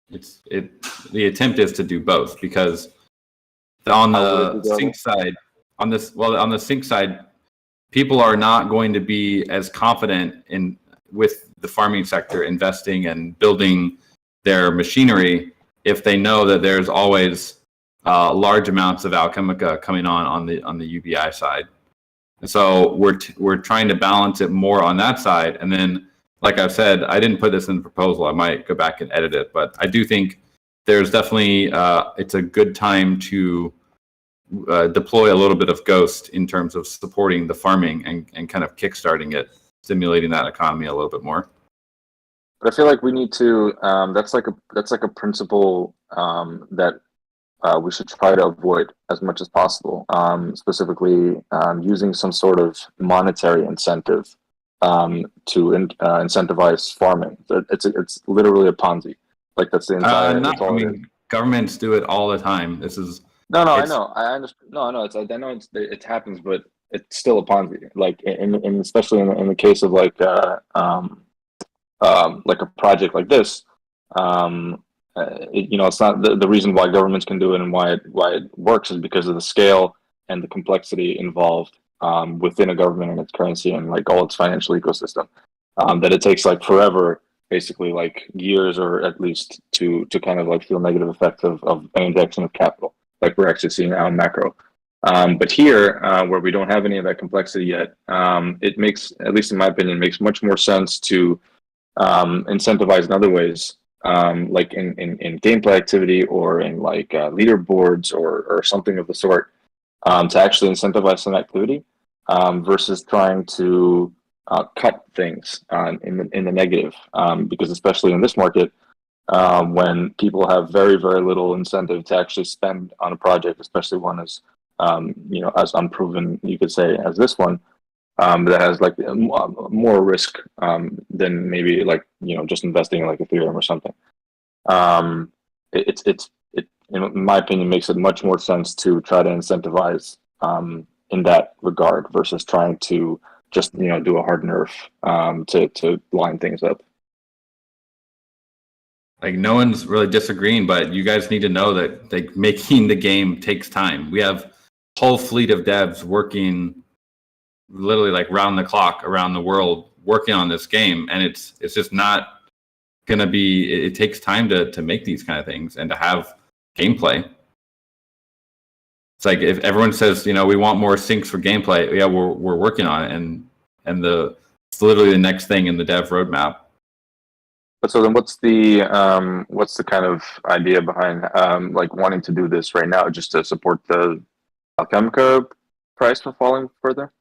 The attempt is to do both, because on the sync side, on the sync side, people are not going to be as confident with the farming sector investing and building their machinery if they know that there's always large amounts of Alchemica coming on the UBI side. And so we're trying to balance it more on that side. And then, like I've said, I didn't put this in the proposal. I might go back and edit it, but I do think there's definitely it's a good time to deploy a little bit of Ghost in terms of supporting the farming and kind of kickstarting it, stimulating that economy a little bit more. But I feel like we need to. That's like a principle that we should try to avoid as much as possible. Specifically, using some sort of monetary incentive to incentivize farming. It's literally a Ponzi. Like that's the entire. I mean, governments do it all the time. This is I know. I understand. No, I know. I know it happens, but it's still a Ponzi. Like, especially in the case of like a project like this, it's not the reason why governments can do it and why it works is because of the scale and the complexity involved within a government and its currency and like all its financial ecosystem. That it takes like forever, basically like years or at least to kind of like feel negative effects of an injection of capital, like we're actually seeing now in macro. But here, where we don't have any of that complexity yet, it makes, at least in my opinion, makes much more sense to incentivize in other ways, like in gameplay activity or in like leaderboards or something of the sort, to actually incentivize some activity versus trying to cut things in the negative, because especially in this market, when people have very, very little incentive to actually spend on a project, especially one as as unproven, you could say, as this one, that has like more risk than maybe like just investing in like Ethereum or something. It in my opinion makes it much more sense to try to incentivize in that regard versus trying to just do a hard nerf to line things up. like no one's really disagreeing, but you guys need to know that like making the game takes time. We have a whole fleet of devs working literally like round the clock around the world working on this game, and it's just not gonna be. It takes time to make these kind of things and to have gameplay. It's like if everyone says, we want more syncs for gameplay, yeah, we're working on it, and it's literally the next thing in the dev roadmap. But so then, what's the kind of idea behind like wanting to do this right now, just to support the Alchemica price from falling further?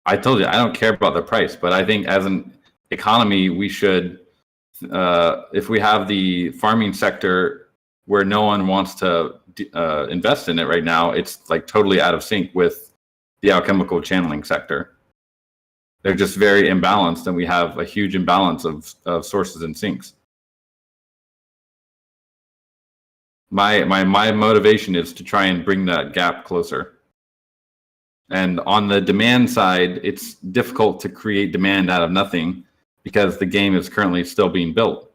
I told you I don't care about the price, but I think as an economy, we should, if we have the farming sector where no one wants to invest in it right now, it's like totally out of sync with the alchemical channeling sector. They're just very imbalanced, and we have a huge imbalance of sources and sinks. My motivation is to try and bring that gap closer. And on the demand side, it's difficult to create demand out of nothing because the game is currently still being built.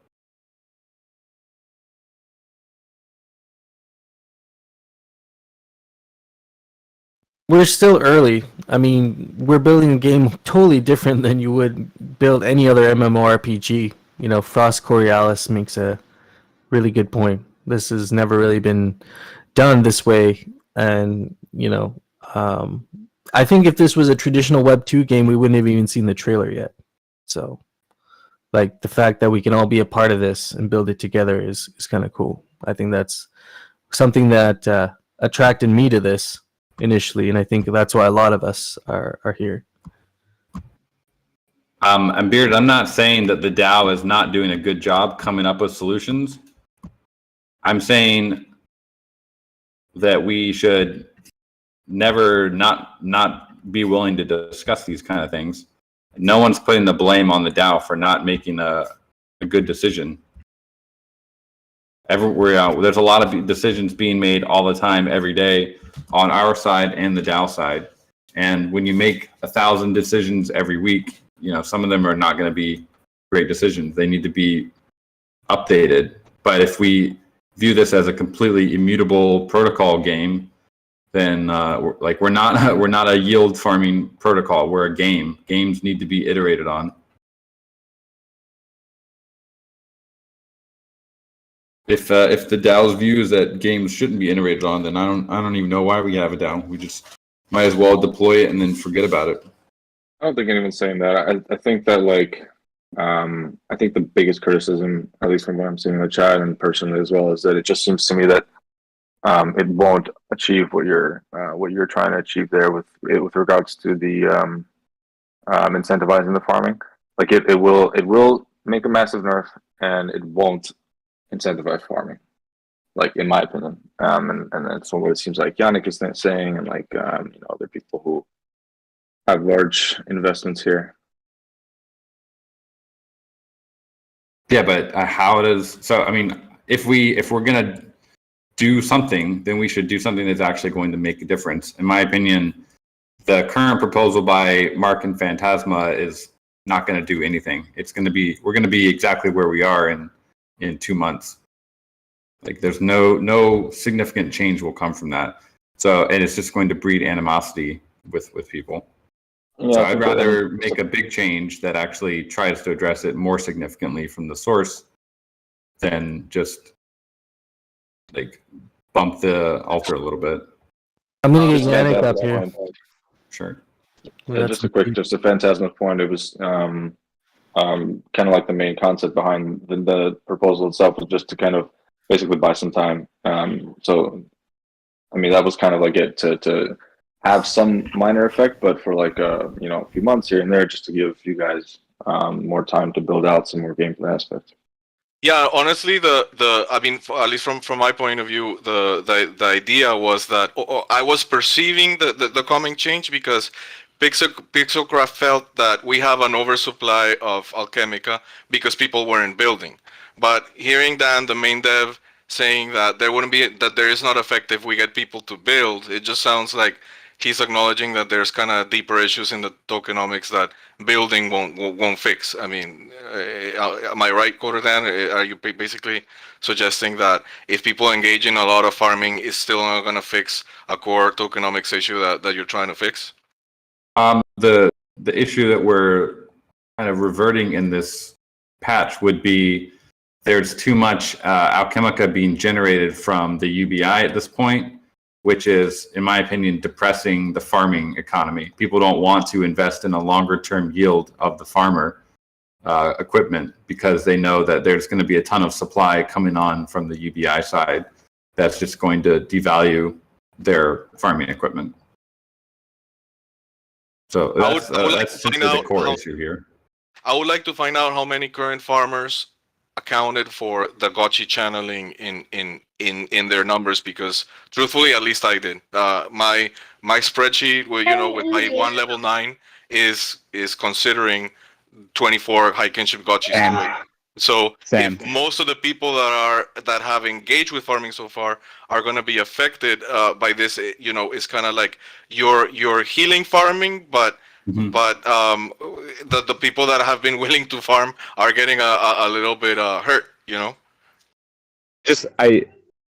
we're still early. I mean, we're building a game totally different than you would build any other MMORPG. You know, Frost Coriolis makes a really good point. This has never really been done this way, and I think if this was a traditional Web 2 game, we wouldn't have even seen the trailer yet. So, like, the fact that we can all be a part of this and build it together is kind of cool. I think that's something that attracted me to this initially, and I think that's why a lot of us are here. And Beard, I'm not saying that the DAO is not doing a good job coming up with solutions. I'm saying that we should never not be willing to discuss these kind of things. No one's putting the blame on the DAO for not making a good decision. Everywhere, there's a lot of decisions being made all the time, every day, on our side and the DAO side. And when you make 1,000 decisions every week, some of them are not going to be great decisions. They need to be updated. But if we view this as a completely immutable protocol game, then we're not a yield farming protocol. We're a game. Games need to be iterated on. If the DAO's view is that games shouldn't be iterated on, then I don't even know why we have a DAO. We just might as well deploy it and then forget about it. I don't think anyone's saying that. I think that I think the biggest criticism, at least from what I'm seeing in the chat and personally as well, is that it just seems to me that it won't achieve what you're trying to achieve there with regards to the incentivizing the farming. Like it will make a massive nerf, and it won't incentivize farming, like in my opinion. And that's what it seems like Yannick is saying, and other people who have large investments here. Yeah, but how does so? I mean, if we're gonna do something, then we should do something that's actually going to make a difference. In my opinion, the current proposal by Mark and Phantasma is not going to do anything. We're going to be exactly where we are in 2 months. Like, there's no significant change will come from that. So, and it's just going to breed animosity with people. Yeah, so I'd rather make a big change that actually tries to address it more significantly from the source than just bump the altar a little bit. I'm gonna get Yannick up here. Sure. Yeah, just a Phantasma's point. It was kind of like the main concept behind the proposal itself was just to kind of basically buy some time. So, I mean, that was kind of like it to have some minor effect, but for a few months here and there, just to give you guys more time to build out some more gameplay aspects. Yeah, honestly, I mean, at least from my point of view, the idea was that I was perceiving the coming change because Pixelcraft felt that we have an oversupply of Alchemica because people weren't building. But hearing Dan, the main dev, saying that there is not effective we get people to build, it just sounds like he's acknowledging that there's kind of deeper issues in the tokenomics that building won't fix. I mean, am I right, Cordan? Are you basically suggesting that if people engage in a lot of farming, it's still not going to fix a core tokenomics issue that you're trying to fix? The issue that we're kind of reverting in this patch would be there's too much Alchemica being generated from the UBI at this point, which is, in my opinion, depressing the farming economy. People don't want to invest in a longer-term yield of the farmer equipment because they know that there's going to be a ton of supply coming on from the UBI side that's just going to devalue their farming equipment. So that's the core issue here. I would like to find out how many current farmers accounted for the Gotchi channeling in their numbers, because truthfully, at least I did. My spreadsheet, with my 1 level 9 is considering 24 high kinship Gotchis. So if most of the people that have engaged with farming so far are going to be affected by this, it's kind of like you're healing farming, but the people that have been willing to farm are getting a little bit hurt, I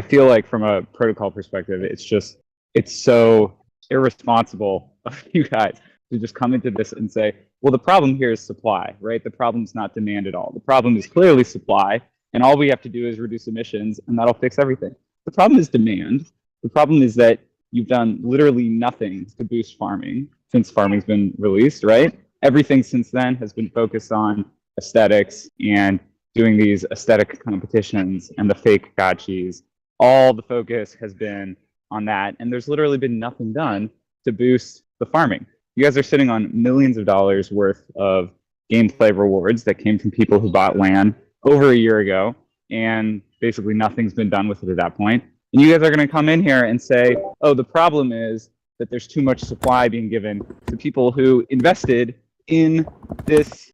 feel like from a protocol perspective, it's so irresponsible of you guys to just come into this and say, well, the problem here is supply, right? The problem's not demand at all. The problem is clearly supply, and all we have to do is reduce emissions, and that'll fix everything. The problem is demand. The problem is that you've done literally nothing to boost farming since farming's been released, right? Everything since then has been focused on aesthetics and doing these aesthetic competitions and the fake gotchis. All the focus has been on that, and there's literally been nothing done to boost the farming. You guys are sitting on millions of dollars worth of gameplay rewards that came from people who bought land over a year ago, and basically nothing's been done with it at that point. And you guys are going to come in here and say, oh, the problem is that there's too much supply being given to people who invested in this,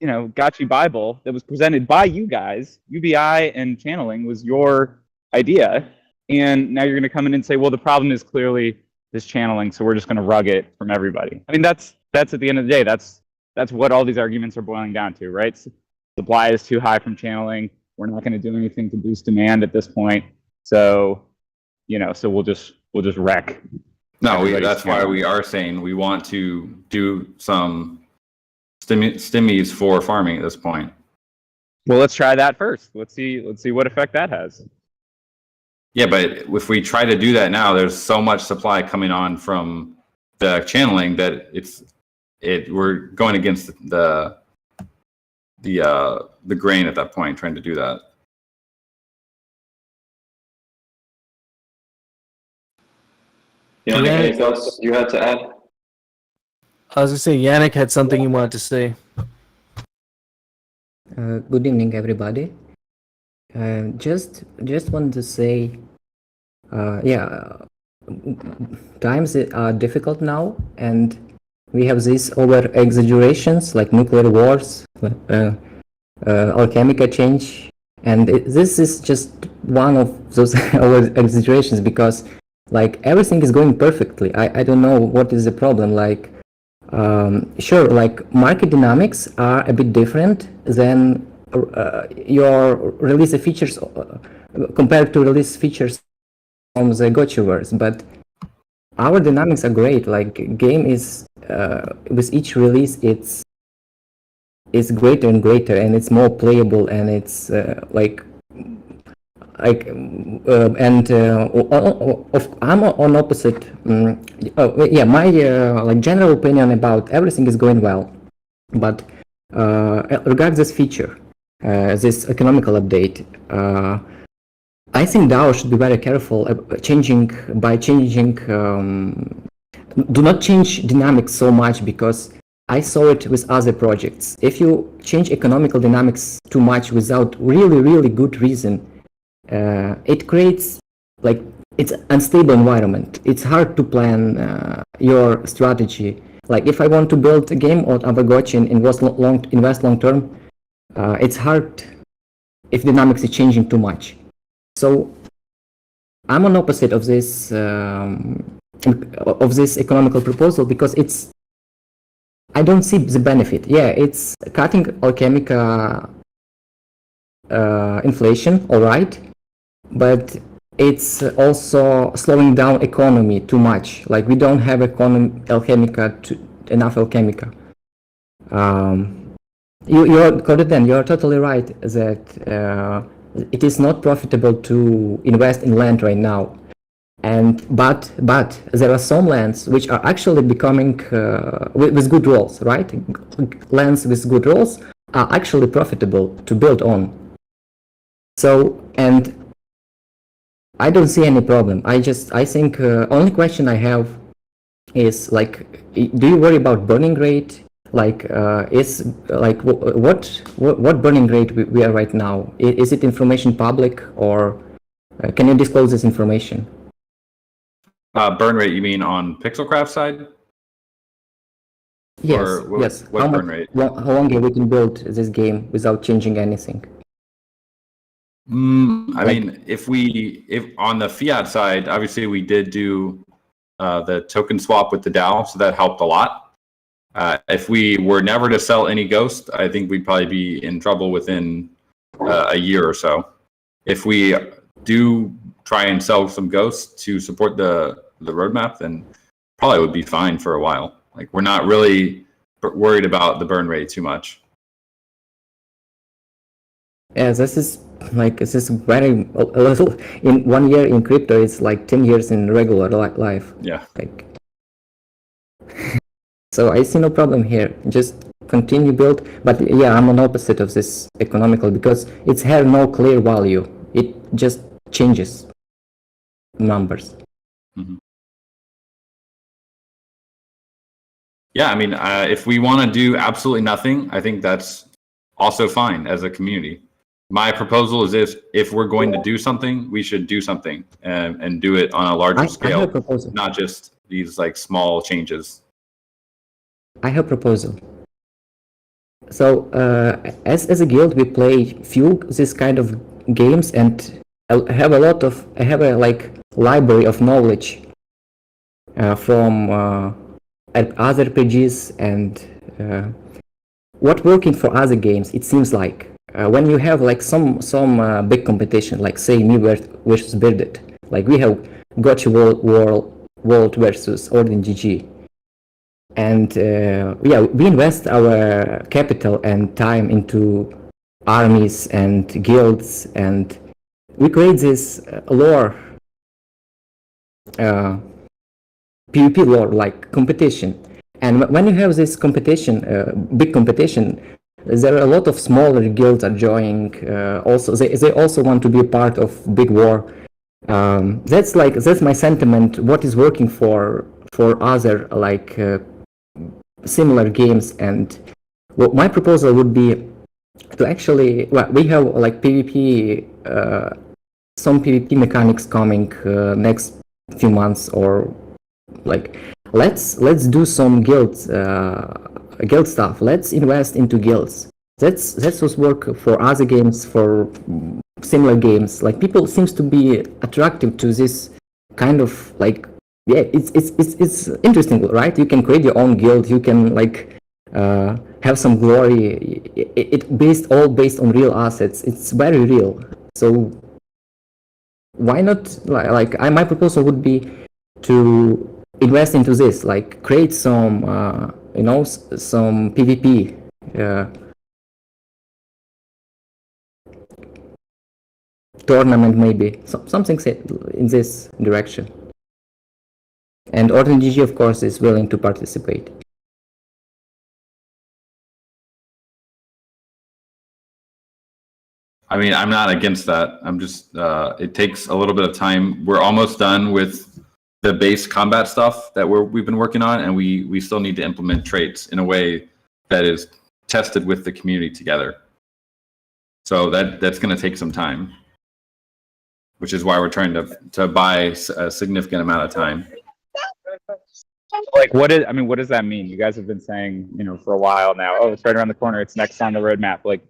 gotchi Bible that was presented by you guys. UBI and channeling was your idea. And now you're going to come in and say, well, the problem is clearly this channeling, so we're just going to rug it from everybody. I mean, that's at the end of the day, that's what all these arguments are boiling down to, right? Supply is too high from channeling. We're not going to do anything to boost demand at this point. So, so we'll just wreck. No, that's why we are saying we want to do some stimmies for farming at this point. Well, let's try that first. Let's see what effect that has. Yeah, but if we try to do that now, there's so much supply coming on from the channeling that we're going against the grain at that point, trying to do that. Yannick, any thoughts you had to add? I was gonna say Yannick had something he wanted to say. Good evening, everybody. Just wanted to say, times are difficult now, and we have these over-exaggerations like nuclear wars, alchemical change, and this is just one of those over-exaggerations because like everything is going perfectly. I don't know what is the problem. Like, sure, like market dynamics are a bit different than your release features compared to release features from the Gotchiverse, but our dynamics are great. Like game is with each release it's greater and greater, and it's more playable, and it's I'm on opposite. My like general opinion about everything is going well, but regards this feature, this economical update, I think DAO should be very careful changing. Do not change dynamics so much, because I saw it with other projects. If you change economical dynamics too much without really good reason, it creates like it's unstable environment. It's hard to plan your strategy. Like if I want to build a game on Aavegotchi and invest long term, it's hard if dynamics is changing too much. So I'm on opposite of this economical proposal, because I don't see the benefit. Yeah, it's cutting alchemical inflation, all right, but it's also slowing down economy too much. Like we don't have enough alchemica. You're totally right that it is not profitable to invest in land right now, but there are some lands which are actually becoming with good rules, right? Lands with good rules are actually profitable to build on. So, and I don't see any problem. I think only question I have is like, do you worry about burning rate? Like, is like what burning rate we are right now? Is it information public, or can you disclose this information? Burn rate, you mean on Pixelcraft side? Yes. Or yes. What burn rate? How long we can build this game without changing anything? I mean, if on the fiat side, obviously we did do the token swap with the DAO, so that helped a lot. If we were never to sell any Ghost, I think we'd probably be in trouble within a year or so. If we do try and sell some Ghosts to support the roadmap, then probably would be fine for a while. Like we're not really worried about the burn rate too much. Yeah, this is very a little. In 1 year in crypto, it's like 10 years in regular life. Yeah. Like, so I see no problem here. Just continue build. But yeah, I'm an opposite of this economical because it's have no clear value. It just changes numbers. Mm-hmm. Yeah, I mean, if we want to do absolutely nothing, I think that's also fine as a community. My proposal is if we're going to do something, we should do something and do it on a larger scale, I have a proposal. Not just these like small changes. I have a proposal. So as a guild, we play few this kind of games, and I have a like library of knowledge from other RPGs and what working for other games. It seems like when you have like some big competition, like say me versus Birdit, like we have Gotchi World versus Ordin GG. And yeah, we invest our capital and time into armies and guilds, and we create this lore, PvP lore, like competition. And when you have this competition, big competition, there are a lot of smaller guilds are joining. Also, they also want to be a part of big war. That's my sentiment. What is working for other like similar games, and what my proposal would be to actually, well, we have like PvP, some PvP mechanics coming next few months, or like let's do some guild stuff. Let's invest into guilds. That's what's work for other games, for similar games. Like people seems to be attractive to this kind of like. Yeah, it's interesting, right? You can create your own guild. You can like have some glory. It all based on real assets. It's very real. So why not? Like my proposal would be to invest into this. Like create some some PvP. Tournament maybe. Something in this direction. And Ordin GG, of course, is willing to participate. I mean, I'm not against that. I'm just, it takes a little bit of time. We're almost done with the base combat stuff that we've been working on, and we still need to implement traits in a way that is tested with the community together. So that's going to take some time, which is why we're trying to buy a significant amount of time. Like, what does that mean? You guys have been saying, for a while now, oh, it's right around the corner, it's next on the roadmap. Like,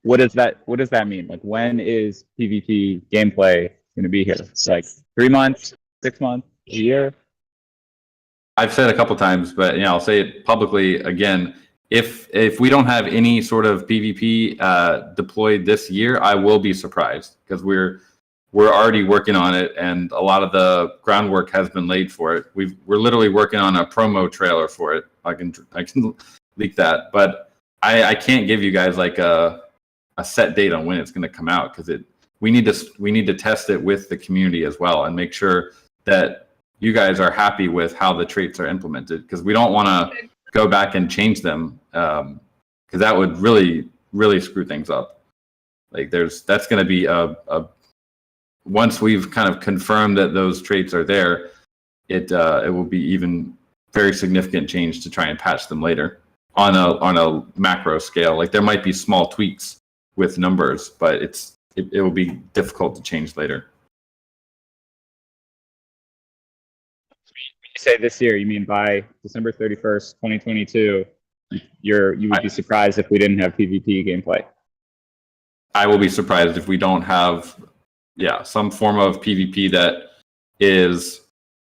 what does that mean? Like, when is PvP gameplay going to be here? It's like 3 months, 6 months, a year? I've said a couple times, but I'll say it publicly again. If we don't have any sort of PvP deployed this year, I will be surprised, because we're already working on it, and a lot of the groundwork has been laid for it. We're literally working on a promo trailer for it. I can leak that, but I can't give you guys like a set date on when it's going to come out, because we need to test it with the community as well and make sure that you guys are happy with how the traits are implemented, because we don't want to go back and change them, because that would really screw things up. Like that's going to be a once we've kind of confirmed that those traits are there, it will be even very significant change to try and patch them later on a macro scale. Like there might be small tweaks with numbers, but it will be difficult to change later. When you say this year, you mean by December 31st, 2022, you would be surprised if we didn't have PvP gameplay? I will be surprised if we don't have some form of PvP that is.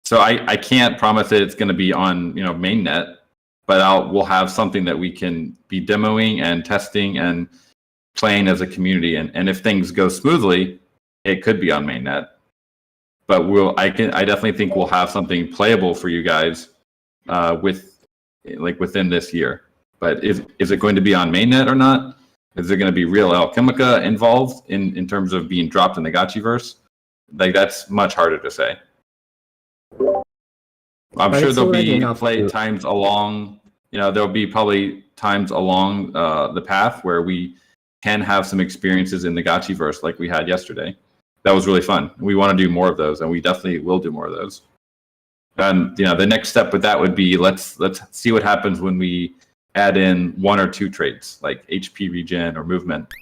So I can't promise that it's going to be on mainnet, but we'll have something that we can be demoing and testing and playing as a community. And if things go smoothly, it could be on mainnet. but I definitely think we'll have something playable for you guys within this year. But is it going to be on mainnet or not? Is there going to be real Alchemica involved in terms of being dropped in the Gotchiverse? Like, that's much harder to say. I'm sure there'll be times along, there'll be probably times along the path where we can have some experiences in the Gotchiverse like we had yesterday. That was really fun. We want to do more of those, and we definitely will do more of those. And the next step with that would be let's see what happens when we add in 1 or 2 traits like HP regen or movement.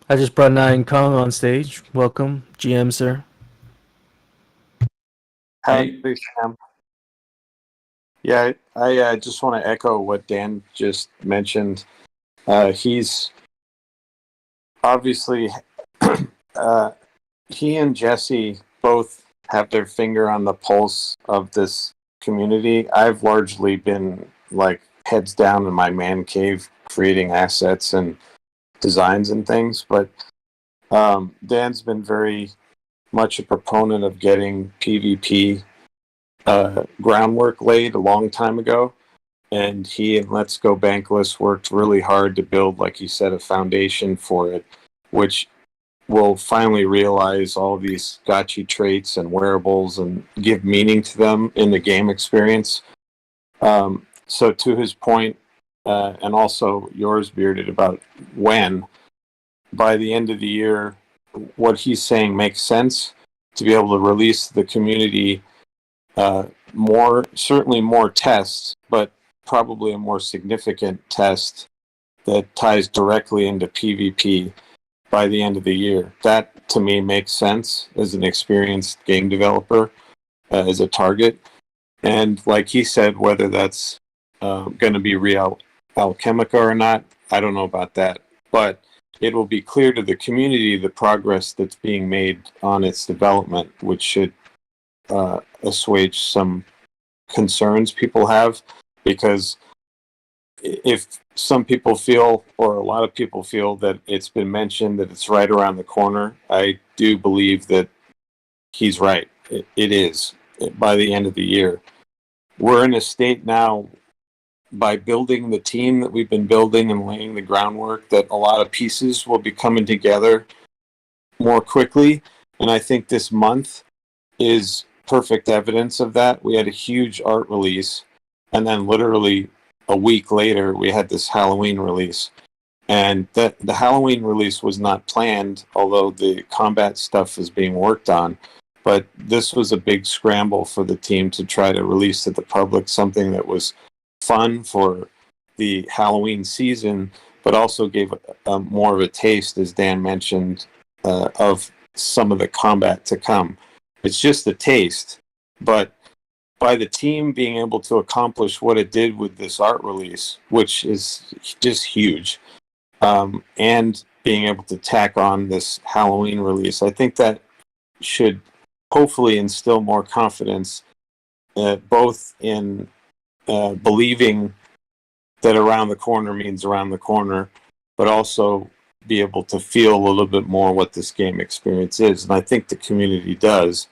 I just brought Nine Kong on stage. Welcome, GM sir. Hey. Sam. Yeah, I just want to echo what Dan just mentioned. He's obviously he and Jesse both have their finger on the pulse of this community. I've largely been like heads down in my man cave creating assets and designs and things, but Dan's been very much a proponent of getting PvP groundwork laid a long time ago, and he and Let's Go Bankless worked really hard to build, like you said, a foundation for it, which will finally realize all these gotchi traits and wearables and give meaning to them in the game experience. So to his point, and also yours, Bearded, about when, by the end of the year, what he's saying makes sense to be able to release the community certainly more tests, but probably a more significant test that ties directly into PvP by the end of the year. That, to me, makes sense as an experienced game developer, as a target. And like he said, whether that's going to be real Alchemica or not, I don't know about that. But it will be clear to the community the progress that's being made on its development, which should assuage some concerns people have. Because if some people feel, or a lot of people feel, that it's been mentioned that it's right around the corner, I do believe that he's right. It is by the end of the year. We're in a state now, by building the team that we've been building and laying the groundwork, that a lot of pieces will be coming together more quickly. And I think this month is perfect evidence of that. We had a huge art release, and then literally a week later, we had this Halloween release. And the Halloween release was not planned, although the combat stuff is being worked on. But this was a big scramble for the team to try to release to the public something that was fun for the Halloween season, but also gave more of a taste, as Dan mentioned, of some of the combat to come. It's just a taste, but by the team being able to accomplish what it did with this art release, which is just huge, and being able to tack on this Halloween release, I think that should hopefully instill more confidence, both in believing that around the corner means around the corner, but also be able to feel a little bit more what this game experience is. And I think the community does.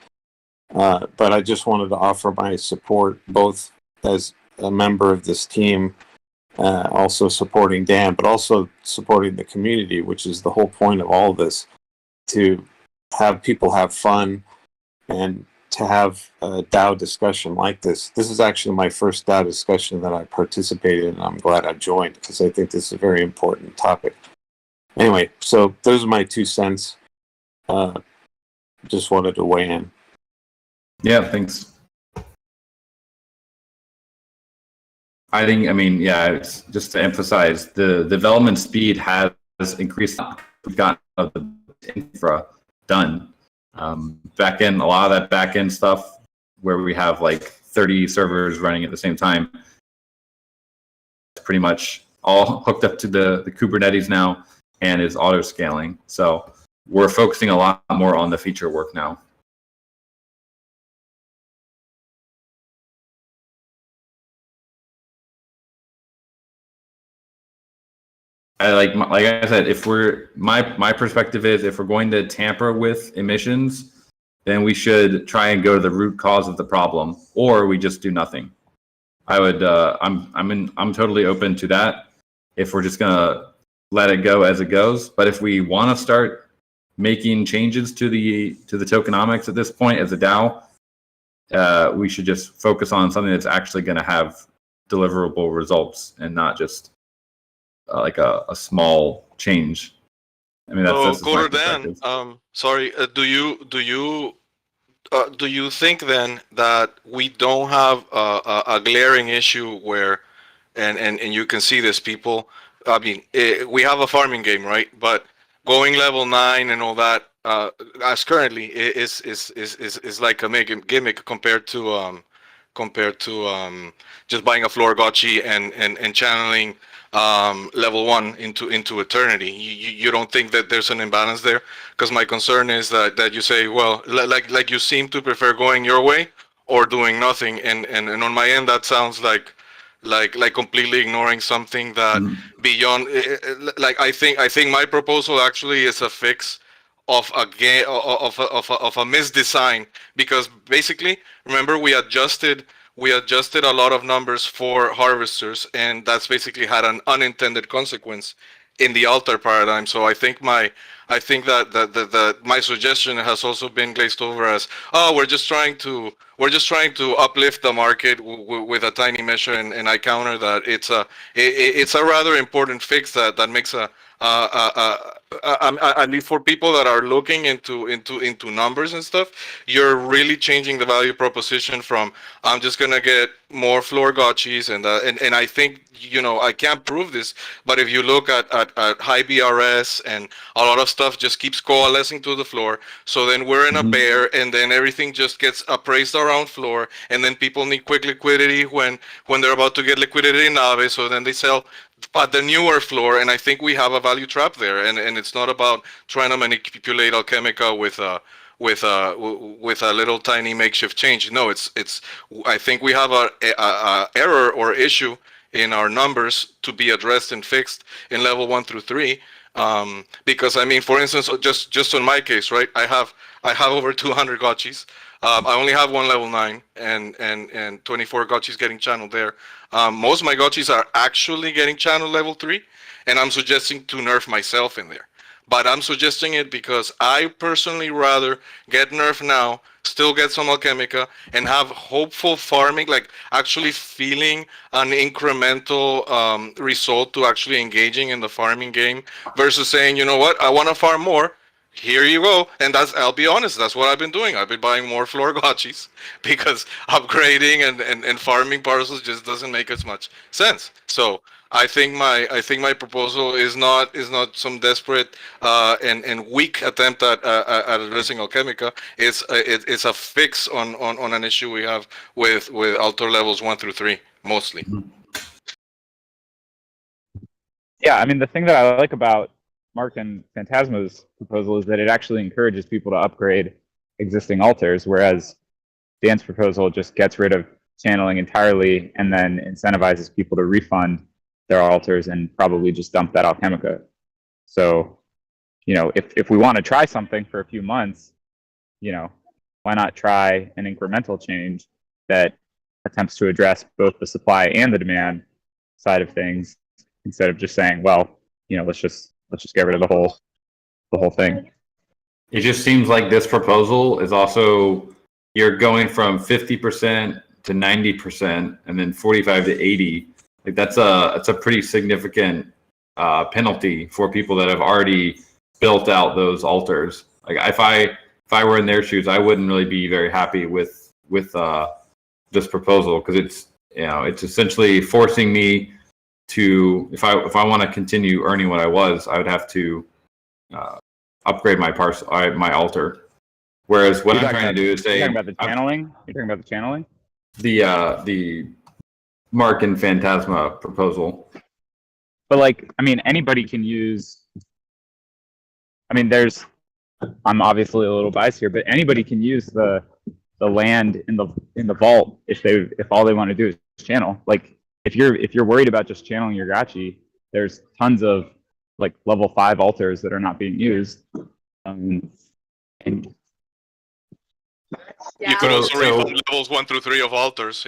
But I just wanted to offer my support, both as a member of this team, also supporting Dan, but also supporting the community, which is the whole point of all of this, to have people have fun and to have a DAO discussion like this. This is actually my first DAO discussion that I participated in, and I'm glad I joined because I think this is a very important topic. Anyway, so those are my 2 cents. Just wanted to weigh in. Yeah, thanks. It's just to emphasize, the development speed has increased. We've gotten the infra done. Back end, a lot of that back end stuff where we have like 30 servers running at the same time, pretty much all hooked up to the Kubernetes now and is auto scaling. So we're focusing a lot more on the feature work now. like I said, if we're my perspective is if we're going to tamper with emissions, then we should try and go to the root cause of the problem, or we just do nothing. I would I'm totally open to that if we're just gonna let it go as it goes. But if we want to start making changes to the tokenomics at this point as a DAO, we should just focus on something that's actually going to have deliverable results and not just like a small change. I mean, that's Coder Dan, sorry, do you think then that we don't have a glaring issue where, and you can see this, people, I mean, we have a farming game, right? But going level 9 and all that, as currently is like a gimmick compared to just buying a Aavegotchi and channeling level 1 into eternity. You don't think that there's an imbalance there? Because my concern is that you say, well, like you seem to prefer going your way or doing nothing, and on my end that sounds like completely ignoring something that beyond, like I think my proposal actually is a fix of a game of a misdesign, because basically, remember, we adjusted a lot of numbers for harvesters, and that's basically had an unintended consequence in the altar paradigm. So I think that my suggestion has also been glazed over as, oh, we're just trying to uplift the market with a tiny measure, and I counter that it's a rather important fix that makes at least for people that are looking into numbers and stuff, you're really changing the value proposition from I'm just gonna get more Aavegotchis, and I think, you know, I can't prove this, but if you look at high BRS and a lot of stuff just keeps coalescing to the floor, so then we're in a bear, and then everything just gets appraised around floor, and then people need quick liquidity when they're about to get liquidity in Aave, so then they sell at the newer floor, and I think we have a value trap there, and it's not about trying to manipulate Alchemica with a little tiny makeshift change. No, it's I think we have a error or issue in our numbers to be addressed and fixed in level 1 through 3. Because I mean, for instance, just on my case, right? I have over 200 gotchis. I only have one level 9 and 24 gotchis getting channeled there. Most of my gotchis are actually getting channeled level 3, and I'm suggesting to nerf myself in there. But I'm suggesting it because I personally rather get nerfed now, still get some Alchemica, and have hopeful farming, like actually feeling an incremental result to actually engaging in the farming game, versus saying, you know what, I want to farm more. Here you go. And I'll be honest, that's what I've been doing. I've been buying more Aavegotchis because upgrading and farming parcels just doesn't make as much sense. So I think my proposal is not some desperate and weak attempt at addressing Alchemica. It's a fix on an issue we have with altar levels 1 through 3 mostly. Yeah, I mean, the thing that I like about Mark and Phantasma's proposal is that it actually encourages people to upgrade existing altars, whereas Dan's proposal just gets rid of channeling entirely and then incentivizes people to refund their altars and probably just dump that Alchemica. So, you know, if we want to try something for a few months, you know, why not try an incremental change that attempts to address both the supply and the demand side of things, instead of just saying, well, you know, let's just get rid of the whole thing. It just seems like this proposal is also, you're going from 50% to 90% and then 45 to 80. Like that's a pretty significant penalty for people that have already built out those altars. Like if I were in their shoes, I wouldn't really be very happy with this proposal, because it's essentially forcing me to, if I want to continue earning what I was, I would have to upgrade my altar. Whereas what I'm trying to do is say, you're talking about the channeling. You're talking about the channeling. The Mark and Phantasma proposal. But like, I mean, anybody can use. I mean, I'm obviously a little biased here, but anybody can use the land in the vault if all they want to do is channel. Like, if you're worried about just channeling your gotchi, there's tons of like level 5 alters that are not being used. And You could also So- refund levels 1 through 3 of alters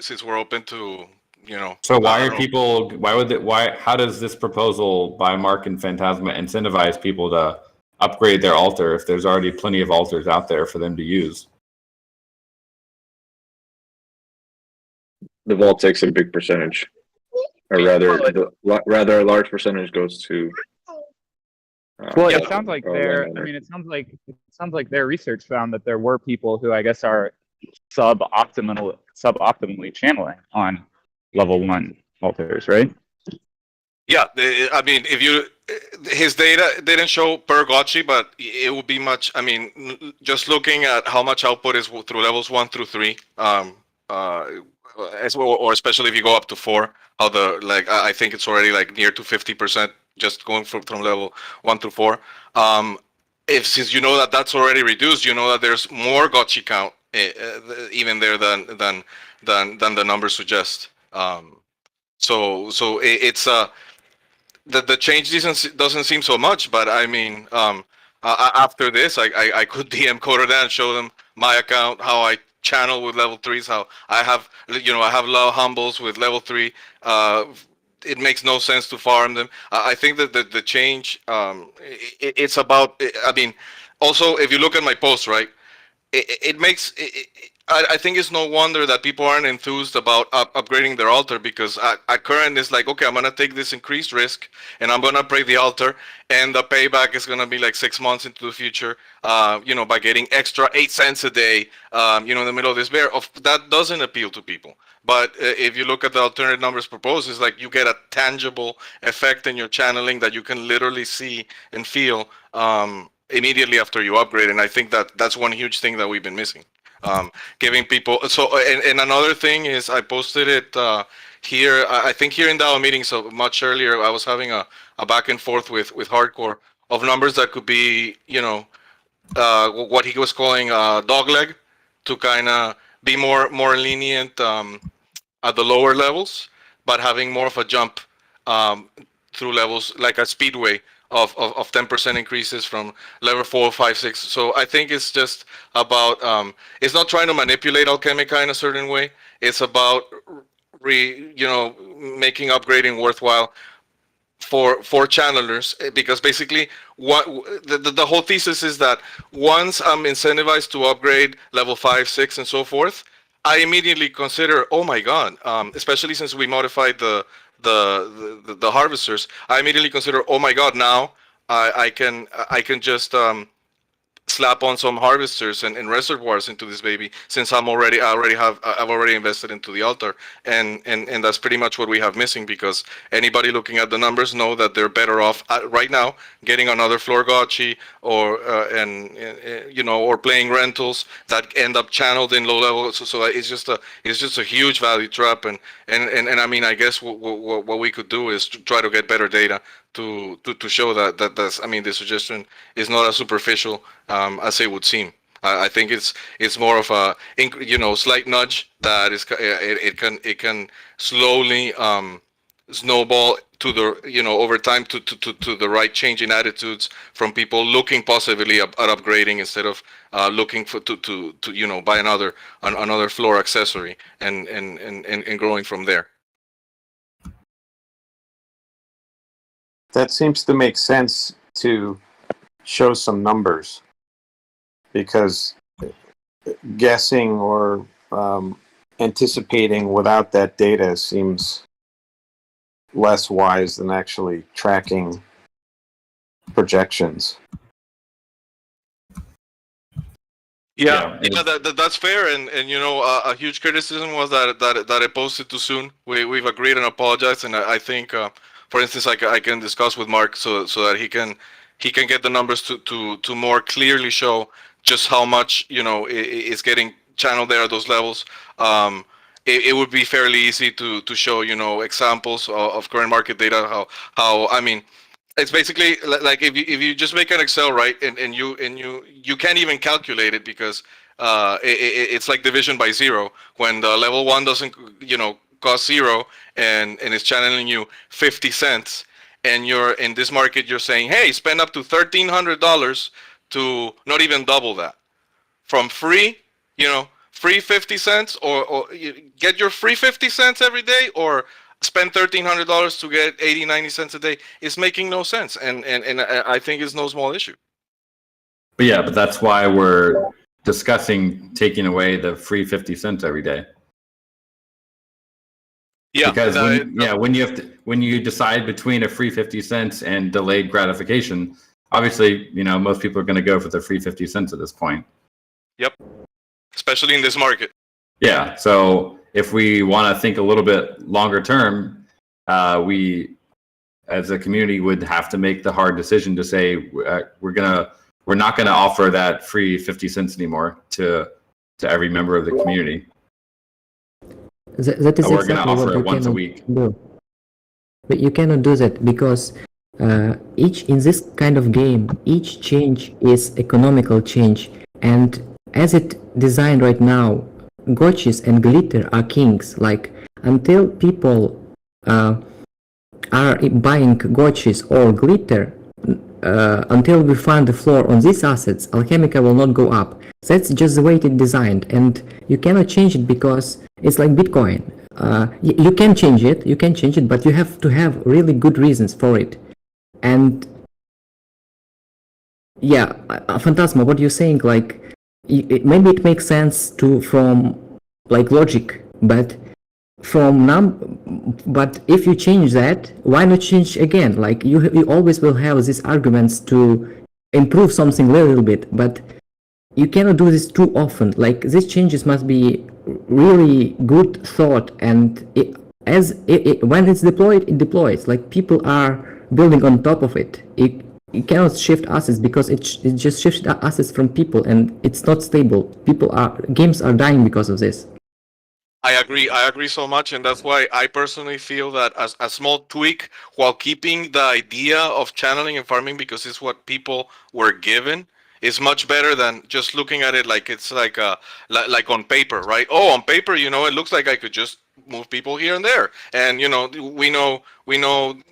since we're open to, you know. So why I are don't know. people? Why would? How does this proposal by Mark and Phantasma incentivize people to upgrade their altar if there's already plenty of altars out there for them to use? The vault takes a big percentage, or rather, a large percentage goes to. Well, Yeah. it sounds like landowner. it sounds like their research found that there were people who I guess are suboptimally channeling on level 1 altars, right? Yeah, I mean, his data didn't show per Gotchi, but it would be much. I mean, just looking at how much output is through levels 1 through 3, as well, or especially if you go up to 4, how I think it's already like near to 50% just going from level 1 through 4. Since you know that that's already reduced, you know that there's more Gotchi count even there than the numbers suggest. So it's the change doesn't seem so much, but I mean, after this, I could DM Coderdan and show them my account, how I channel with level 3s, how I have low humbles with level 3. It makes no sense to farm them. I think that the change, it's about. I mean, also if you look at my post, right, it makes. I think it's no wonder that people aren't enthused about upgrading their altar, because at current it's like, okay, I'm gonna take this increased risk and I'm gonna upgrade the altar, and the payback is gonna be like 6 months into the future. By getting extra 8 cents a day, in the middle of this bear. That doesn't appeal to people. But if you look at the alternative numbers proposed, it's like you get a tangible effect in your channeling that you can literally see and feel immediately after you upgrade. And I think that's one huge thing that we've been missing. Giving people and another thing is I posted it here. I think here in DAO meeting, so much earlier I was having a back and forth with Hardcore of numbers that could be, what he was calling dogleg, to kind of be more lenient at the lower levels, but having more of a jump through levels, like a speedway of 10% increases from level 4, 5, 6. So I think it's just about, it's not trying to manipulate Alchemica in a certain way. It's about making upgrading worthwhile for channelers, because basically what the whole thesis is that once I'm incentivized to upgrade level 5, 6, and so forth, I immediately consider, oh my god, especially since we modified the harvesters, I immediately consider, oh my god, now I can just slap on some harvesters and reservoirs into this baby, since I've already invested into the altar, and that's pretty much what we have missing, because anybody looking at the numbers know that they're better off right now getting another floor Gotchi, or or playing rentals that end up channeled in low level. So it's just a huge value trap, and I mean, I guess what we could do is to try to get better data to show that's, I mean, the suggestion is not as superficial as it would seem. I think it's more of a slight nudge that is it can slowly snowball to the over time to the right change in attitudes from people looking possibly at upgrading, instead of looking to buy another floor accessory and growing from there. That seems to make sense to show some numbers, because guessing or anticipating without that data seems less wise than actually tracking projections. Yeah, that's fair, and a huge criticism was that it posted too soon. We've agreed and apologized, and I think, for instance, I can discuss with Mark so that he can get the numbers to more clearly show just how much is getting channeled there at those levels. It would be fairly easy to show examples of current market data. How I mean, it's basically like if you just make an Excel, right, and you can't even calculate it, because it's like division by 0 when the level 1 doesn't cost 0 and it's channeling you 50 cents, and you're in this market, you're saying, hey, spend up to $1,300 to not even double that. From free, free 50 cents, or you get your free 50 cents every day, or spend $1,300 to get 80, 90 cents a day. It's making no sense. And I think it's no small issue. But yeah, but that's why we're discussing taking away the free 50 cents every day. Yeah, because when you decide between a free 50 cents and delayed gratification, obviously, most people are going to go for the free 50 cents at this point. Yep. Especially in this market. Yeah. So if we want to think a little bit longer term, we, as a community, would have to make the hard decision to say we're not going to offer that free 50 cents anymore to every member of the community. That is we're exactly going to offer what you it once a cannot week. do. But you cannot do that because in this kind of game, each change is economical change, and as it designed right now, gotchis and glitter are kings. Like, until people are buying gotchis or glitter, until we find the floor on these assets, Alchemica will not go up. That's just the way it is designed, and you cannot change it because it's like Bitcoin. You can change it, but you have to have really good reasons for it. And yeah, Phantasma, what you're saying, like, maybe it makes sense from like logic, but but if you change that, why not change again? Like, you always will have these arguments to improve something a little bit, but you cannot do this too often. Like, these changes must be really good thought, and when it's deployed, it deploys. Like, people are building on top of it. You cannot shift assets because it just shifts assets from people, and it's not stable. Games are dying because of this. I agree so much, and that's why I personally feel that as a small tweak, while keeping the idea of channeling and farming, because it's what people were given, is much better than just looking at it like it's like on paper, right? Oh, on paper, it looks like I could just move people here and there, and we know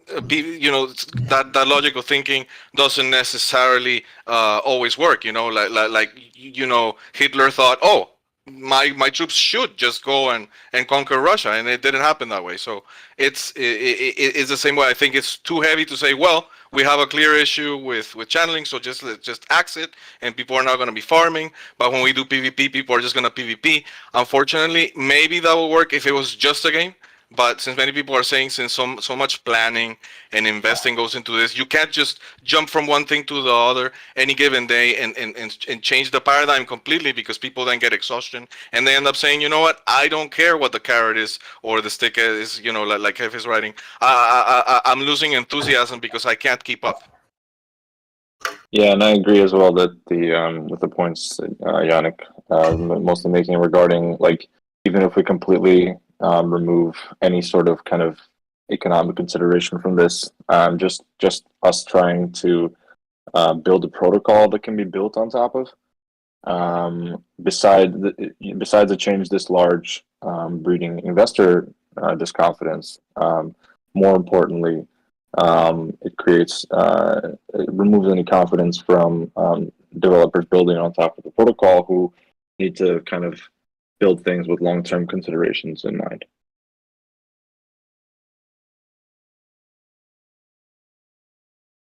that logical thinking doesn't necessarily always work. Hitler thought, oh, my troops should just go and conquer Russia, and it didn't happen that way. So it's the same way. I think it's too heavy to say, well, we have a clear issue with channeling, so just axe it, and people are not going to be farming. But when we do PvP, people are just going to PvP. Unfortunately, maybe that will work if it was just a game. But since many people are saying, since so much planning and investing goes into this, you can't just jump from one thing to the other any given day and change the paradigm completely, because people then get exhaustion and they end up saying, you know what, I don't care what the carrot is or the stick is, like Hef is writing. I'm losing enthusiasm because I can't keep up. Yeah, and I agree as well that with the points that Yannick mostly making regarding, like, even if we completely remove any sort of kind of economic consideration from this, just us trying to build a protocol that can be built on top of. Besides a change this large, breeding investor disconfidence, more importantly, it removes any confidence from developers building on top of the protocol, who need to kind of build things with long-term considerations in mind.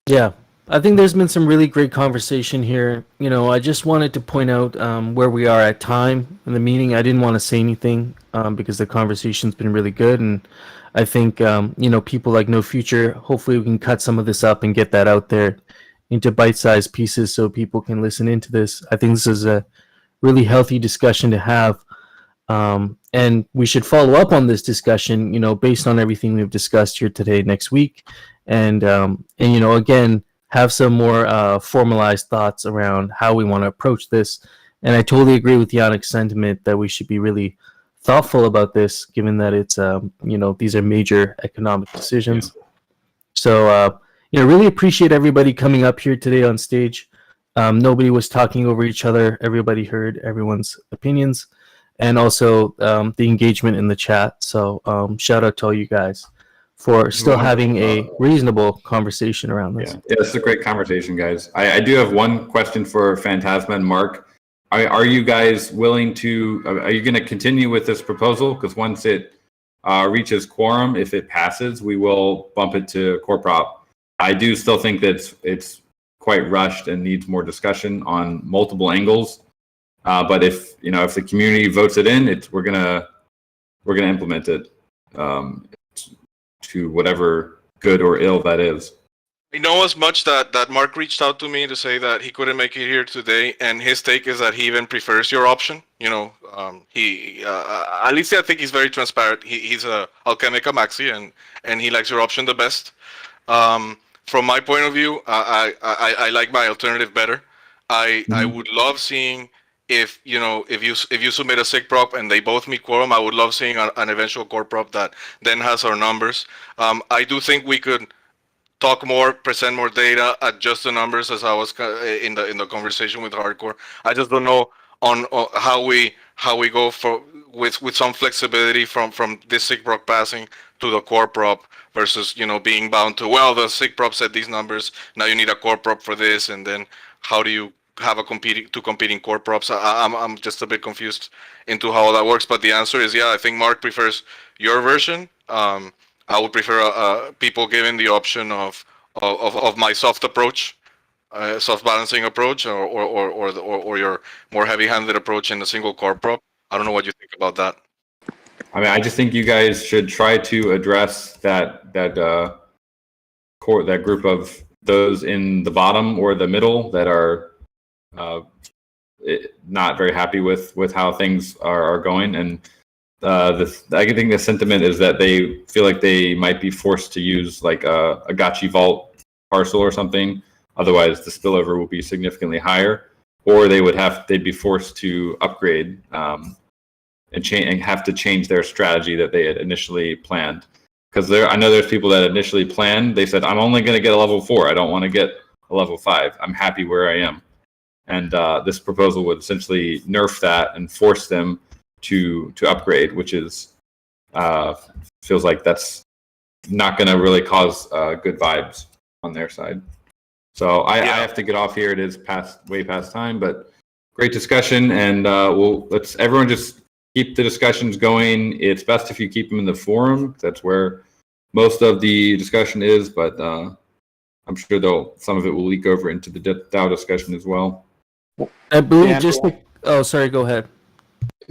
Yeah, I think there's been some really great conversation here. I just wanted to point out where we are at time in the meeting. I didn't want to say anything because the conversation's been really good, and I think people like No Future, hopefully we can cut some of this up and get that out there into bite-sized pieces so people can listen into this. I think this is a really healthy discussion to have. And we should follow up on this discussion, based on everything we've discussed here today, next week, and again, have some more formalized thoughts around how we want to approach this. And I totally agree with Yannick's sentiment that we should be really thoughtful about this, given that it's these are major economic decisions. So really appreciate everybody coming up here today on stage. Nobody was talking over each other. Everybody heard everyone's opinions. And also the engagement in the chat. So shout out to all you guys for still Wonderful. having a reasonable conversation around this. Yeah, this is a great conversation, guys. I do have one question for Phantasma and Mark. Are you guys willing to? Are you going to continue with this proposal? Because once it reaches quorum, if it passes, we will bump it to core prop. I do still think that it's quite rushed and needs more discussion on multiple angles. But if the community votes it in, we're gonna implement it to whatever good or ill that is. I know as much that Mark reached out to me to say that he couldn't make it here today, and his take is that he even prefers your option. He at least I think he's very transparent. He's a Alchemica Maxi, and he likes your option the best. From my point of view, I like my alternative better. I would love seeing if you submit a SIG prop and they both meet quorum. I would love seeing an eventual core prop that then has our numbers. I do think we could talk more, present more data, adjust the numbers as I was in the conversation with Hardcore. I just don't know on how we go with some flexibility from this SIG prop passing to the core prop versus being bound to, well, the SIG prop said these numbers, now you need a core prop for this, and then how do you have two competing core props? I'm just a bit confused into how that works, but the answer is I think Mark prefers your version. I would prefer people given the option of my soft approach, soft balancing approach, or your more heavy-handed approach in a single core prop. I don't know what you think about that. I mean, I just think you guys should try to address that group of those in the bottom or the middle that are not very happy with how things are going, and I think the sentiment is that they feel like they might be forced to use like a Gotchi Vault parcel or something. Otherwise, the spillover will be significantly higher, or they'd be forced to upgrade and have to change their strategy that they had initially planned. Because I know there's people that initially planned. They said, "I'm only going to get a level 4. I don't want to get a level 5. I'm happy where I am." And this proposal would essentially nerf that and force them to upgrade, which is feels like that's not going to really cause good vibes on their side. So I have to get off here. It is way past time, but great discussion, and let's everyone just keep the discussions going. It's best if you keep them in the forum. That's where most of the discussion is, but I'm sure some of it will leak over into the DAO discussion as well. I believe sorry, go ahead.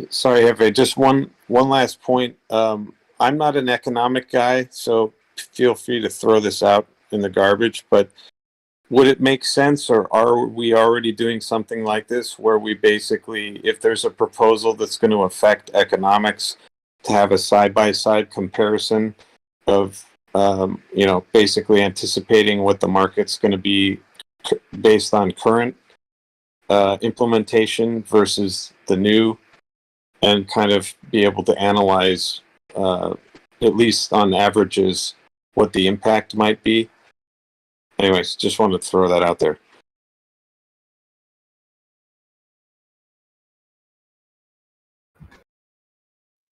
Sorry, Hefe, just one last point. I'm not an economic guy, so feel free to throw this out in the garbage, but would it make sense, or are we already doing something like this where we basically, if there's a proposal that's going to affect economics, to have a side-by-side comparison of, basically anticipating what the market's going to be based on current implementation versus the new, and kind of be able to analyze, at least on averages, what the impact might be. Anyways, just wanted to throw that out there.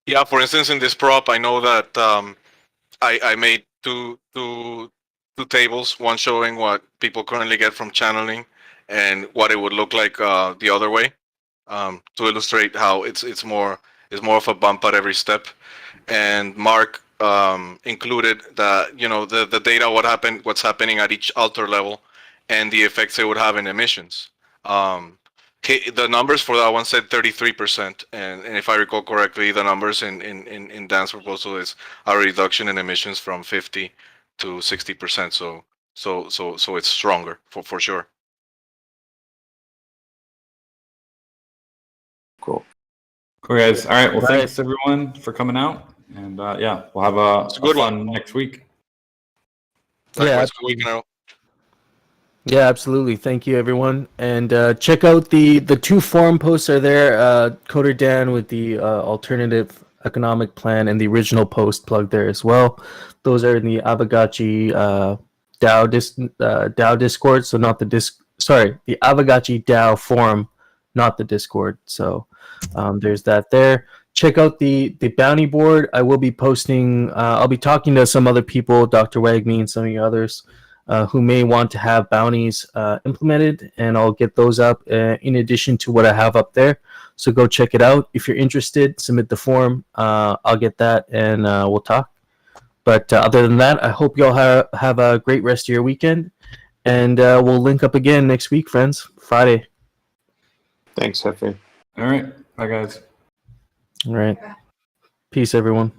Yeah, for instance, in this prop, I know that I made two tables, one showing what people currently get from channeling and what it would look like the other way, to illustrate how it's more of a bump at every step. And Mark included the data, what's happening at each altar level, and the effects it would have in emissions. The numbers for that one said 33%, and if I recall correctly, the numbers in Dan's proposal is a reduction in emissions from 50 to 60%. So it's stronger for sure. Cool. Cool, guys. All right. Well, thanks everyone for coming out. And we'll have a good fun next week. Yeah, absolutely. Thank you, everyone. And check out the two forum posts are there. Coder Dan with the alternative economic plan and the original post plug there as well. Those are in the Aavegotchi DAO Discord. So not the the Aavegotchi DAO forum, not the Discord. So there's that there. check out the bounty board. I will be posting. I'll be talking to some other people, Dr. Wagme and some of you others, who may want to have bounties implemented, and I'll get those up in addition to what I have up there. So go check it out. If you're interested, submit the form. I'll get that, and we'll talk. But other than that, I hope you all have a great rest of your weekend, and we'll link up again next week, friends. Friday. Thanks, Hefe. All right. Bye, guys. All right. Peace, everyone.